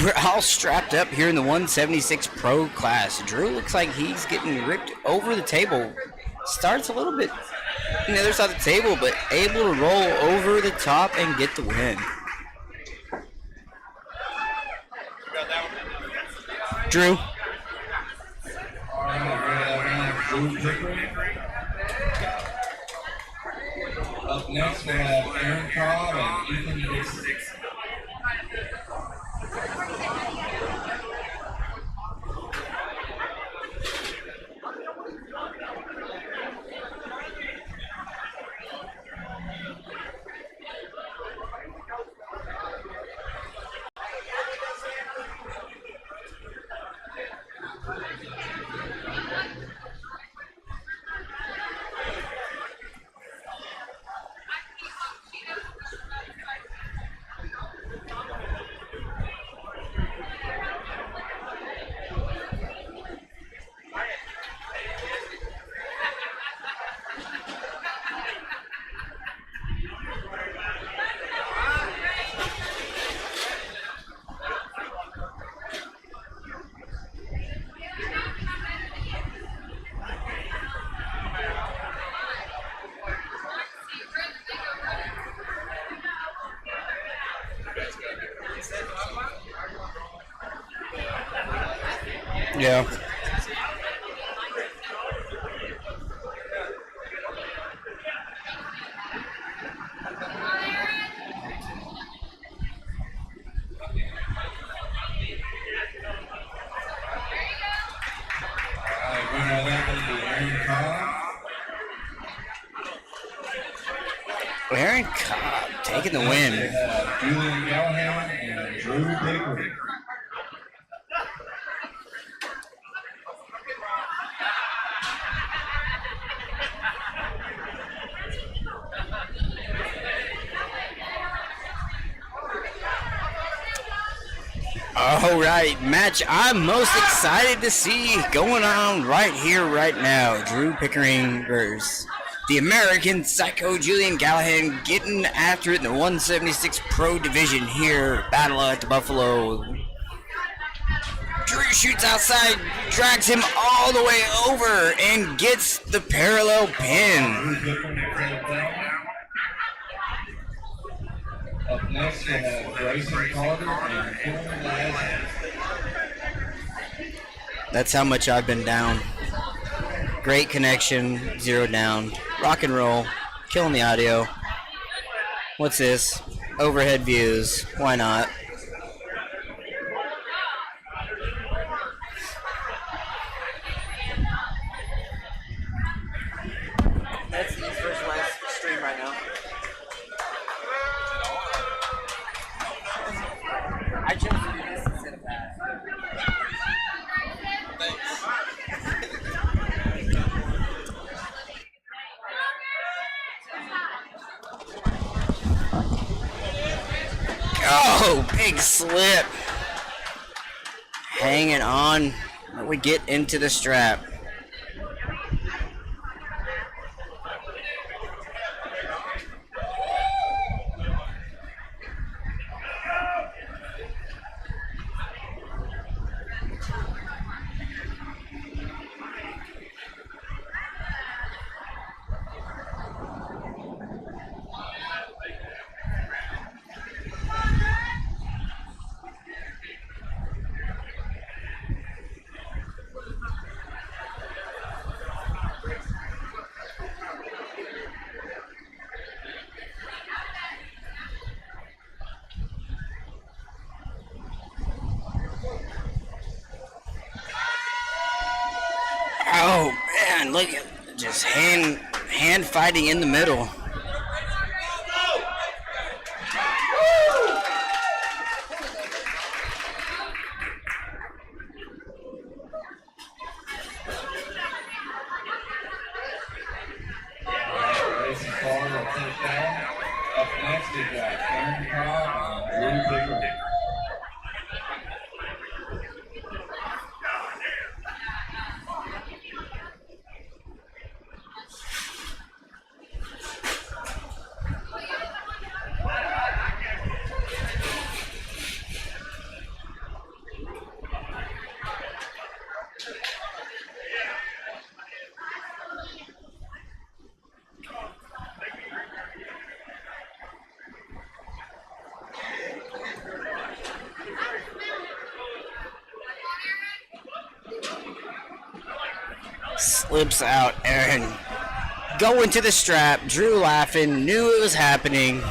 We're all strapped up here in the 176 Pro class. Drew looks like he's getting ripped over the table. Starts a little bit on the other side of the table, but able to roll over the top and get the win. Drew. Drew Pickering. Up next we have Aaron Cobb and Ethan Dixon. Yeah. Aaron Cobb taking the win. Julian Callahan and Drew Pickering. All right, match I'm most excited to see going on right here, right now. Drew Pickering versus the American Psycho Julian Callahan getting after it in the 176 Pro Division here. Battle at the Buffalo. Drew shoots outside, drags him all the way over, and gets the parallel pin. Up next, we have Grayson Carter and Kevin Lazarus. That's how much I've been down. Great connection, 0 down. Rock and roll, killing the audio. What's this? Overhead views. Why not? That's Big slip. Hanging on. We get into the strap. Oh man, look at just hand fighting in the middle. Racing corner will finish down. Up next, we've got Aaron Cobb and Drew Pickering. Slips out, Aaron. Going to the strap. Drew laughing. Knew it was happening.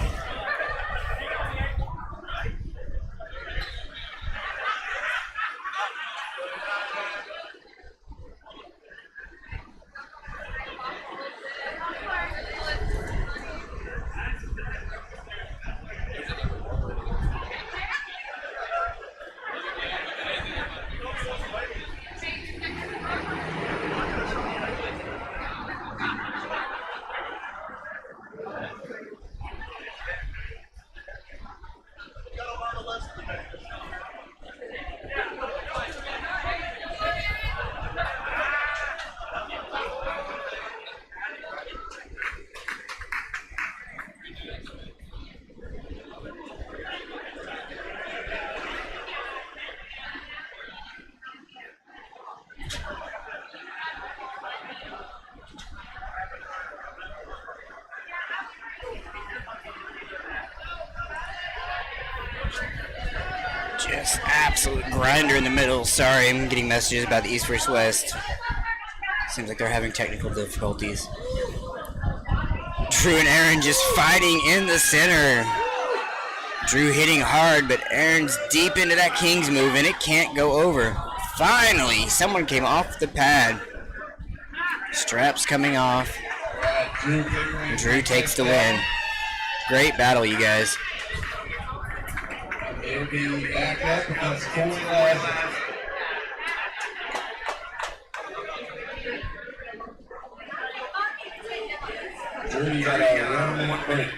Just absolute grinder in the middle. Sorry, I'm getting messages about the East versus West. Seems like they're having technical difficulties. Drew and Aaron just fighting in the center. Drew hitting hard, but Aaron's deep into that King's move, and it can't go over. Finally, someone came off the pad. Straps coming off. Drew takes the win. Great battle, you guys. It'll be back up against Corey Lazarus. Drew, you got a round break.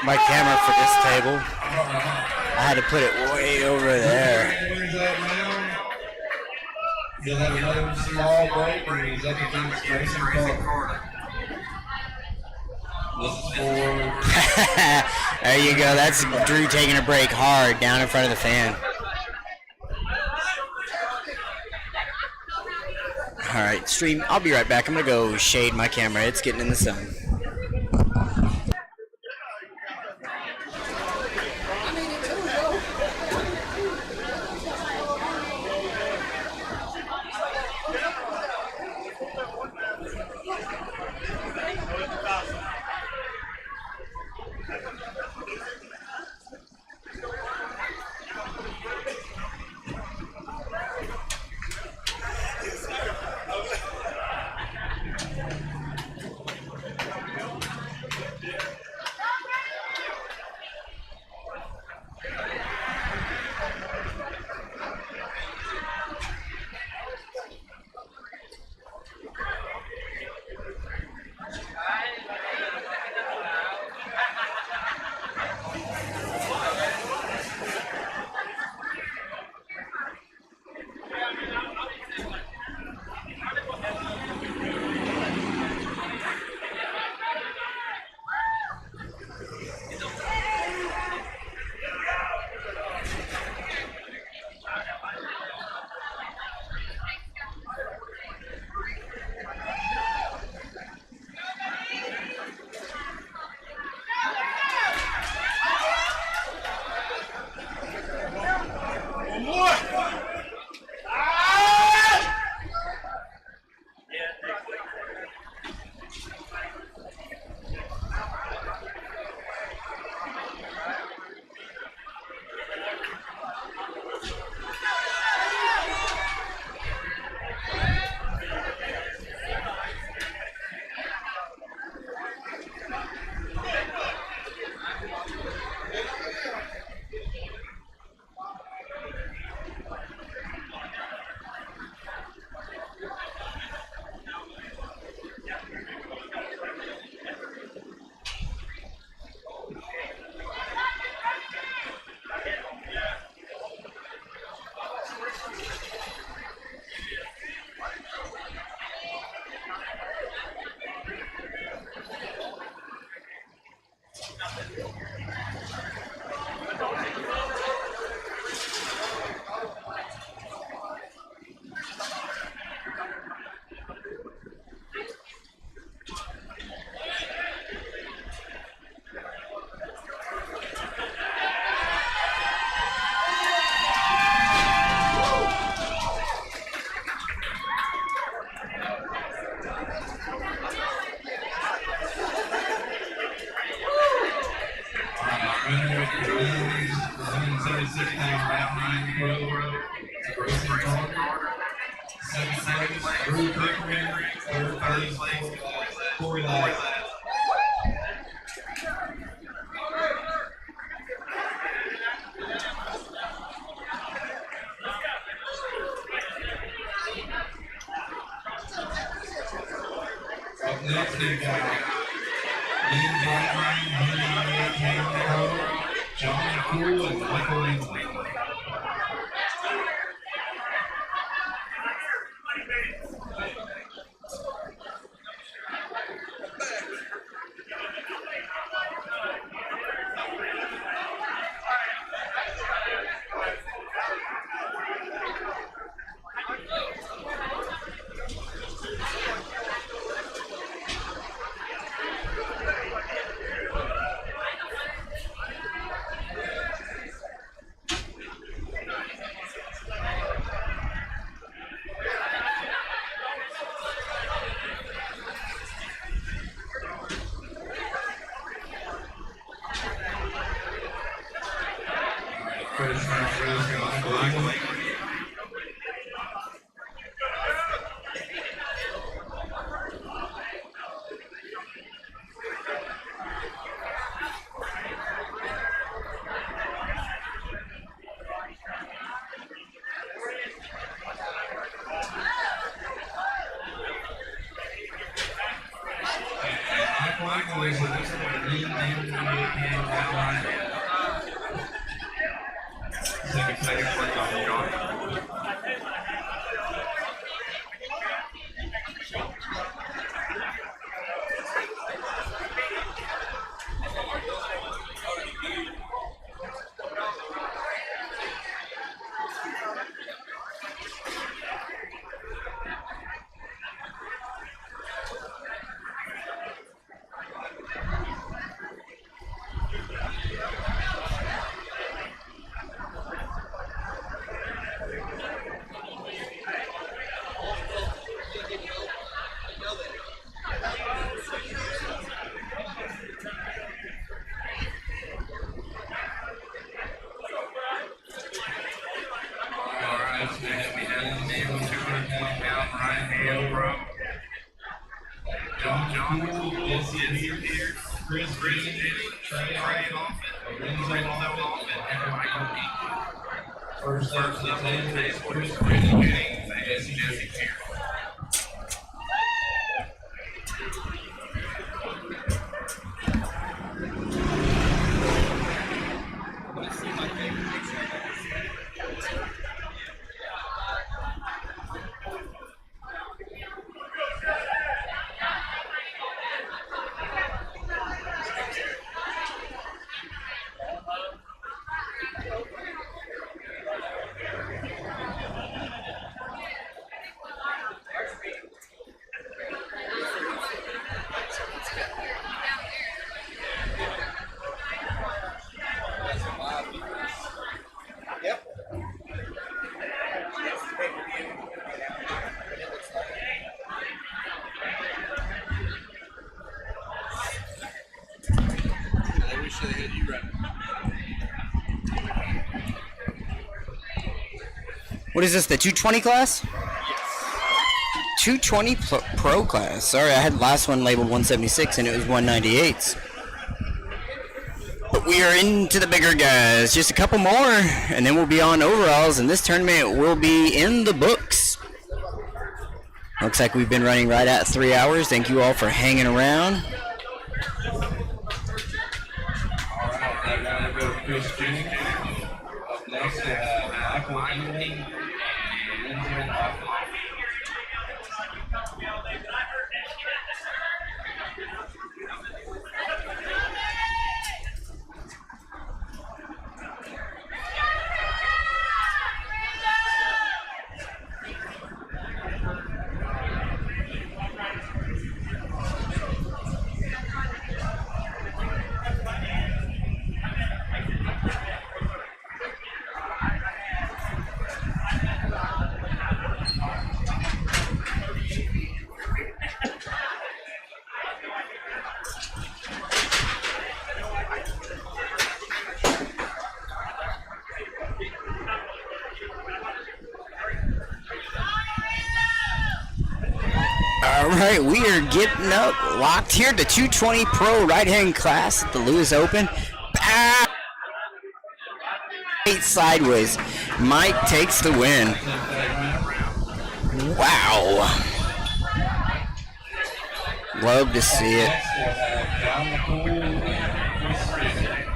my camera for this table. I had to put it way over there. Where's that now? He'll have another small break and he's up against Grayson Carter. This is for... There you go. That's Drew taking a break hard down in front of the fan. All right, stream. I'll be right back. I'm going to go shade my camera. It's getting in the sun. Next we got John Cool and Michael Ainsley. and Pro. John Cool, Jesse Pierce, Chris Jennings, Trey Hoffman, Lorenzo Hoffman, and Michael Dean. First up to the table, Chris Jennings and Jesse Pierce. What is this, the 220 class? 220 Pro class. Sorry, I had the last one labeled 176 and it was 198s. But we are into the bigger guys. Just a couple more and then we'll be on overalls, and this tournament will be in the books. Looks like we've been running right at 3 hours. Thank you all for hanging around. Alright, now we're going to go to Chris Jennings. Up next we have Michael England and Lorenzo Hoffman. Alright, we are getting up, locked here to 220 Pro right-hand class at the Lewis Open. Sideways. Mike takes the win. Wow. Love to see it. Next we'll have John McCool and Chris Jennings.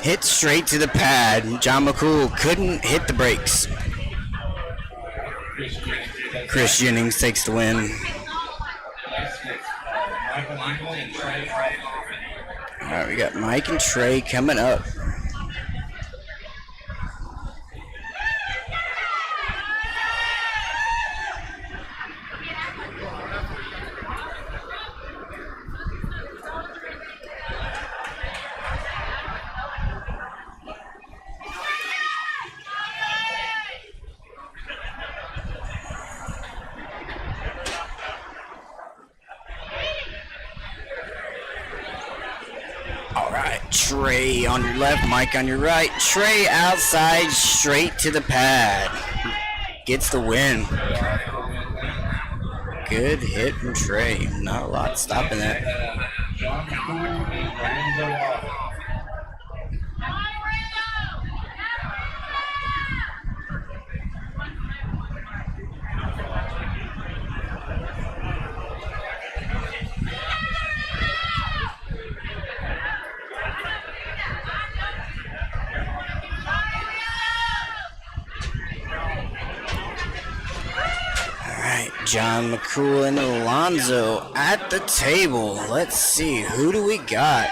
Hit straight to the pad. John McCool couldn't hit the brakes. Chris Jennings takes the win. Next is Michael England and Trey Hoffman. Alright, we got Mike and Trey coming up. Trey on your left, Mike on your right. Trey outside, straight to the pad. Gets the win. Good hit from Trey. Not a lot stopping that. John McCool and Lorenzo Hoffman. John McCool and Alonzo at the table. Let's see, who do we got?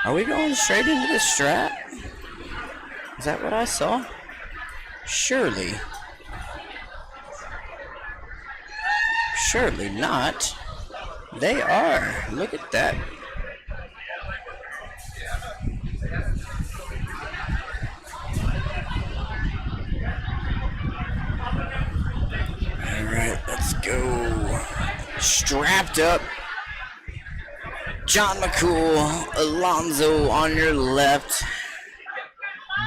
Are we going straight into the strat? Is that what I saw? Surely. Surely not. They are. Look at that. Alright, let's go. Strapped up. John McCool, Alonzo on your left.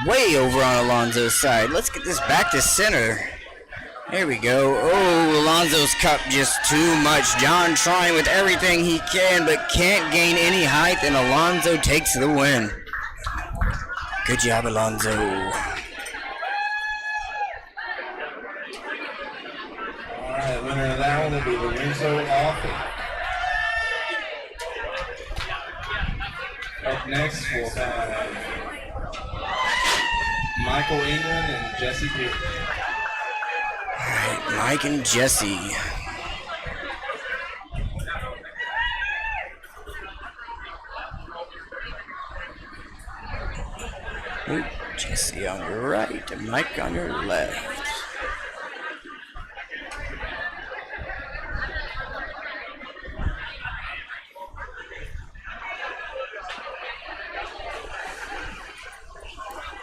Way over on Alonzo's side. Let's get this back to center. There we go. Oh, Alonzo's cup just too much. John trying with everything he can, but can't gain any height, and Alonzo takes the win. Good job, Alonzo. Alright, winner of that one will be Lorenzo Alford. Up next, we'll have Michael England and Jesse Pierce. Alright, Mike and Jesse. Ooh, Jesse on your right and Mike on your left.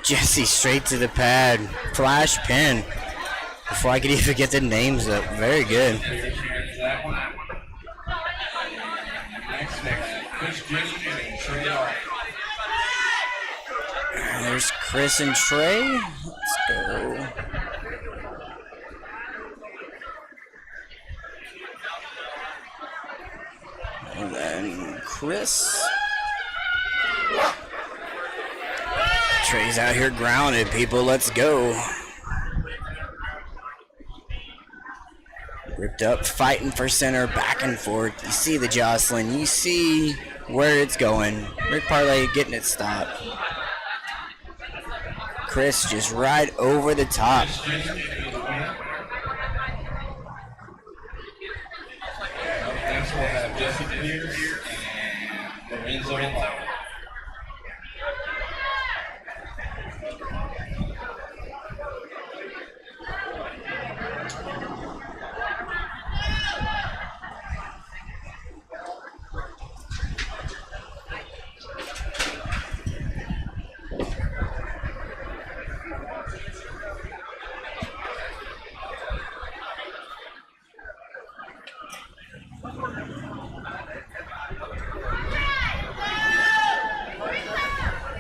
Jesse straight to the pad. Flash pin. Before I could even get the names up. Very good. Here's that one. Next, we'll have Chris Jennings and Trey Arthur. There's Chris and Trey. Let's go. And then Chris. Trey's out here grounded, people. Let's go. Ripped up, fighting for center, back and forth. You see the jostling. You see where it's going. Rick Parlay getting it stopped. Chris just right over the top. Next, we'll have Jesse Pierce and Lorenzo Alford.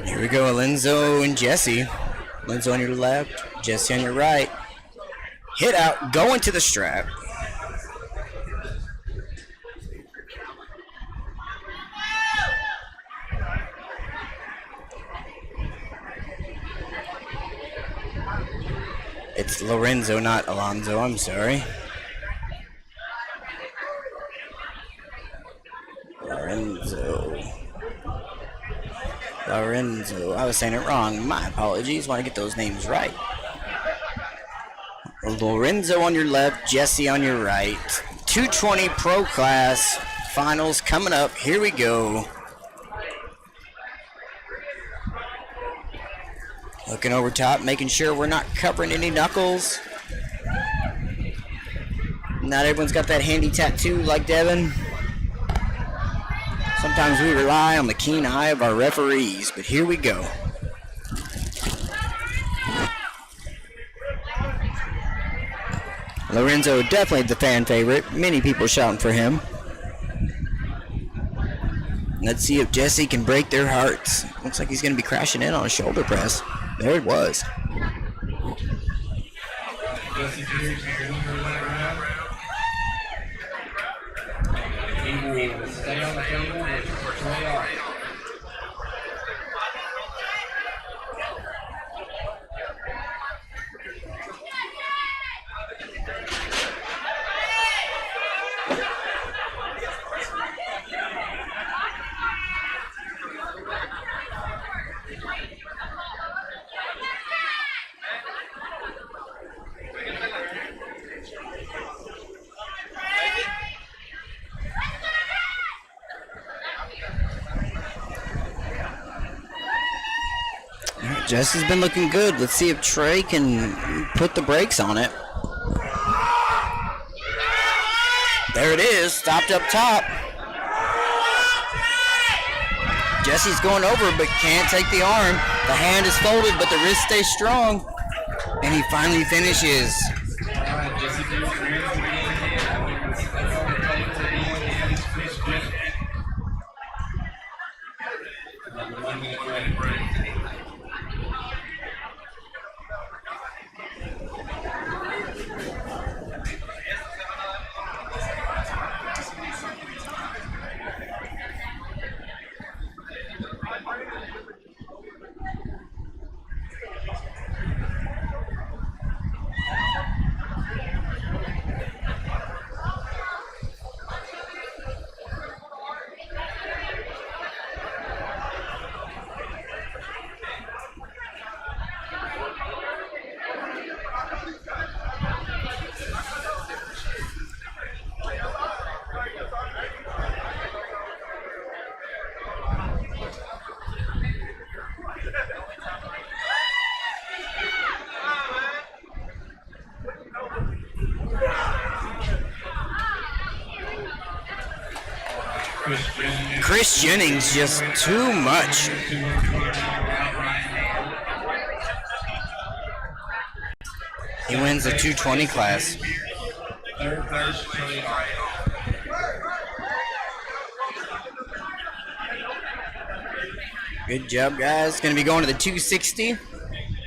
Here we go, Alonzo and Jesse. Alonzo on your left, Jesse on your right. Hit out, going to the strap. It's Lorenzo, not Alonzo, I'm sorry. Lorenzo. I was saying it wrong. My apologies. Want to get those names right. Lorenzo on your left, Jesse on your right. 220 Pro Class Finals coming up. Here we go. Looking over top, making sure we're not covering any knuckles. Not everyone's got that handy tattoo like Devin. Sometimes we rely on the keen eye of our referees, but here we go. Lorenzo, definitely the fan favorite. Many people shouting for him. Let's see if Jesse can break their hearts. Looks like he's going to be crashing in on a shoulder press. There it was. Jesse Pierce is in for that round. He will stay on the table with Trey Arthur. Jesse's been looking good. Let's see if Trey can put the brakes on it. There it is, stopped up top. Jesse's going over, but can't take the arm. The hand is folded, but the wrist stays strong. And he finally finishes. Alright, Jesse Duke wins again. 1 minute break. Chris Jennings just too much. He wins the 220 class. Third place, Trey Arnold. Good job, guys. Going to be going to the 260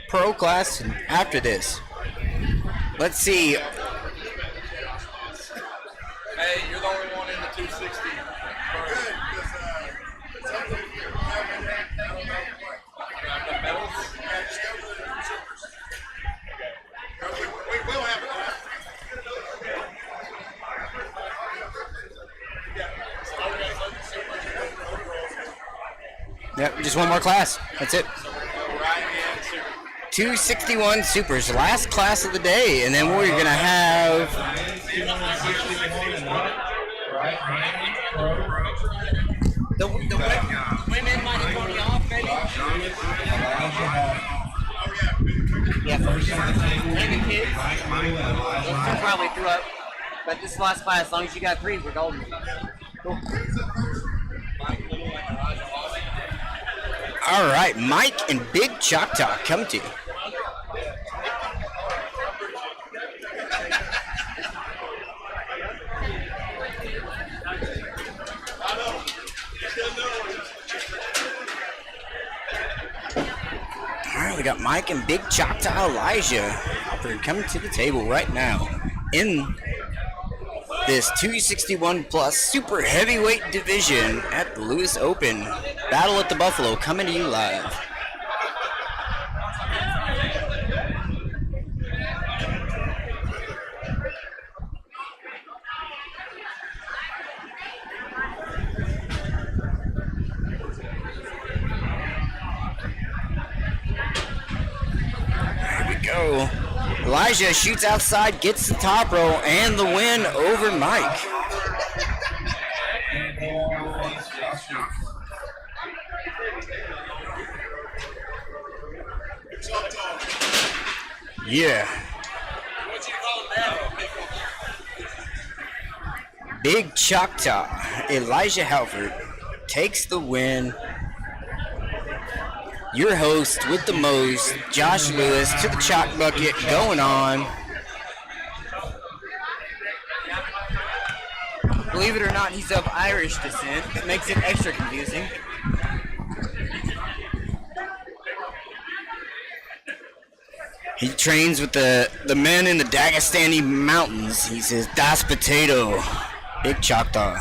pro class after this. Let's see. Hey, you're the only one in the 260. Good, because the medals. We will have it. Yep, just one more class. That's it. 261 Supers, last class of the day, and then we're going to have the women might have gone off, maybe. Yeah, and the kids. Those two probably threw up. But this last class, as long as you got 3, we're golden. Cool. All right, Mike and Big Choctaw come to you. All right, we got Mike and Big Choctaw Elijah. They're coming to the table right now in this 261 plus super heavyweight division at the Lewis Open. Battle at the Buffalo coming to you live. There we go. Elijah shoots outside, gets the top row, and the win over Mike. Yeah. Big Choctaw, Elijah Halford takes the win. Your host with the most, Josh Lewis, to the chalk bucket, going on. Believe it or not, he's of Irish descent. It makes it extra confusing. He trains with the men in the Dagestani mountains. He says, Das Potato, Big Choctaw.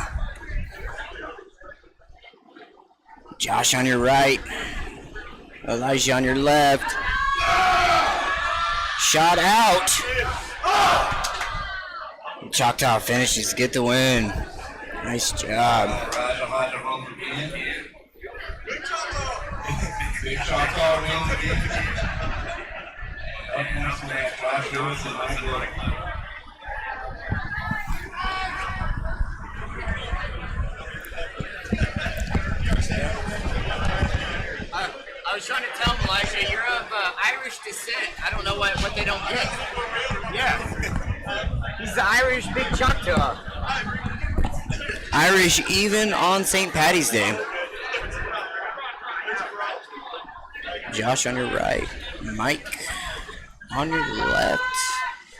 Josh on your right. Elijah on your left. Shot out. Choctaw finishes, get the win. Nice job. Big Choctaw wins again. Up next we have Josh Lewis and Mike Lake. I was trying to tell him, Elijah, you're of Irish descent. I don't know what they don't get. Yeah. He's the Irish Big Choctaw. Irish even on St. Patty's Day. Josh on your right, Mike on your left.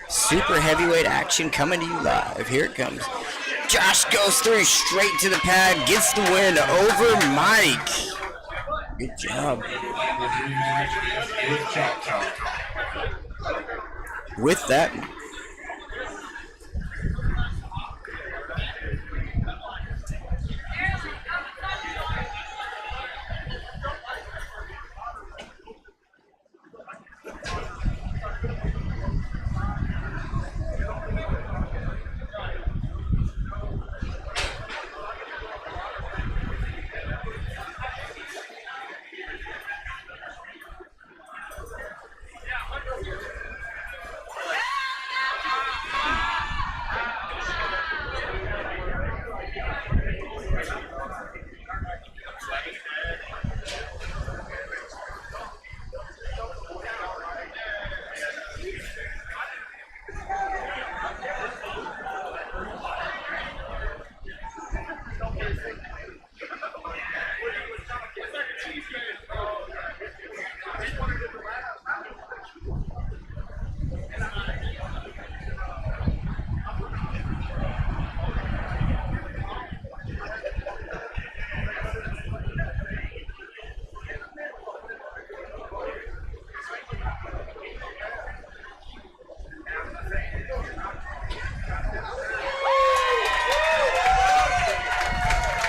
Super heavyweight action coming to you live. Here it comes. Josh goes through straight to the pad, gets the win over Mike. Good job. With that,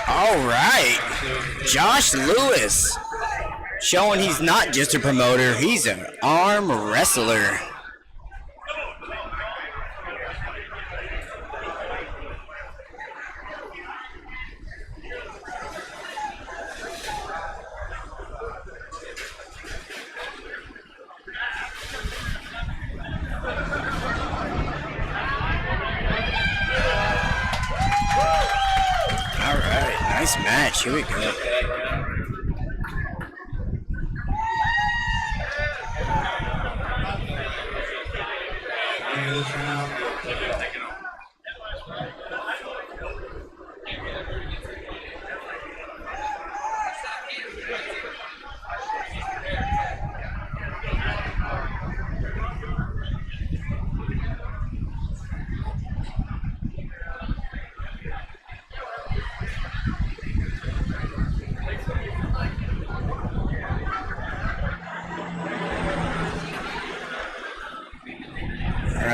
all right, Josh Lewis showing he's not just a promoter, he's an arm wrestler. Nice match. Here we go.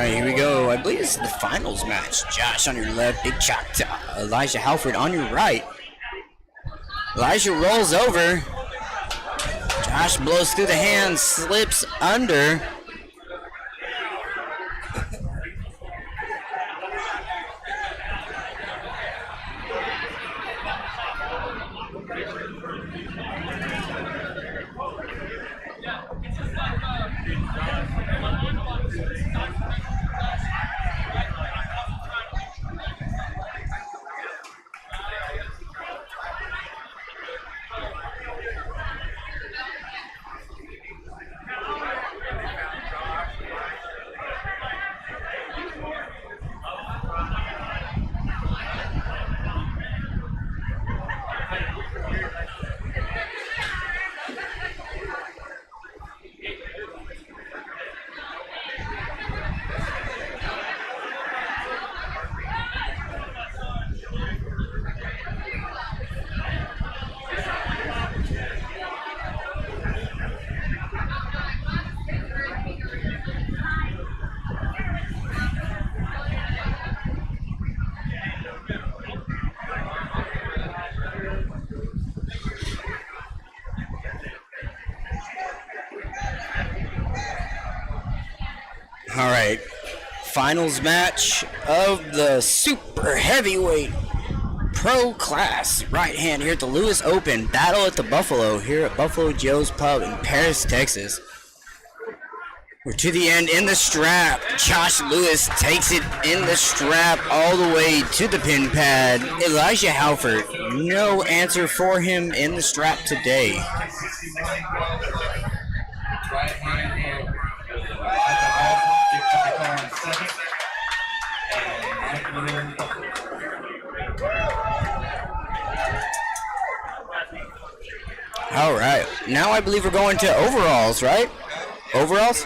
Here we go. I believe this is the finals match. Josh on your left, Big Choctaw. Elijah Halford on your right. Elijah rolls over. Josh blows through the hands, slips under. All right, finals match of the super heavyweight pro class right hand here at the Lewis Open Battle at the Buffalo here at Buffalo Joe's Pub in Paris, Texas. We're to the end in the strap. Josh Lewis takes it in the strap all the way to the pin pad. Elijah Halford, no answer for him in the strap today. Right hand and All right. Now I believe we're going to overalls, right? Overalls?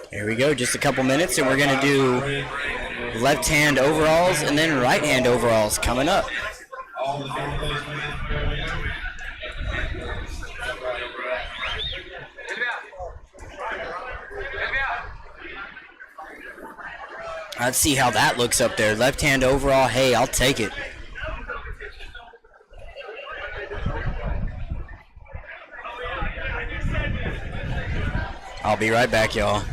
Here we go. Just a couple minutes, and we're going to do left-hand overalls and then right-hand overalls coming up. Let's see how that looks up there. Left-hand overall. Hey, I'll take it. I'll be right back, y'all.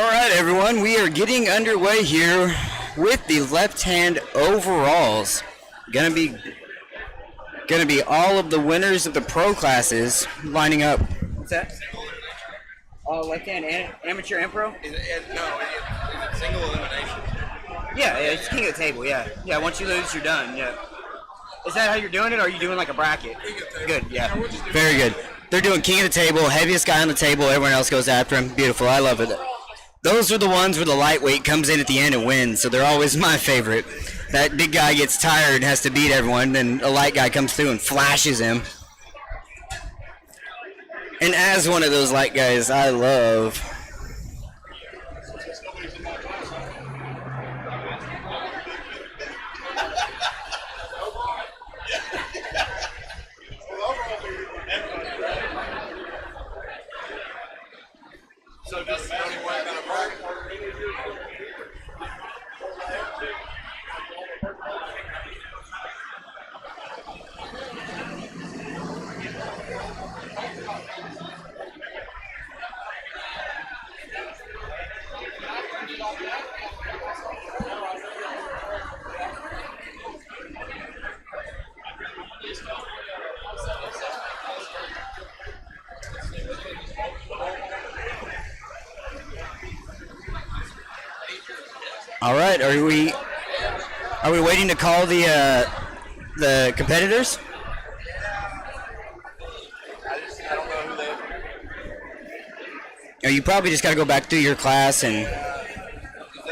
right, everyone, we are getting underway here with the left-hand overalls. Gonna be all of the winners of the pro classes lining up. What's that? Left-hand amateur and pro? Is it single elimination? Yeah, it's king of the table. Yeah. Once you lose, you're done. Yeah. Is that how you're doing it, or are you doing like a bracket? Good. Yeah. Very good. They're doing king of the table, heaviest guy on the table. Everyone else goes after him. Beautiful. I love it. Those are the ones where the lightweight comes in at the end and wins, so they're always my favorite. That big guy gets tired and has to beat everyone, then a light guy comes through and flashes him. And as one of those light guys, I love... So just the only way that bracket. All right, are we waiting to call the competitors? I don't know who they Or you probably just got to go back through your class and... Is that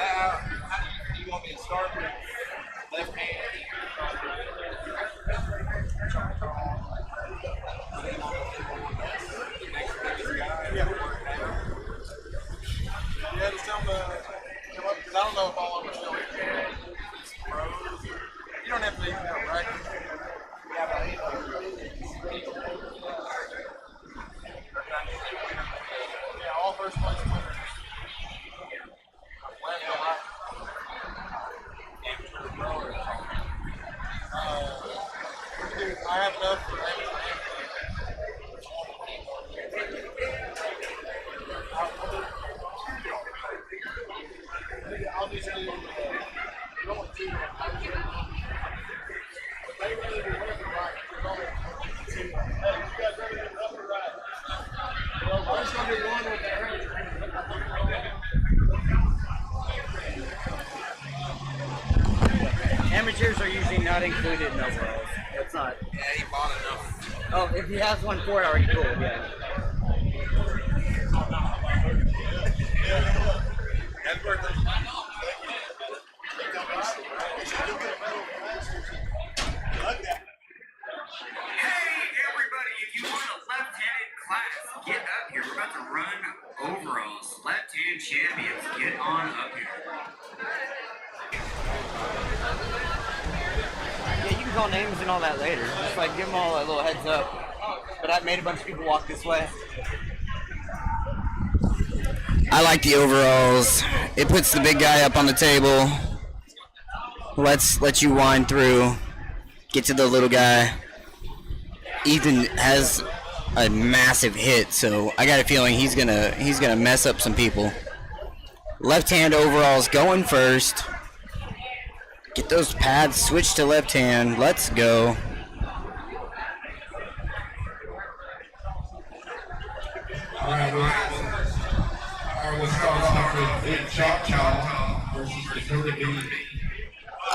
how do you want me to start with left hand? Yeah, just tell them to come up, because I don't know if all of them are still in pros. You don't have to even have a bracket. Yeah, but yeah, all first place winners. Left and right. I have enough for amateur. I'll just do going to but they really do left and right. Hey, you guys ready to do left or right? Well, we're just going to do one with that. Amateurs are usually not included in overalls. That's not. Yeah, he bought enough. Oh, if he has one for it already, cool. Yeah. Happy birthday. Hey, everybody, if you want a left-handed class, get up here. We're about to run overalls. Left-hand champions, get on up here. Yeah, you can call names and all that later. Just like give them all a little heads up. But I made a bunch of people walk this way. I like the overalls. It puts the big guy up on the table. Lets you wind through. Get to the little guy. Ethan has a massive hit, so I got a feeling he's gonna mess up some people. Left hand overalls going first. Get those pads switched to left hand. Let's go. All right, we'll start off with Big Choctaw versus Dakota Bean.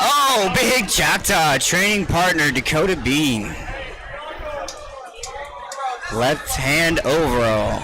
Oh, Big Choctaw, training partner Dakota Bean. Left hand overall.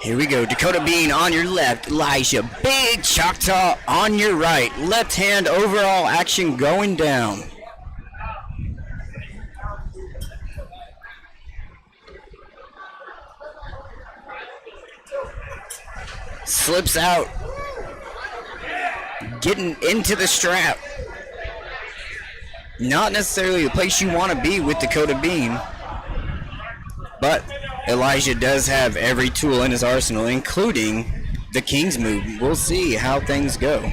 Here we go. Dakota Bean on your left. Elijah Big Choctaw on your right. Left hand overall action going down. Slips out getting into the strap. Not necessarily the place you want to be with Dakota Bean, but Elijah does have every tool in his arsenal, including the King's move. We'll see how things go.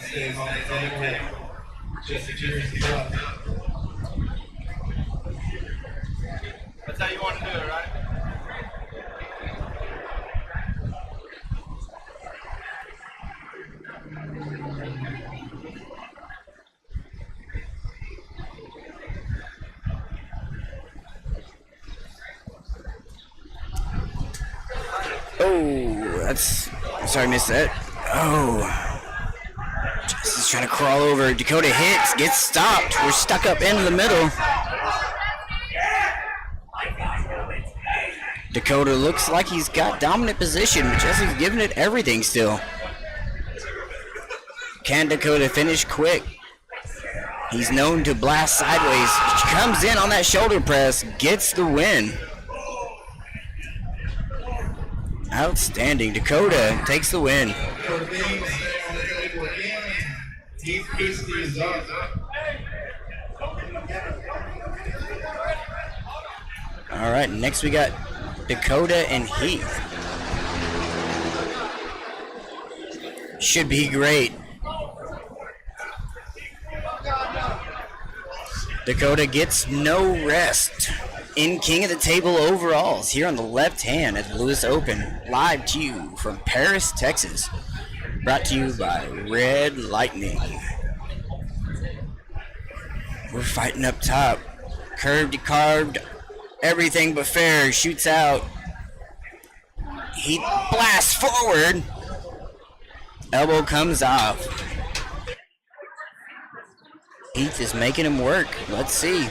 Stays on the table. Just secures the up. That's how you want to do it, right? Oh, that's... Sorry, I missed that. Oh. Just trying to crawl over. Dakota hits, gets stopped. We're stuck up into the middle. Dakota looks like he's got dominant position, but Jesse's giving it everything still. Can Dakota finish quick? He's known to blast sideways. Comes in on that shoulder press, gets the win. Outstanding. Dakota takes the win. All right, next we got Dakota and Heath. Should be great. Dakota gets no rest in King of the Table overalls here on the left hand at the Lewis Open. Live to you from Paris, Texas. Brought to you by Red Lightning. We're fighting up top. Curved to carved. Everything but fair. Shoots out. He blasts forward. Elbow comes off. Heath is making him work. Let's see.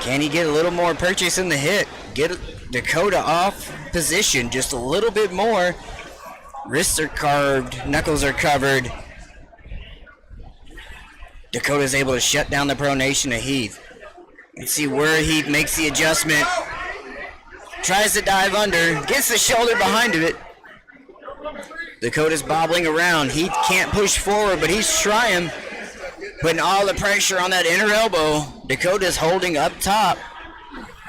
Can he get a little more purchase in the hit? Get Dakota off position just a little bit more. Wrists are carved. Knuckles are covered. Dakota's able to shut down the pronation of Heath. Let's see where Heath makes the adjustment. Tries to dive under. Gets the shoulder behind of it. Dakota's bobbling around. Heath can't push forward, but he's trying. Putting all the pressure on that inner elbow. Dakota's holding up top.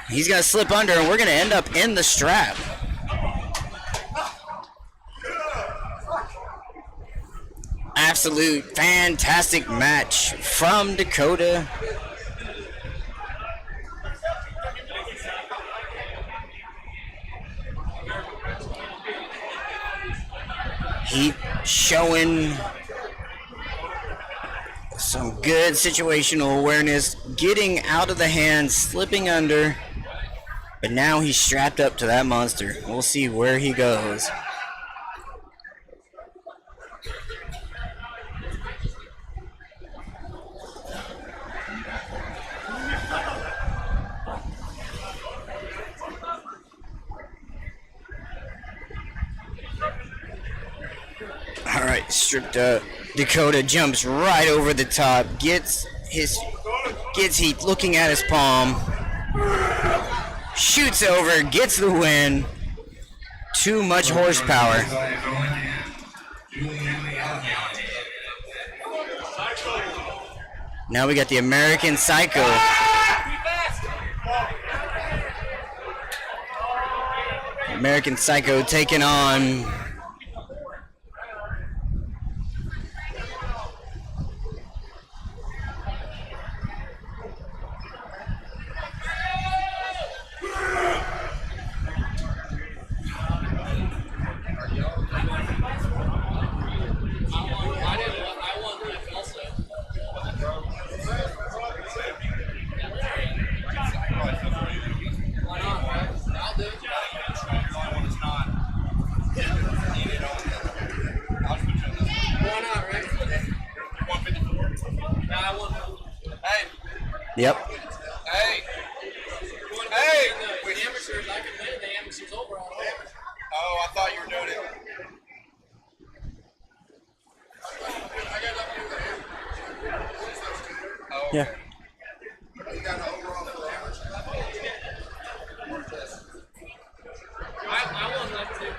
He's going to slip under, and we're going to end up in the strap. Absolute fantastic match from Dakota. Heath showing some good situational awareness, getting out of the hand, slipping under, but now he's strapped up to that monster. We'll see where he goes. All right, stripped up. Dakota jumps right over the top, gets Heath looking at his palm, shoots over, gets the win. Too much horsepower. Now we got the American Psycho. American Psycho taking on Yep. Hey! Hey! With amateurs, I can win the amateurs overall. Oh, I thought you were doing it. Oh, Yeah. you got an overall for amateurs? I won that too.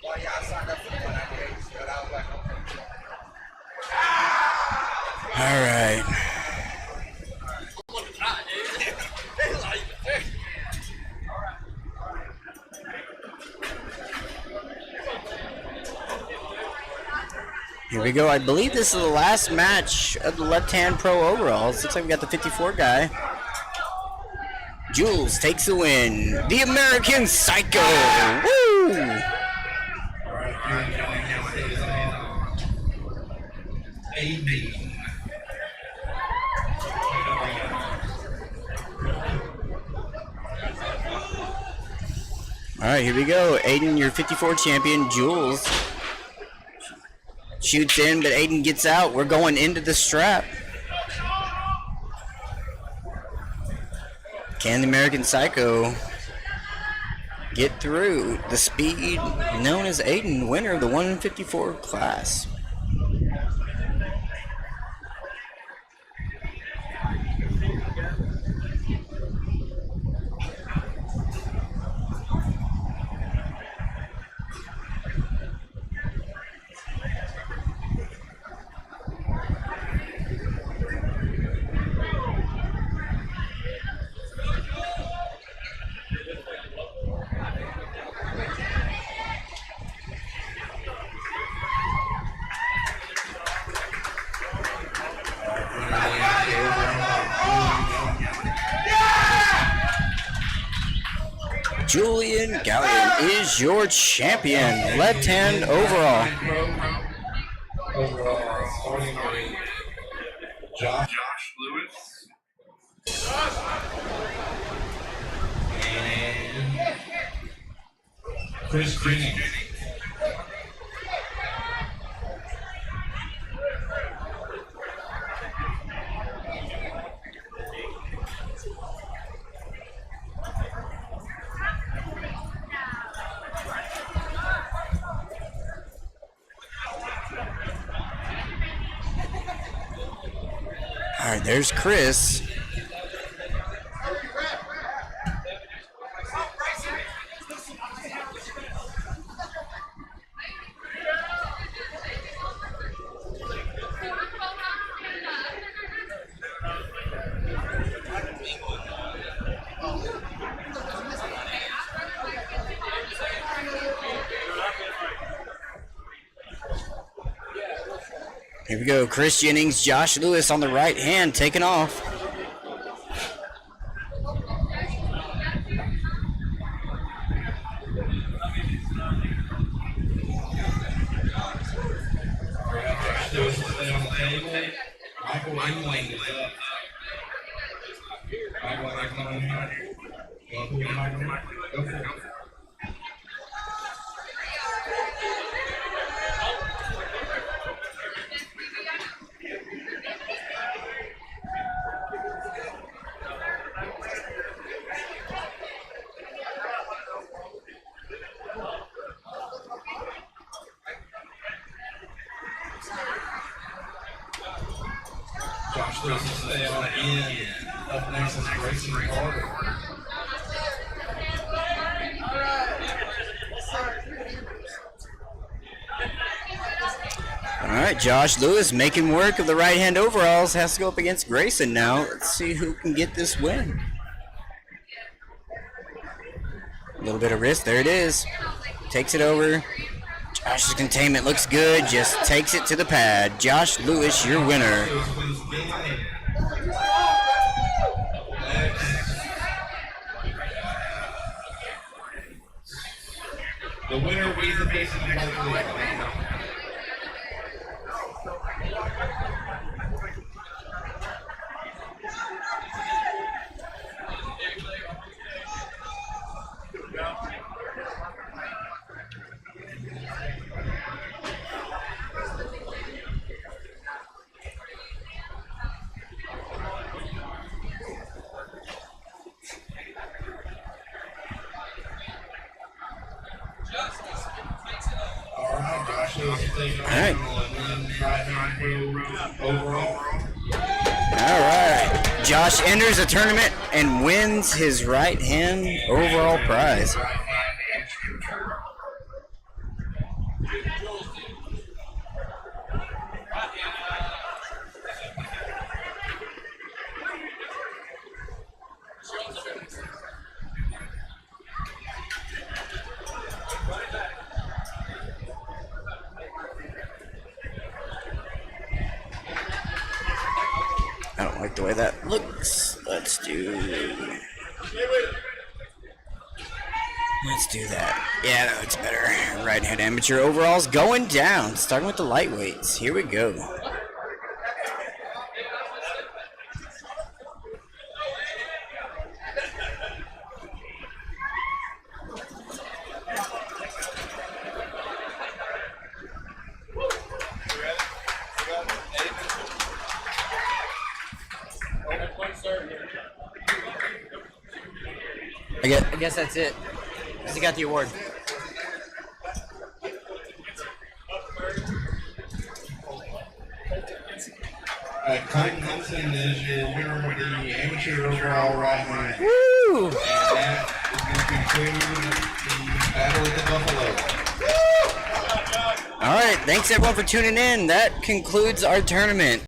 Well, yeah, I signed up for the 198, but I was like, All right. Here we go. I believe this is the last match of the left-hand pro overalls. Looks like we got the 54 guy. Jules takes the win. The American Psycho. Woo! All right, here we go. Aiden, your 54 champion. Jules shoots in, but Aiden gets out. We're going into the strap. Can the American Psycho get through the speed known as Aiden, winner of the 154 class? Julian Gallion is your champion, left hand overall. Overall, starting with Josh Lewis. And Chris Jennings. All right, there's Chris. Here we go, Chris Jennings, Josh Lewis on the right hand, taking off. Josh Lewis is staying on the end. Up next is Grayson Carter. All right, Josh Lewis making work of the right hand overalls, has to go up against Grayson now. Let's see who can get this win. A little bit of wrist, there it is. Takes it over. Josh's containment looks good, just takes it to the pad. Josh Lewis, your winner. The winner wins the basic league. right. Overall. All right. Josh enters the tournament and wins his right hand overall prize. I don't like the way that looks. Let's do that. Yeah, that looks better. Right hand amateur overalls going down. Starting with the lightweights. Here we go. I guess that's it. He got the award. Clayton Henson is your winner of the amateur overall right hand. Woo! And that is going to conclude the Battle at the Buffalo. All right, thanks everyone for tuning in. That concludes our tournament.